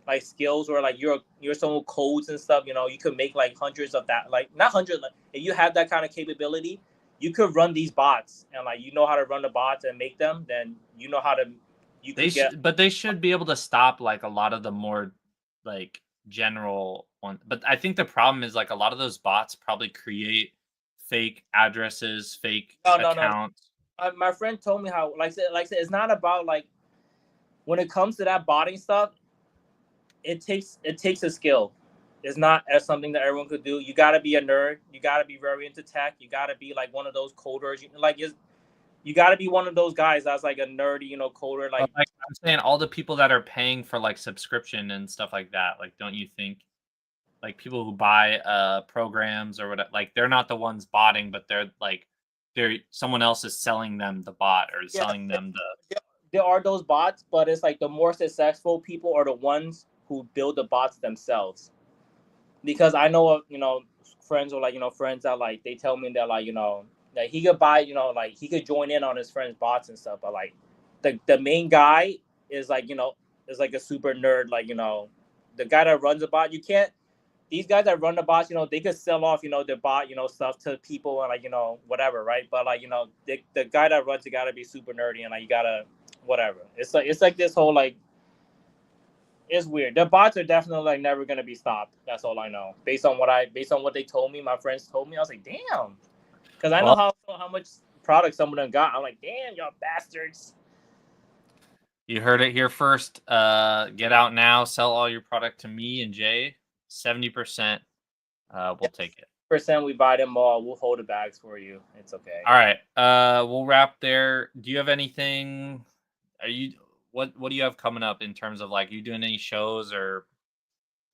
like skills or like you're someone with codes and stuff, you could make like hundreds of that, like not hundreds, like if you have that kind of capability, you could run these bots and like how to run the bots and make them, then how to But they should be able to stop like a lot of the more like general one. But I think the problem is like a lot of those bots probably create fake addresses, fake accounts. No. My friend told me how, like I said, it's not about like when it comes to that botting stuff. It takes a skill. It's not as something that everyone could do. You got to be a nerd. You got to be very into tech. You got to be like one of those coders. You got to be one of those guys that's like a nerdy, coder. Like I'm saying, all the people that are paying for like subscription and stuff like that. Like, don't you think, like people who buy programs or whatever, like they're not the ones botting, but they're someone else is selling them the bot or selling them the. There are those bots, but it's like the more successful people are the ones who build the bots themselves. Because I know of, friends or like, friends that like, they tell me that like, that he could buy, like he could join in on his friends' bots and stuff. But like the main guy is like, is like a super nerd. Like, the guy that runs the bot, these guys that run the bots, they could sell off, their bot, stuff to people and like, whatever. Right. But like, the guy that runs it got to be super nerdy and like, you got to, whatever. It's like this whole like, it's weird. The bots are definitely like never gonna be stopped. That's all I know. Based on what they told me, my friends told me, I was like, damn, because I know how much product some of them got. I'm like, damn, y'all bastards. You heard it here first. Get out now. Sell all your product to me and Jay. 70%. We'll take it. Percent, we buy them all. We'll hold the bags for you. It's okay. All right. We'll wrap there. Do you have anything? What do you have coming up in terms of like you doing any shows or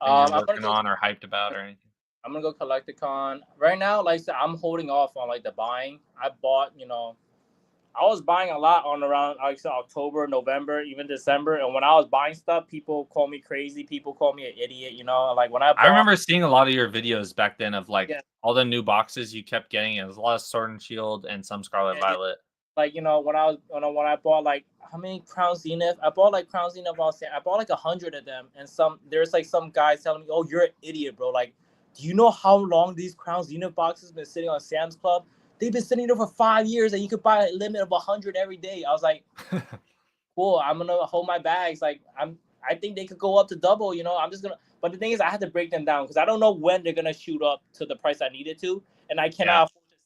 things you're working on or hyped about or anything? I'm gonna go Collecticon right now. Like I said, I'm holding off on like the buying. I bought, I was buying a lot on around like I said, October, November, even December. And when I was buying stuff, people call me crazy. People call me an idiot. Like when I remember seeing a lot of your videos back then of like all the new boxes you kept getting. It was a lot of Sword and Shield and some Scarlet Violet. Like, when I bought like how many Crown Zenith? I bought like Crown Zenith. I bought like 100 of them, and there's like some guys telling me, "Oh, you're an idiot, bro! Like, do you know how long these Crown Zenith boxes been sitting on Sam's Club? They've been sitting there for 5 years, and you could buy a limit of 100 every day." I was like, "Cool, I'm gonna hold my bags. Like, I think they could go up to double. You know, I'm just gonna. But the thing is, I had to break them down because I don't know when they're gonna shoot up to the price I needed to, and I Yeah. cannot afford this.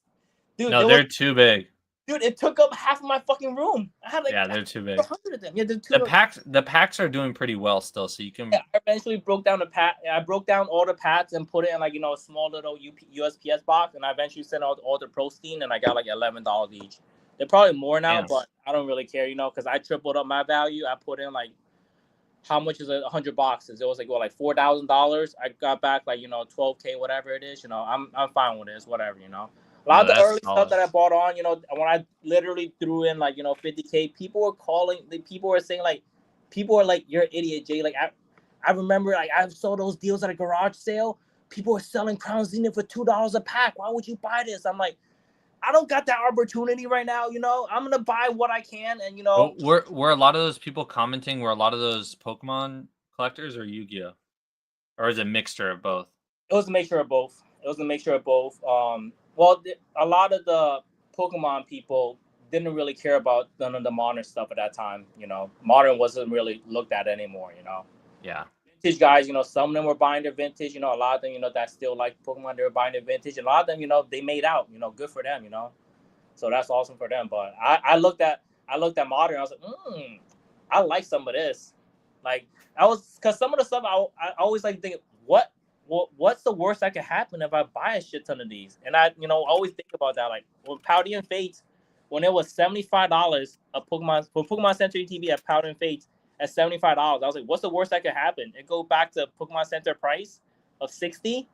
Dude, No, they're too big. Dude, it took up half of my fucking room. I had like They're too big. 100 of them. Yeah, The packs are doing pretty well still, so you can. Yeah, I eventually broke down the pack. I broke down all the pads and put it in like a small little USPS box, and I eventually sent out all the Prostein, and I got like $11 each. They're probably more now, but I don't really care, because I tripled up my value. I put in like, how much is 100 boxes? It was like $4,000. I got back like 12K, whatever it is. I'm fine with this, whatever. A lot of the early stuff that I bought on, when I literally threw in like 50K, people were calling. People were saying like, you're an idiot, Jay. Like I remember like I saw those deals at a garage sale. People were selling Crown Zenith for $2 a pack. Why would you buy this? I'm like, I don't got that opportunity right now. I'm gonna buy what I can, and Were a lot of those people commenting? Were a lot of those Pokemon collectors or Yu-Gi-Oh, or is it a mixture of both? It was a mixture of both. Well, a lot of the Pokemon people didn't really care about none of the modern stuff at that time. Modern wasn't really looked at anymore. Yeah. Vintage guys, some of them were buying their vintage. A lot of them, that still like Pokemon, they were buying their vintage. And a lot of them, they made out. Good for them. So that's awesome for them. But I looked at modern. I was like, I like some of this. Like because some of the stuff I always like think, what's the worst that could happen if I buy a shit ton of these? And I always think about that. Like when Powdy and Fates, when it was $75 a Pokemon for Pokemon Center TV at Powder and Fates at $75, I was like, what's the worst that could happen? It go back to Pokemon Center price of $60.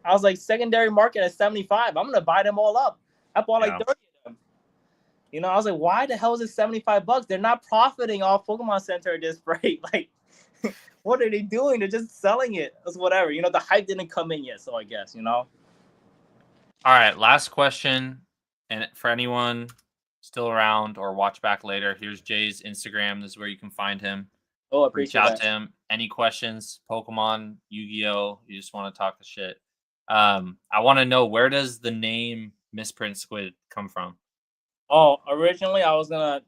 I was like, secondary market at $75. I'm gonna buy them all up. I bought like 30 of them. I was like, why the hell is it $75? They're not profiting off Pokemon Center at this rate. Like, what are they doing? They're just selling it. It's whatever. The hype didn't come in yet, so I guess, All right, last question. And for anyone still around or watch back later, here's Jay's Instagram. This is where you can find him. Oh, I appreciate Reach out to him. Any questions? Pokemon, Yu-Gi-Oh, you just want to talk the shit. I want to know, where does the name Misprintsquid come from? Oh, originally I was gonna,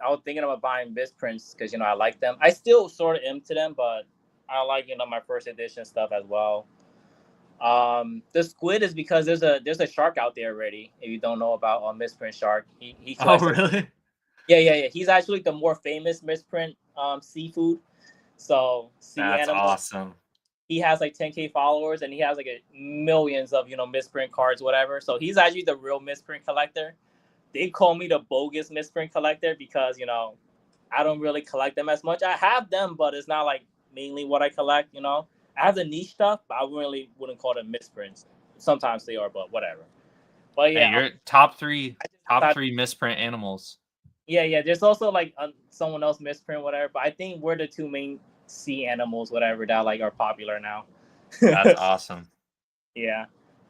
I was thinking about buying Misprints because I like them. I still sort of am to them, but I like my first edition stuff as well. The squid is because there's a shark out there already. If you don't know about Misprint Shark, he really? Yeah. He's actually the more famous misprint seafood. So that's awesome. He has like 10K followers, and he has like millions of misprint cards, whatever. So he's actually the real misprint collector. They call me the bogus misprint collector because I don't really collect them as much. I have them, but it's not like mainly what I collect. I have the niche stuff, but I really wouldn't call them misprints. Sometimes they are, but whatever. But yeah, hey, you're top three misprint animals. Yeah. There's also like someone else misprint, whatever. But I think we're the two main sea animals, whatever, that like are popular now. That's awesome. Yeah.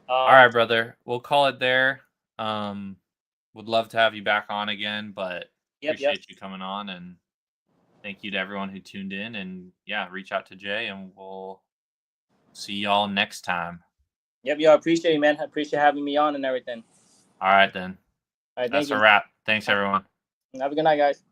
All right, brother. We'll call it there. Would love to have you back on again, but appreciate you coming on, and thank you to everyone who tuned in. And yeah, reach out to Jay, and we'll see y'all next time. Yep, I appreciate you, man. I appreciate having me on and everything. All right, then. All right, that's a wrap. Thanks, everyone. Have a good night, guys.